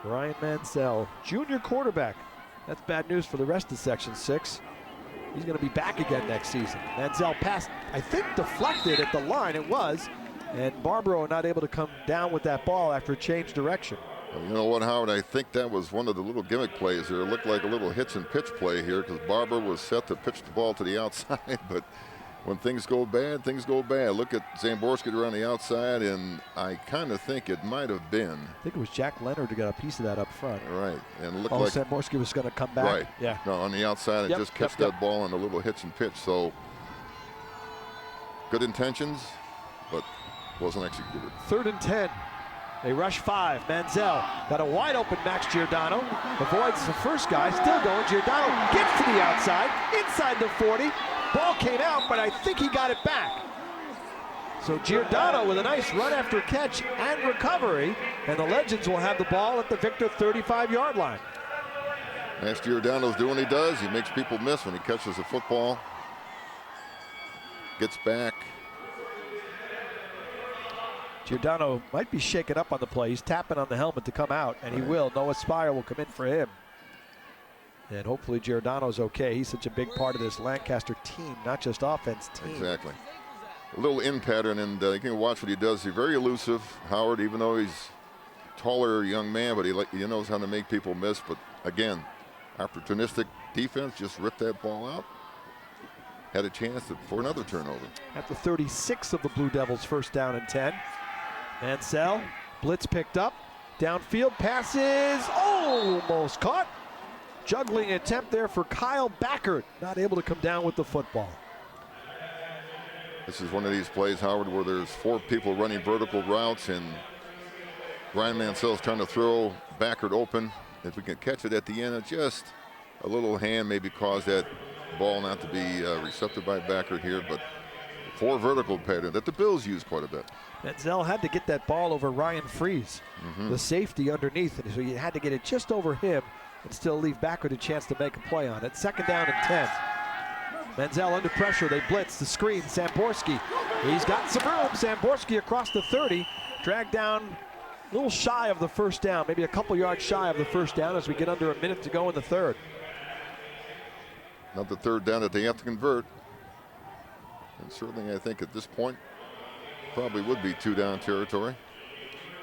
Ryan Mansell, junior quarterback. That's bad news for the rest of Section 6. He's going to be back again next season. Mansell passed, I think deflected at the line. It was. And Barbaro not able to come down with that ball after change direction. Well, you know what, Howard? I think that was one of the little gimmick plays there. It looked like a little hitch and pitch play here because Barber was set to pitch the ball to the outside. But when things go bad, things go bad. Look at Zamborski around the outside, and I kind of think it might have been. I think it was Jack Leonard who got a piece of that up front. Right, and it looked like Zamborski was going to come back. Right. Yeah. No, on the outside and just catch that ball on a little hitch and pitch. So good intentions, but wasn't executed. 3rd and 10. They rush 5. Manziel got a wide open Max Giordano. Avoids the first guy. Still going. Giordano gets to the outside. Inside the 40. Ball came out, but I think he got it back. So Giordano with a nice run after catch and recovery. And the Legends will have the ball at the Victor 35-yard line. Max Giordano's doing what he does. He makes people miss when he catches the football. Gets back. Giordano might be shaken up on the play. He's tapping on the helmet to come out, and he will. Noah Spire will come in for him. And hopefully Giordano's okay. He's such a big part of this Lancaster team, not just offense team. Exactly. A little in pattern, and you can watch what he does. He's very elusive, Howard, even though he's a taller young man, but he knows how to make people miss. But again, opportunistic defense, just ripped that ball out. Had a chance for another turnover. At the 36 of the Blue Devils, 1st down and 10. Mansell, blitz picked up, downfield passes, almost caught. Juggling attempt there for Kyle Backert, not able to come down with the football. This is one of these plays, Howard, where there's 4 people running vertical routes, and Ryan Mansell's trying to throw Backert open. If we can catch it at the end, just a little hand maybe caused that ball not to be recepted by Backert here, but 4 vertical pattern that the Bills use quite a bit. Manziel had to get that ball over Ryan Freese, the safety underneath it, so you had to get it just over him and still leave Backert a chance to make a play on it. 2nd down and 10. Manziel under pressure, they blitz, the screen, Samborski. He's got some room, Samborski across the 30, dragged down a little shy of the 1st down, maybe a couple yards shy of the 1st down as we get under a minute to go in the 3rd. Not the 3rd down that they have to convert. And certainly I think at this point probably would be 2-down territory.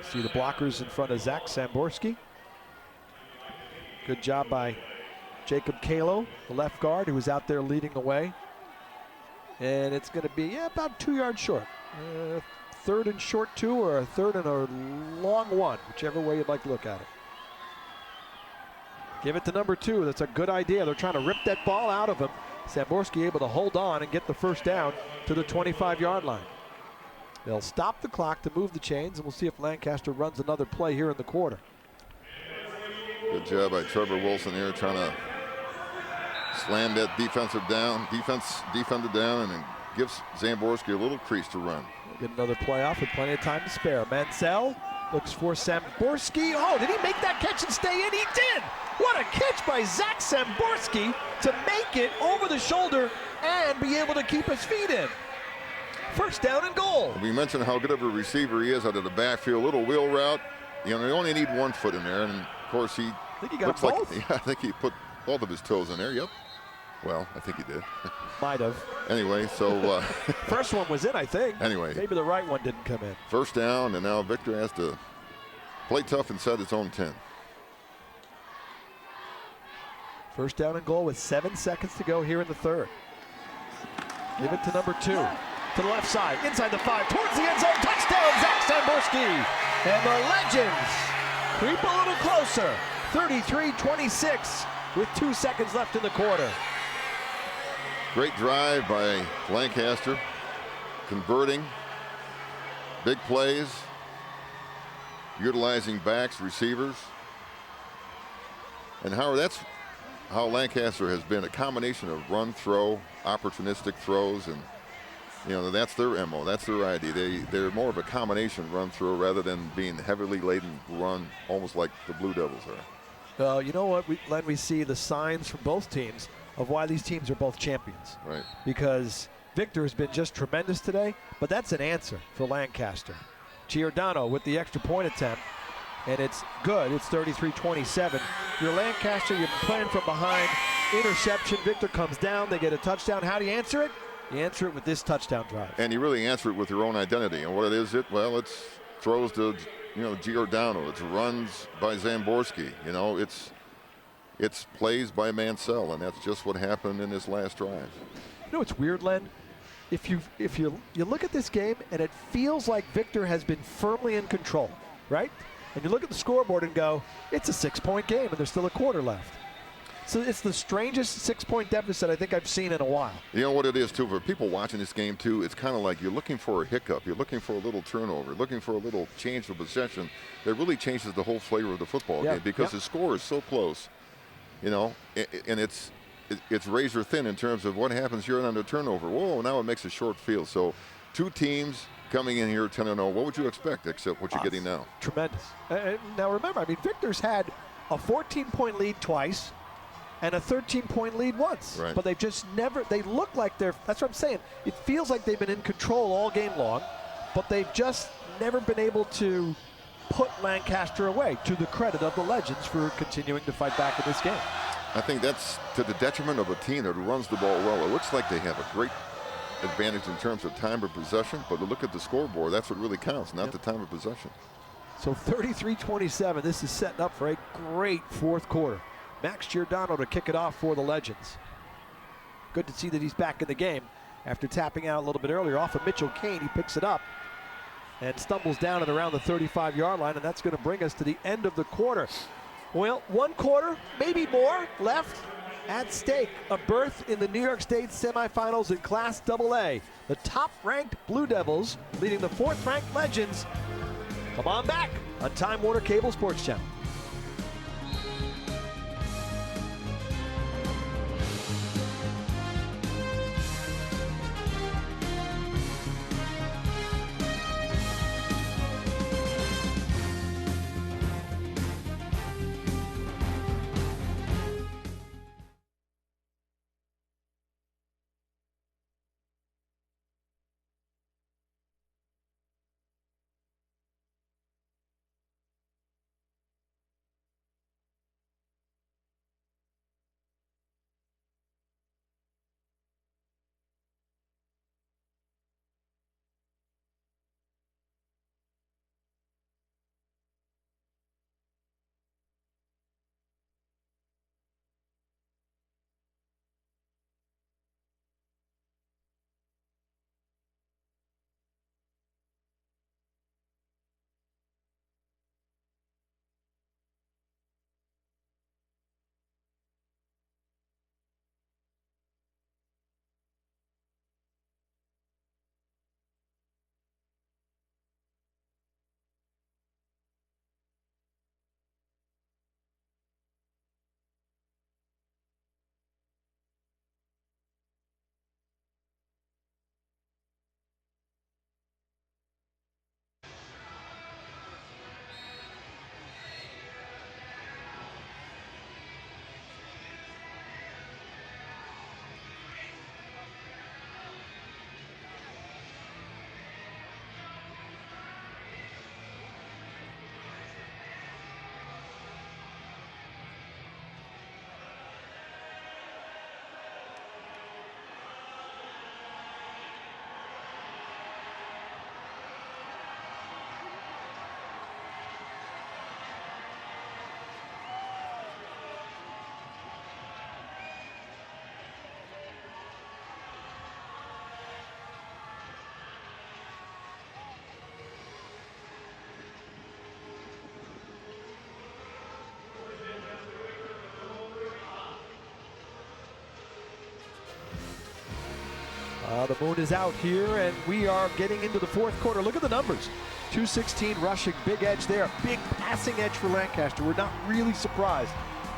See the blockers in front of Zach Samborski. Good job by Jacob Kalo, the left guard, who was out there leading the way. And it's going to be about 2 yards short. 3rd and short 2 or a 3rd and a long 1, whichever way you'd like to look at it. Give it to number 2. That's a good idea. They're trying to rip that ball out of him. Samborski able to hold on and get the 1st down to the 25-yard line. They'll stop the clock to move the chains, and we'll see if Lancaster runs another play here in the quarter. Good job by Trevor Wilson here, trying to slam that defender down, and then gives Zamborski a little crease to run. Get another play off with plenty of time to spare. Mansell looks for Samborski. Oh, did he make that catch and stay in? He did! What a catch by Zach Samborski to make it over the shoulder and be able to keep his feet in. 1st down and goal. We mentioned how good of a receiver he is out of the backfield. Little wheel route. You know, you only need 1 foot in there, and of course he. I think he got both. I think he put both of his toes in there. Yep. Well, I think he did. Might have. Anyway, so. First one was in, I think. Anyway. Maybe the right one didn't come in. 1st down, and now Victor has to play tough inside his own 10. 1st down and goal with 7 seconds to go here in the 3rd. Give it to number 2. To the left side, inside the 5, towards the end zone, touchdown, Zach Samborski. And the Legends creep a little closer, 33-26 with 2 seconds left in the quarter. Great drive by Lancaster, converting, big plays, utilizing backs, receivers. And Howard, that's how Lancaster has been, a combination of run, throw, opportunistic throws, and you know, that's their MO, that's their idea. They're more of a combination run through rather than being heavily laden run, almost like the Blue Devils are. Well, you know what, Len, we see the signs from both teams of why these teams are both champions. Right. Because Victor has been just tremendous today, but that's an answer for Lancaster. Giordano with the extra point attempt, and it's good. It's 33-27. You're Lancaster, you're playing from behind. Interception, Victor comes down, they get a touchdown. How do you answer it? You answer it with this touchdown drive. And you really answer it with your own identity. And what it is, it's throws to, Giordano. It's runs by Zamborski. It's plays by Mansell, and that's just what happened in this last drive. It's weird, Len. If you look at this game and it feels like Victor has been firmly in control, right? And you look at the scoreboard and go, it's a 6-point game, and there's still a quarter left. So it's the strangest 6-point deficit I think I've seen in a while. You know what it is, too? For people watching this game, too, it's kind of like you're looking for a hiccup. You're looking for a little turnover, looking for a little change of possession that really changes the whole flavor of the football game because the score is so close, and it's razor thin in terms of what happens here on the turnover. Whoa, now it makes a short field. So 2 teams coming in here 10-0. What would you expect except what you're getting now? Tremendous. Now remember, Victor's had a 14-point lead twice and a 13-point lead once. Right. But they look like that's what I'm saying. It feels like they've been in control all game long, but they've just never been able to put Lancaster away, to the credit of the Legends for continuing to fight back in this game. I think that's to the detriment of a team that runs the ball well. It looks like they have a great advantage in terms of time of possession, but look at the scoreboard. That's what really counts, not the time of possession. So 33-27, this is setting up for a great fourth quarter. Max Giordano to kick it off for the Legends. Good to see that he's back in the game after tapping out a little bit earlier off of Mitchell Kane. He picks it up and stumbles down at around the 35-yard line, and that's going to bring us to the end of the quarter. Well, 1 quarter, maybe more, left at stake. A berth in the New York State semifinals in Class AA. The top-ranked Blue Devils leading the 4th-ranked Legends. Come on back on Time Warner Cable Sports Channel. The moon is out here, and we are getting into the fourth quarter. Look at the numbers. 216 rushing, big edge there. Big passing edge for Lancaster. We're not really surprised.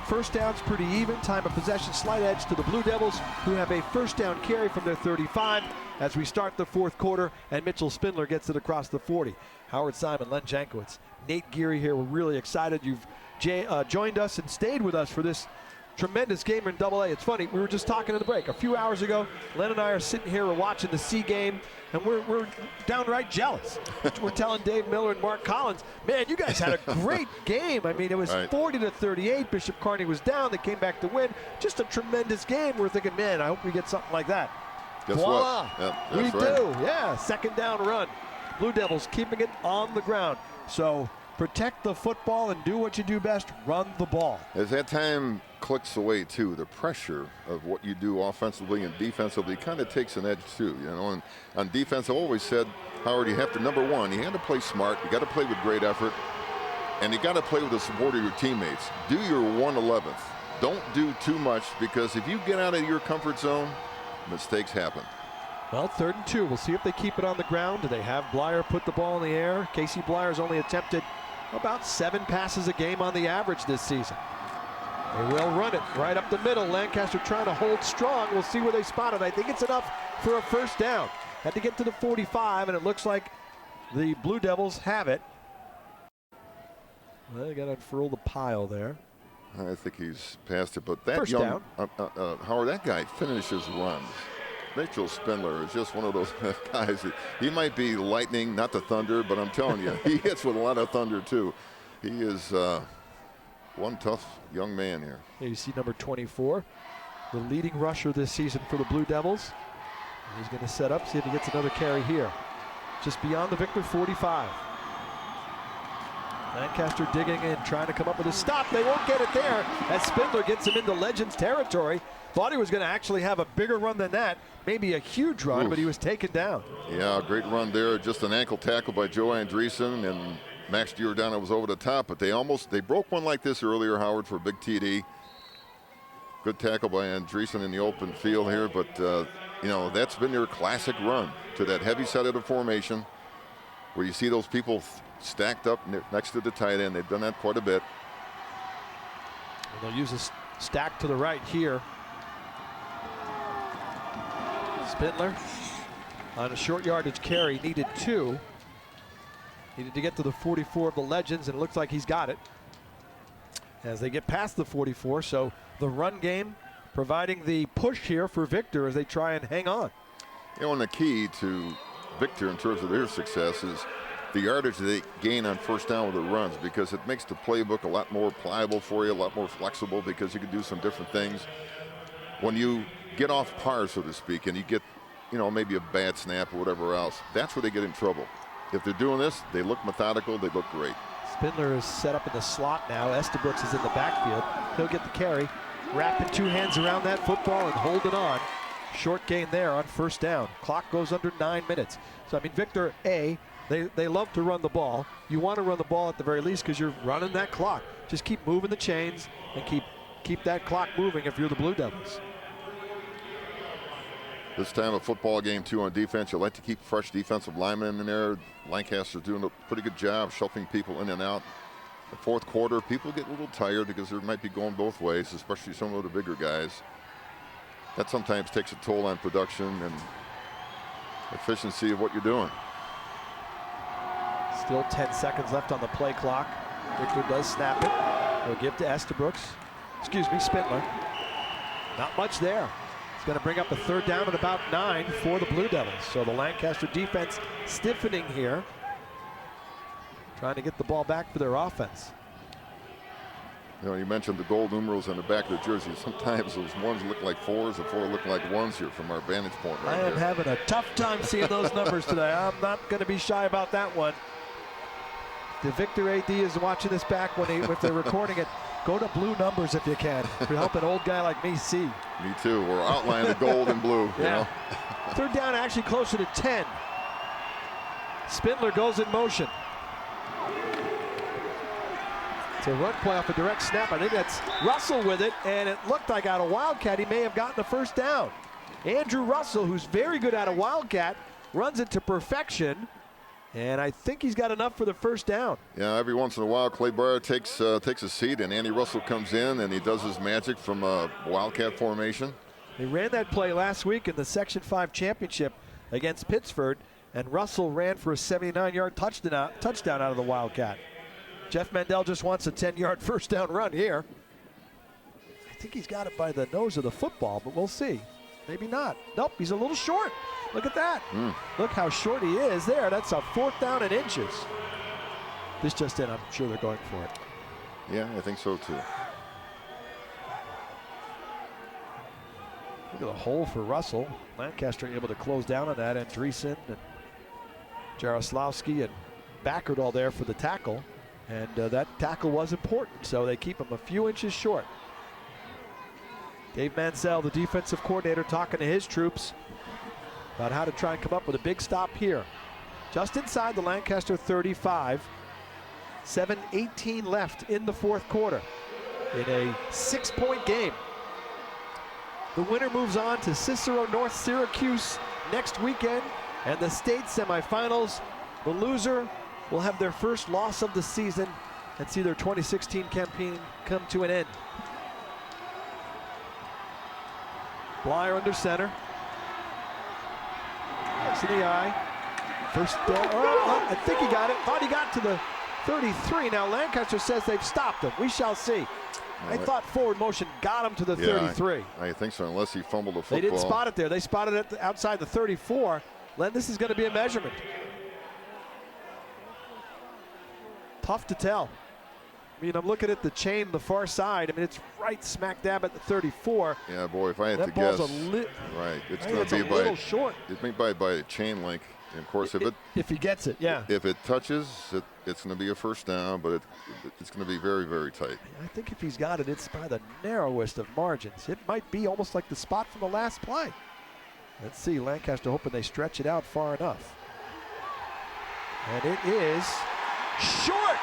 First down's pretty even. Time of possession, slight edge to the Blue Devils, who have a first down carry from their 35 as we start the fourth quarter, and Mitchell Spindler gets it across the 40. Howard Simon, Len Jankowicz, Nate Geary here. We're really excited you've joined us and stayed with us for this tremendous game in AA. It's funny, we were just talking in the break. A few hours ago, Len and I are sitting here, we're watching the C game, and we're downright jealous. We're telling Dave Miller and Mark Collins, man, you guys had a great game. I mean, it was 40-38. Bishop Kearney was down. They came back to win. Just a tremendous game. We're thinking, man, I hope we get something like that. Guess Voila! what? Yep, We that's right. do. Yeah, second down run. Blue Devils keeping it on the ground. So protect the football and do what you do best, run the ball. As that time clicks away, too, the pressure of what you do offensively and defensively kind of takes an edge, too. You know, and on defense, I always said, Howard, you have to, number one, you have to play smart. You got to play with great effort. And you got to play with the support of your teammates. Do your 1/11th. Don't do too much, because if you get out of your comfort zone, mistakes happen. Well, 3rd and 2. We'll see if they keep it on the ground. Do they have Blyer put the ball in the air? Casey Blyer's only attempted about 7 passes a game on the average this season. They will run it right up the middle. Lancaster trying to hold strong. We'll see where they spot it. I think it's enough for a first down. Had to get to the 45, and it looks like the Blue Devils have it. Well, they got to unfurl the pile there. I think he's past it, but that First young down. Howard, that guy finishes runs. Mitchell Spindler is just one of those guys. He might be lightning, not the thunder, but I'm telling you, he hits with a lot of thunder too. He is one tough young man here. Here you see number 24, the leading rusher this season for the Blue Devils. He's going to set up, see if he gets another carry here. Just beyond the Victor 45. Lancaster digging in, trying to come up with a stop. They won't get it there as Spindler gets him into Legends territory. Thought he was going to actually have a bigger run than that, maybe a huge run, but he was taken down. Yeah, great run there. Just an ankle tackle by Joe Andreessen, and Max Giordano was over the top, but they broke one like this earlier, Howard, for a big TD. Good tackle by Andreessen in the open field here, but you know, that's been their classic run to that heavy side of the formation where you see those people stacked up next to the tight end. They've done that quite a bit. And they'll use a stack to the right here. Spindler on a short yardage carry, needed 2. Needed to get to the 44 of the Legends, and it looks like he's got it as they get past the 44. So the run game providing the push here for Victor as they try and hang on. You know, and the key to Victor in terms of their success is the yardage they gain on first down with the runs, because it makes the playbook a lot more pliable for you, a lot more flexible, because you can do some different things. When you get off par, so to speak, and you get, you know, maybe a bad snap or whatever else, that's where they get in trouble. If they're doing this, they look methodical, they look great. Spindler is set up in the slot now. Estabrooks is in the backfield. He'll get the carry, wrapping 2 hands around that football and hold it on. Short gain there on first down. Clock goes under 9 minutes. So, I mean, Victor, they love to run the ball. You want to run the ball at the very least because you're running that clock. Just keep moving the chains and keep that clock moving if you're the Blue Devils. This time a football game, too, on defense. You like to keep fresh defensive linemen in there. Lancaster's doing a pretty good job shuffling people in and out. The 4th quarter, people get a little tired because they might be going both ways, especially some of the bigger guys. That sometimes takes a toll on production and efficiency of what you're doing. Still 10 seconds left on the play clock. Victor does snap it. He'll give to Spindler. Not much there. It's going to bring up a 3rd down at about 9 for the Blue Devils. So the Lancaster defense stiffening here, trying to get the ball back for their offense. You know, you mentioned the gold numerals on the back of the jersey. Sometimes those 1s look like 4s, the 4 look like 1s here from our vantage point right I am here. having a tough time seeing those numbers today. I'm not going to be shy about that one. The Victor AD is watching this back if they're recording it. Go to blue numbers if you can. To help an old guy like me see. Me too. We're outlining the gold and blue. You know? 3rd down actually closer to 10. Spindler goes in motion. It's a run play off a direct snap. I think that's Russell with it, and it looked like out of Wildcat he may have gotten a first down. Andrew Russell, who's very good out of Wildcat, runs it to perfection. And I think he's got enough for the first down. Yeah, every once in a while, Clay Breyer takes a seat, and Andy Russell comes in, and he does his magic from a Wildcat formation. They ran that play last week in the Section 5 championship against Pittsford, and Russell ran for a 79-yard touchdown out of the Wildcat. Jeff Mandel just wants a 10-yard first down run here. I think he's got it by the nose of the football, but we'll see. Maybe not. Nope, he's a little short. Look at that. Look how short he is there. That's a 4th down in inches. This just in, I'm sure they're going for it. Yeah, I think so too. Look at the hole for Russell. Lancaster able to close down on that. Andreessen and Jaroslawski and Backert all there for the tackle. And that tackle was important, so they keep him a few inches short. Dave Mansell, the defensive coordinator, talking to his troops about how to try and come up with a big stop here. Just inside the Lancaster 35. 7:18 left in the fourth quarter in a 6-point game. The winner moves on to Cicero North Syracuse next weekend and the state semifinals. The loser will have their first loss of the season and see their 2016 campaign come to an end. Blyer under center. Nice in the eye. First down. Oh, I think he got it. Thought he got to the 33. Now Lancaster says they've stopped him. We shall see. I thought forward motion got him to the 33. I think so, unless he fumbled the football. They didn't spot it there. They spotted it outside the 34. Len, this is going to be a measurement. Tough to tell. I mean, I'm looking at the chain, the far side. I mean, it's right smack dab at the 34. Yeah, boy, if I had to ball's guess. Right. It's going to be a little short. It's made by a chain link. And of course, if he gets it, yeah. If it touches, it's going to be a first down, but it's going to be very, very tight. I think if he's got it, it's by the narrowest of margins. It might be almost like the spot from the last play. Let's see, Lancaster hoping they stretch it out far enough. And it is short.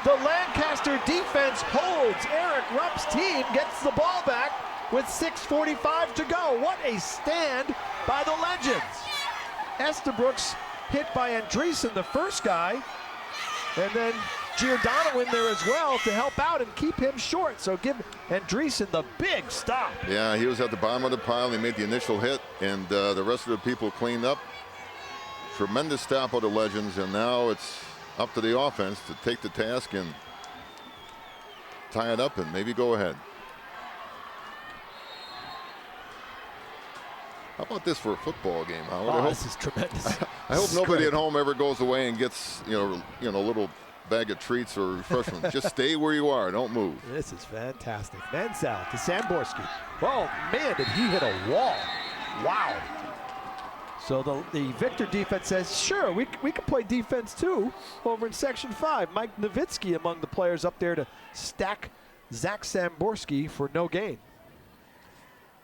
The Lancaster defense holds. Eric Rupp's team gets the ball back with 6:45 to go. What a stand by the Legends. Estabrooks hit by Andreessen, the first guy, and then Giordano in there as well to help out and keep him short. So give Andreessen the big stop. Yeah, he was at the bottom of the pile. He made the initial hit, and the rest of the people cleaned up. Tremendous stop of the Legends, and now it's up to the offense to take the task and tie it up and maybe go ahead. How about this for a football game, Howard? Oh, this is tremendous. I hope nobody at home ever goes away and gets a little bag of treats or refreshments. Just stay where you are. Don't move. This is fantastic. Mansell to Samborski. Oh, man, did he hit a wall. Wow. So the Victor defense says, sure, we can play defense too over in Section 5. Mike Nowitzki among the players up there to stack Zach Samborski for no gain.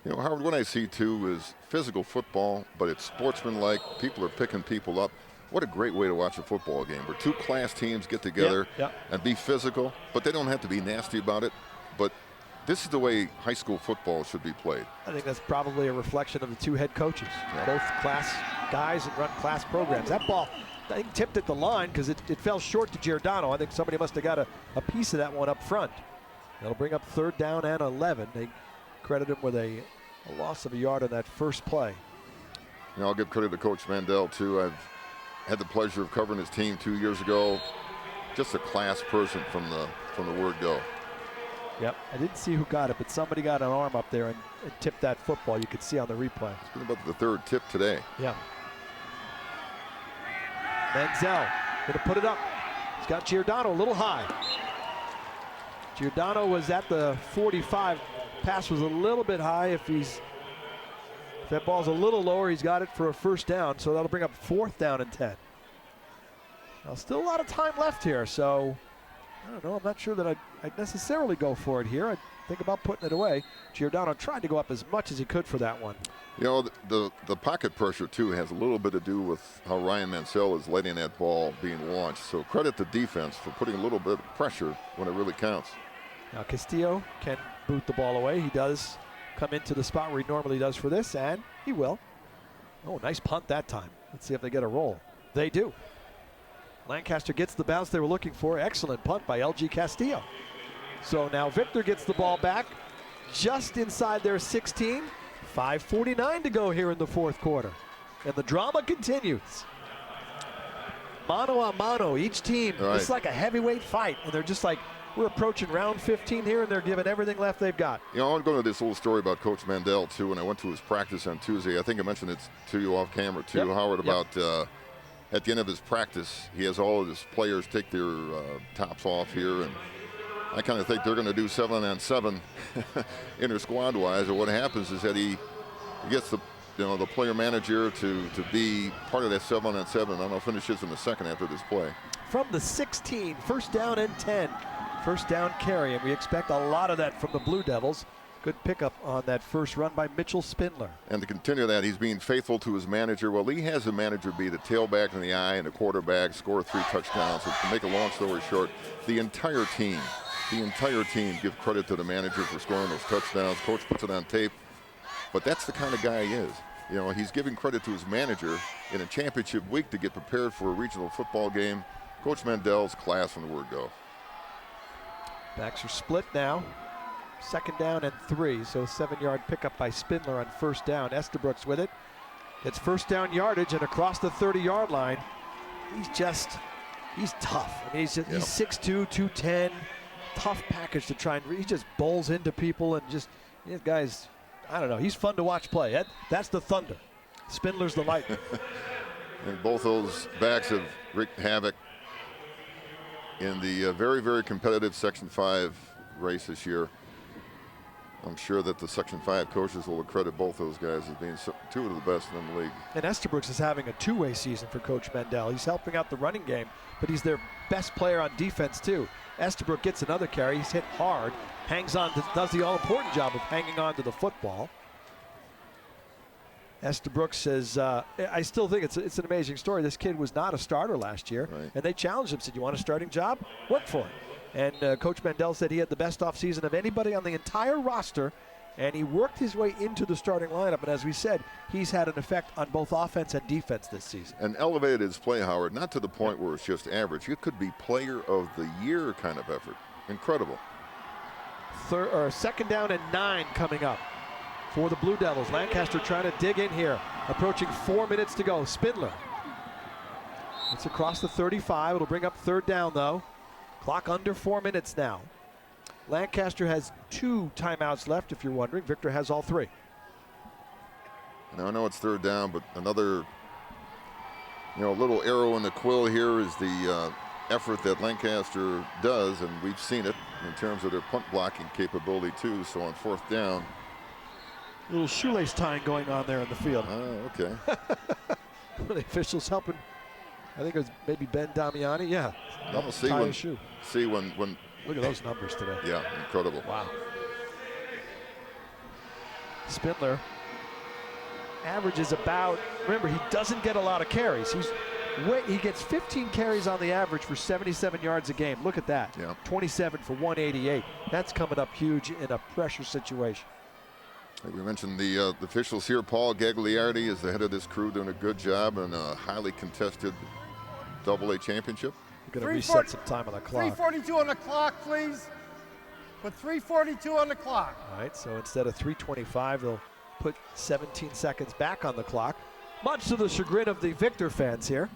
You know, Howard, what I see too is physical football, but it's sportsmanlike. People are picking people up. What a great way to watch a football game where two class teams get together and be physical, but they don't have to be nasty about it. But this is the way high school football should be played. I think that's probably a reflection of the two head coaches, both class guys and run class programs. That ball, I think, tipped at the line because it fell short to Giordano. I think somebody must have got a piece of that one up front. That'll bring up 3rd down and 11. They credit him with a loss of a yard on that first play. You know, I'll give credit to Coach Mandel too. I've had the pleasure of covering his team 2 years ago. Just a class person from the word go. Yep, I didn't see who got it, but somebody got an arm up there and tipped that football. You could see on the replay. It's been about the 3rd tip today. Yeah. Manziel gonna put it up. He's got Giordano a little high. Giordano was at the 45. Pass was a little bit high. If that ball's a little lower, he's got it for a first down. So that'll bring up 4th down and 10. Now still a lot of time left here, so I don't know. I'm not sure that I'd necessarily go for it here. I'd think about putting it away. Giordano tried to go up as much as he could for that one. You know, the pocket pressure too has a little bit to do with how Ryan Mansell is letting that ball being launched. So credit the defense for putting a little bit of pressure when it really counts. Now Castillo can boot the ball away. He does come into the spot where he normally does for this, and he will. Oh, nice punt that time. Let's see if they get a roll. They do. Lancaster gets the bounce they were looking for. Excellent punt by LG Castillo. So now Victor gets the ball back just inside their 16. 5:49 to go here in the fourth quarter. And the drama continues. Mano a mano, each team. Right. It's like a heavyweight fight, and they're just like, we're approaching round 15 here, and they're giving everything left they've got. You know, I want to go into this little story about Coach Mandel, too. When I went to his practice on Tuesday, I think I mentioned it to you off camera, too, Howard, about at the end of his practice, he has all of his players take their tops off here, and I kind of think they're going to do 7-on-7 inter-squad-wise, and what happens is that he he gets the the player manager to be part of that 7-on-7. I don't know, finishes in the second after this play. From the 16, first down and 10. First down carry, and we expect a lot of that from the Blue Devils. Good pickup on that first run by Mitchell Spindler. And to continue that, he's being faithful to his manager. Well, he has a manager be the tailback in the eye and the quarterback, score 3 touchdowns. So to make a long story short, the entire team give credit to the manager for scoring those touchdowns. Coach puts it on tape. But that's the kind of guy he is. He's giving credit to his manager in a championship week to get prepared for a regional football game. Coach Mandel's class from the word go. Backs are split now. Second down and 3, so 7-yard pickup by Spindler on first down. Estabrooks with it. Gets first down yardage and across the 30-yard line. He's tough. I mean, he's 6'2", 210. Tough package to try and he just bowls into people and just, these guys, I don't know. He's fun to watch play. That's the Thunder. Spindler's the Lightning. And both those backs have wreaked havoc in the very, very competitive Section 5 race this year. I'm sure that the Section 5 coaches will accredit both those guys as being 2 of the best in the league. And Estabrooks is having a two-way season for Coach Mandel. He's helping out the running game, but he's their best player on defense too. Estabrook gets another carry. He's hit hard, hangs on, does the all-important job of hanging on to the football. Estabrook says, I still think it's an amazing story. This kid was not a starter last year, and they challenged him, said, you want a starting job? Work for it. And Coach Mandel said he had the best offseason of anybody on the entire roster, and he worked his way into the starting lineup. And as we said, he's had an effect on both offense and defense this season. And elevated his play, Howard, not to the point where it's just average. It could be player of the year kind of effort. Incredible. Second down and 9 coming up for the Blue Devils. Lancaster trying to dig in here. Approaching 4 minutes to go. Spindler. It's across the 35. It'll bring up third down, though. Clock under 4 minutes now. Lancaster has 2 timeouts left, if you're wondering. Victor has all 3. Now I know it's third down, but another, little arrow in the quill here is the effort that Lancaster does, and we've seen it in terms of their punt blocking capability too. So on fourth down, a little shoelace tying going on there in the field. Oh, okay. One of the officials helping. I think it was maybe Ben Damiani. Yeah. No, see when look at those numbers today. Yeah, incredible. Wow. Spindler averages about, remember, he doesn't get a lot of carries. He gets 15 carries on the average for 77 yards a game. Look at that. Yeah. 27 for 188. That's coming up huge in a pressure situation. Like we mentioned, the officials here, Paul Gagliardi is the head of this crew, doing a good job in a highly contested AA championship. We're going to reset some time on the clock. 3:42 on the clock, please. Put 3:42 on the clock. All right, so instead of 3:25, they'll put 17 seconds back on the clock, much to the chagrin of the Victor fans here.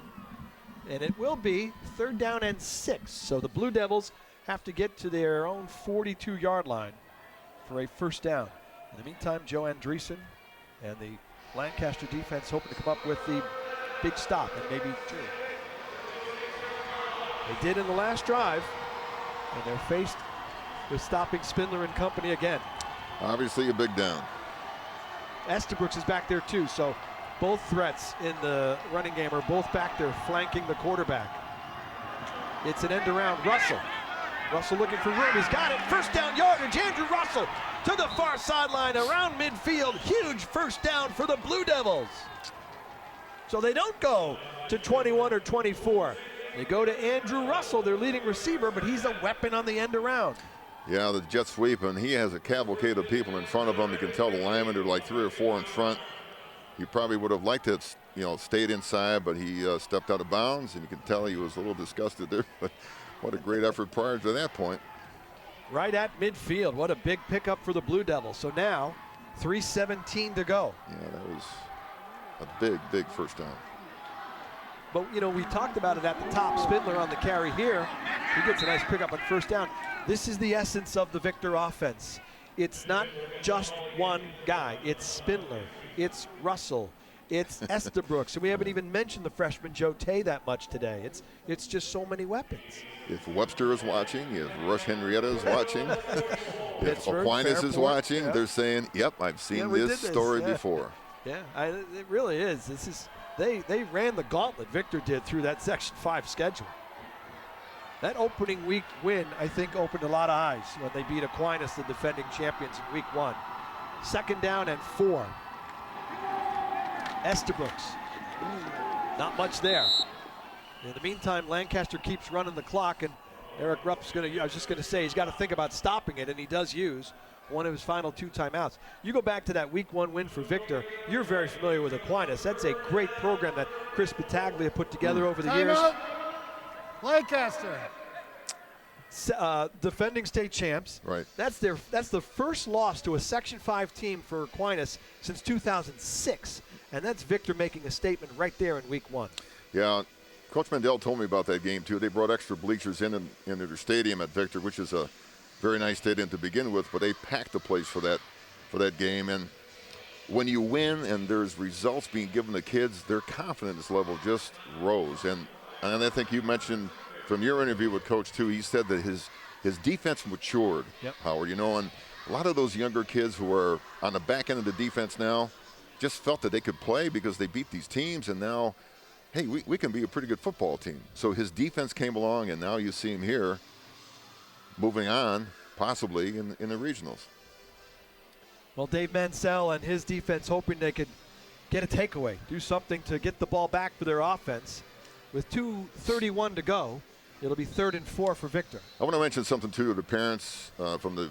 And it will be third down and 6. So the Blue Devils have to get to their own 42-yard line for a first down. In the meantime, Joe Andreessen and the Lancaster defense hoping to come up with the big stop and maybe 2. They did in the last drive, and they're faced with stopping Spindler and company again. Obviously a big down. Estabrooks is back there too, so both threats in the running game are both back there flanking the quarterback. It's an end around. Russell looking for room. He's got it. First down yardage. Andrew Russell to the far sideline around midfield. Huge first down for the Blue Devils. So they don't go to 21 or 24. They go to Andrew Russell, their leading receiver, but he's a weapon on the end around. Yeah, the jet sweep, and he has a cavalcade of people in front of him. You can tell the linemen are like 3 or 4 in front. He probably would have liked to, stayed inside, but he stepped out of bounds, and you can tell he was a little disgusted there. But what a great effort prior to that point. Right at midfield. What a big pickup for the Blue Devils. So now, 3:17 to go. Yeah, that was a big, big first down. But, we talked about it at the top. Spindler on the carry here. He gets a nice pickup on first down. This is the essence of the Victor offense. It's not just one guy. It's Spindler. It's Russell. It's Estabrooks, and we haven't even mentioned the freshman Joe Tay that much today. It's just so many weapons. If Webster is watching, if Rush Henrietta is watching, if Aquinas is watching, they're saying, "Yep, I've seen this story before." Yeah, it really is. They ran the gauntlet. Victor did through that Section 5 schedule. That opening week win, I think, opened a lot of eyes when they beat Aquinas, the defending champions, in week 1. 2nd down and 4. Estabrooks. Not much there. In the meantime, Lancaster keeps running the clock, and Eric Rupp's I was just going to say, he's got to think about stopping it, and he does use one of his final 2 timeouts. You go back to that week 1 win for Victor. You're very familiar with Aquinas. That's a great program that Chris Battaglia put together over the years. Lancaster. Defending state champs. Right. That's the first loss to a Section 5 team for Aquinas since 2006, and that's Victor making a statement right there in week 1. Yeah, Coach Mandel told me about that game too. They brought extra bleachers in their stadium at Victor, which is a very nice stadium to begin with, but they packed the place for that game. And when you win and there's results being given to kids, their confidence level just rose. And I think you mentioned from your interview with Coach too, he said that his defense matured, Howard, and a lot of those younger kids who are on the back end of the defense now just felt that they could play because they beat these teams, and now, hey, we can be a pretty good football team. So his defense came along, and now you see him here moving on, possibly in the regionals. Well, Dave Mansell and his defense hoping they could get a takeaway, do something to get the ball back for their offense. With 2:31 to go, it'll be 3rd and 4 for Victor. I want to mention something, too, to the parents from the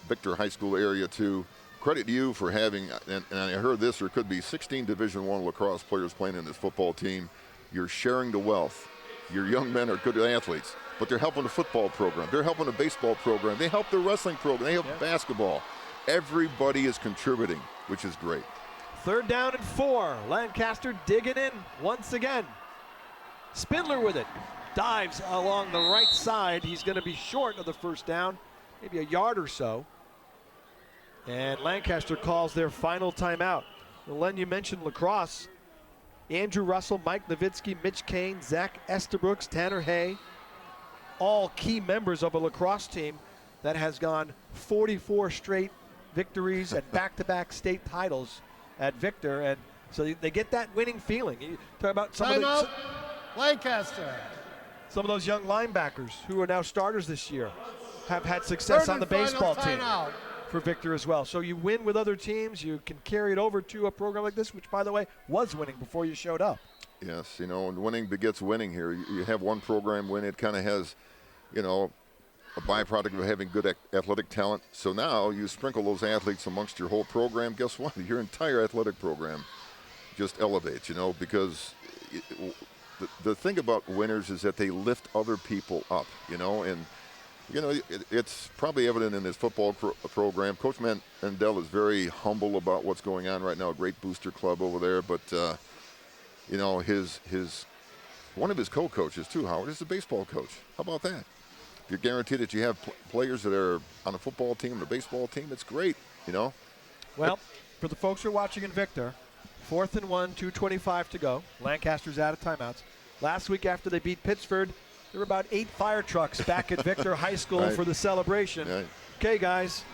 Victor High School area, too. Credit to you for having, and I heard this, there could be 16 Division I lacrosse players playing in this football team. You're sharing the wealth. Your young men are good athletes, but they're helping the football program. They're helping the baseball program. They help the wrestling program. They help basketball. Everybody is contributing, which is great. 3rd down and 4. Lancaster digging in once again. Spindler with it. Dives along the right side. He's going to be short of the 1st down, maybe a yard or so. And Lancaster calls their final timeout. Well, Len, you mentioned lacrosse. Andrew Russell, Mike Nowitzki, Mitch Kane, Zach Estabrooks, Tanner Hay, all key members of a lacrosse team that has gone 44 straight victories and back-to-back state titles at Victor. And so they get that winning feeling. You talk about some Lancaster. Some of those young linebackers who are now starters this year have had success on the baseball team for Victor as well. So you win with other teams. You can carry it over to a program like this, which, by the way, was winning before you showed up. Yes, and winning begets winning here. You have one program win, it kind of has, a byproduct of having good athletic talent. So now you sprinkle those athletes amongst your whole program. Guess what? Your entire athletic program just elevates, because the thing about winners is that they lift other people up, and it's probably evident in his football program. Coach Mandel is very humble about what's going on right now. A great booster club over there, but his one of his co-coaches too, Howard, is a baseball coach. How about that? If you're guaranteed that you have players that are on a football team, a baseball team, it's great, Well, for the folks who are watching in Victor, 4th and 1, 2:25 to go. Lancaster's out of timeouts. Last week after they beat Pittsford, there were about 8 fire trucks back at Victor High School for the celebration. Right. Okay, guys,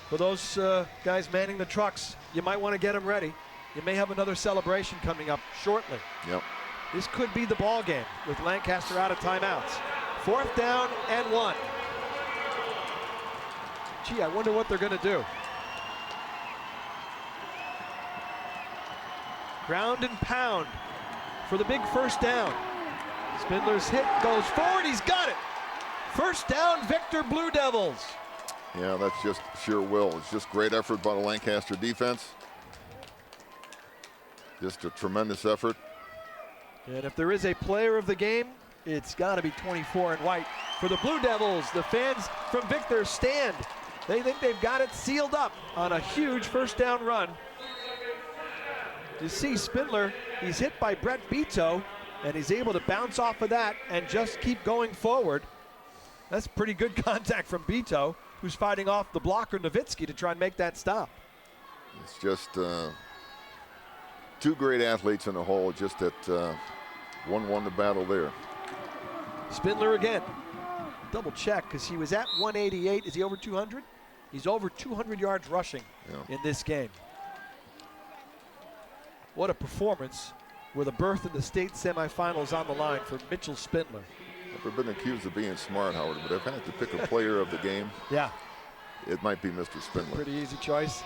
for those guys manning the trucks, you might want to get them ready. You may have another celebration coming up shortly. Yep. This could be the ball game with Lancaster out of timeouts. 4th down and 1. Gee, I wonder what they're going to do. Ground and pound for the big 1st down. Spindler's hit goes forward. He's got it. 1st down, Victor Blue Devils. Yeah, that's just sheer will. It's just great effort by the Lancaster defense. Just a tremendous effort. And if there is a player of the game, it's got to be 24 in white for the Blue Devils. The fans from Victor stand. They think they've got it sealed up on a huge 1st down run. You see Spindler, he's hit by Brett Beto, and he's able to bounce off of that and just keep going forward. That's pretty good contact from Beto, who's fighting off the blocker Nowitzki to try and make that stop. It's just two great athletes in the hole, just that one won the battle there. Spindler again. Double check, because he was at 188. Is he over 200? He's over 200 yards rushing in this game. What a performance with a berth in the state semifinals on the line for Mitchell Spindler. Never been accused of being smart, Howard, but if I had to pick a player of the game, it might be Mr. Spindler. Pretty easy choice.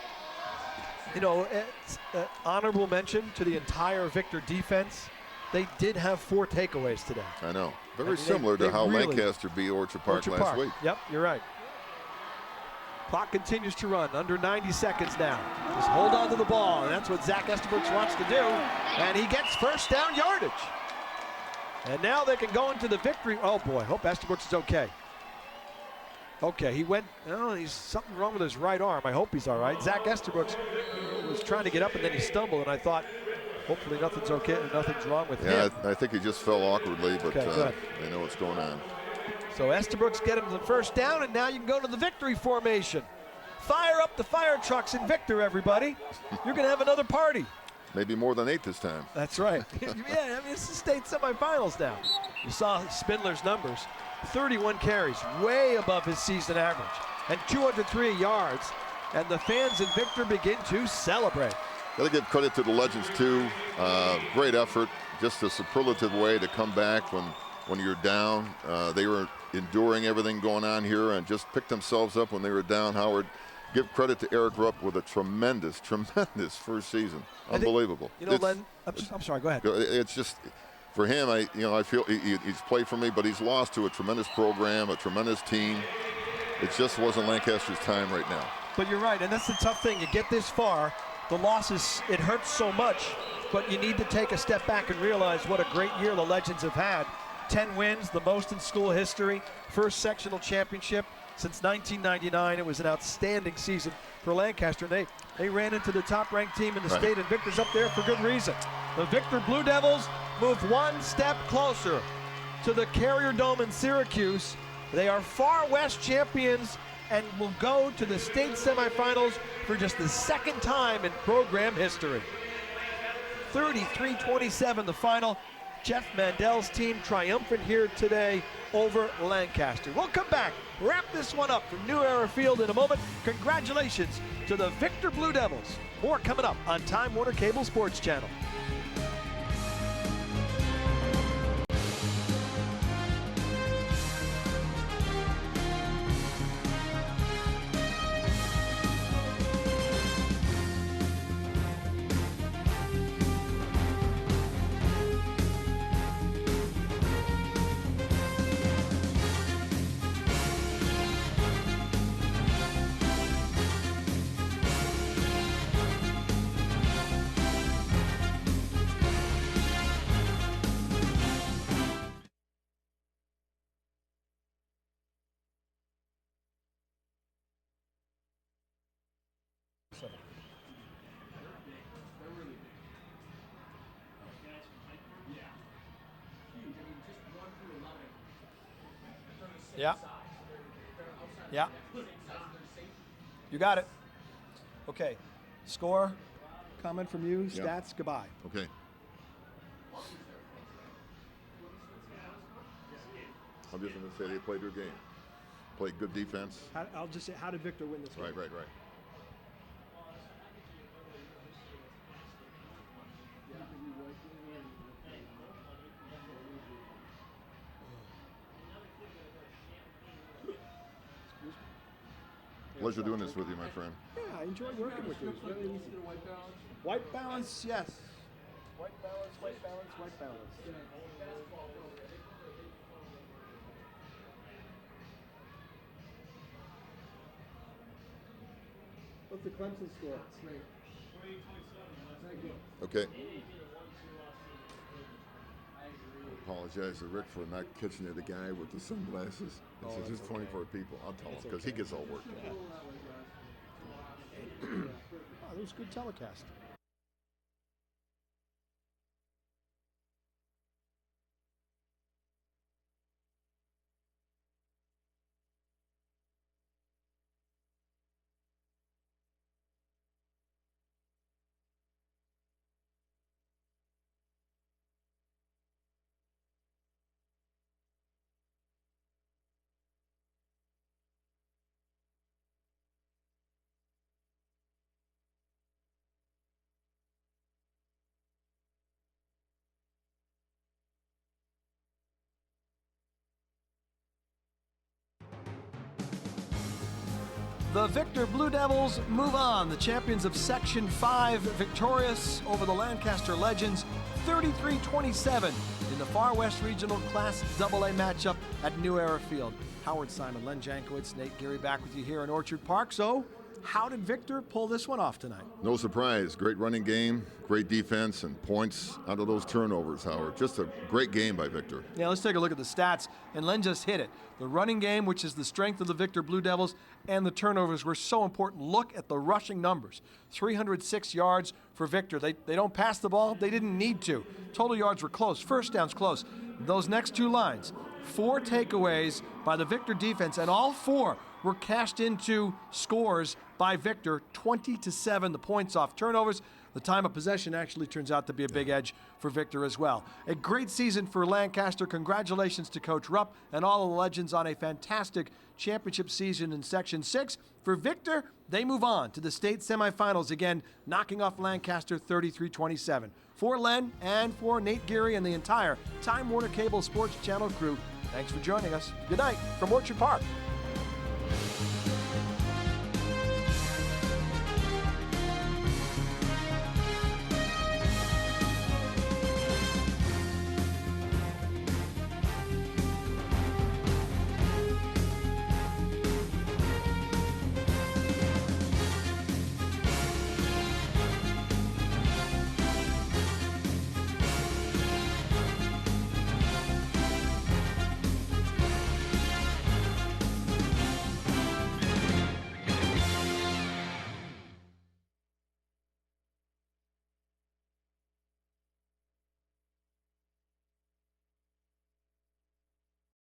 You know, it's honorable mention to the entire Victor defense. They did have 4 takeaways today. I know. Very similar to how really Lancaster beat Orchard Park last week. Yep, you're right. Clock continues to run, under 90 seconds now. Just hold on to the ball, and that's what Zach Estabrooks wants to do. And he gets first down yardage. And now they can go into the victory. Oh boy, hope Estabrooks is okay. Okay, he went, he's something wrong with his right arm. I hope he's all right. Zach Estabrooks was trying to get up, and then he stumbled, and I thought, hopefully nothing's okay, nothing's wrong with him. Yeah, I think he just fell awkwardly, but they know what's going on. So Estabrooks get him the first down, and now you can go to the victory formation. Fire up the fire trucks in Victor, everybody. You're going to have another party. Maybe more than 8 this time. That's right. Yeah, I mean, it's the state semifinals now. You saw Spindler's numbers. 31 carries, way above his season average, and 203 yards. And the fans in Victor begin to celebrate. Got to give credit to the Legends, too. Great effort, just a superlative way to come back when you're down. They were enduring everything going on here and just picked themselves up when they were down. Howard, give credit to Eric Rupp with a tremendous first season. Unbelievable. Len, I'm sorry, go ahead. It's just, for him, I feel he's played for me, but he's lost to a tremendous program, a tremendous team. It just wasn't Lancaster's time right now. But you're right, and that's the tough thing. You get this far, the losses, it hurts so much, but you need to take a step back and realize what a great year the Legends have had. 10 wins, the most in school history, first sectional championship since 1999. It was an outstanding season for Lancaster. They ran into the top-ranked team in the state, and Victor's up there for good reason. The Victor Blue Devils move one step closer to the Carrier Dome in Syracuse. They are Far West champions and will go to the state semifinals for just the second time in program history. 33-27 the final. Jeff Mandel's team triumphant here today over Lancaster. We'll come back, wrap this one up from New Era Field in a moment. Congratulations to the Victor Blue Devils. More coming up on Time Warner Cable Sports Channel. Yeah. You got it. Okay. Score, comment from you, stats, goodbye. Okay. I'm just going to say they played their game. Played good defense. I'll just say, how did Victor win this game? Right. Pleasure doing this with you, my friend. Yeah, I enjoy working with you. It's very easy. White balance, yes. White balance. What's the Clemson score? Okay. Apologize to Rick for not catching the guy with the sunglasses. It's just 24 people. I'll tell him because he gets all worked up. That was a good telecast. The Victor Blue Devils move on. The champions of Section 5 victorious over the Lancaster Legends 33-27 in the Far West Regional Class AA matchup at New Era Field. Howard Simon, Len Jankowitz, Nate Geary back with you here in Orchard Park. So, how did Victor pull this one off tonight? No surprise. Great running game, great defense, and points out of those turnovers, Howard. Just a great game by Victor. Yeah, let's take a look at the stats, and Len just hit it. The running game, which is the strength of the Victor Blue Devils, and the turnovers were so important. Look at the rushing numbers. 306 yards for Victor. They don't pass the ball. They didn't need to. Total yards were close. First downs close. Those next two lines, 4 takeaways by the Victor defense, and all 4 were cashed into scores by Victor, 20-7, the points off turnovers. The time of possession actually turns out to be a big edge for Victor as well. A great season for Lancaster. Congratulations to Coach Rupp and all of the Legends on a fantastic championship season in Section 6. For Victor, they move on to the state semifinals again, knocking off Lancaster 33-27. For Len and for Nate Geary and the entire Time Warner Cable Sports Channel crew, thanks for joining us. Good night from Orchard Park.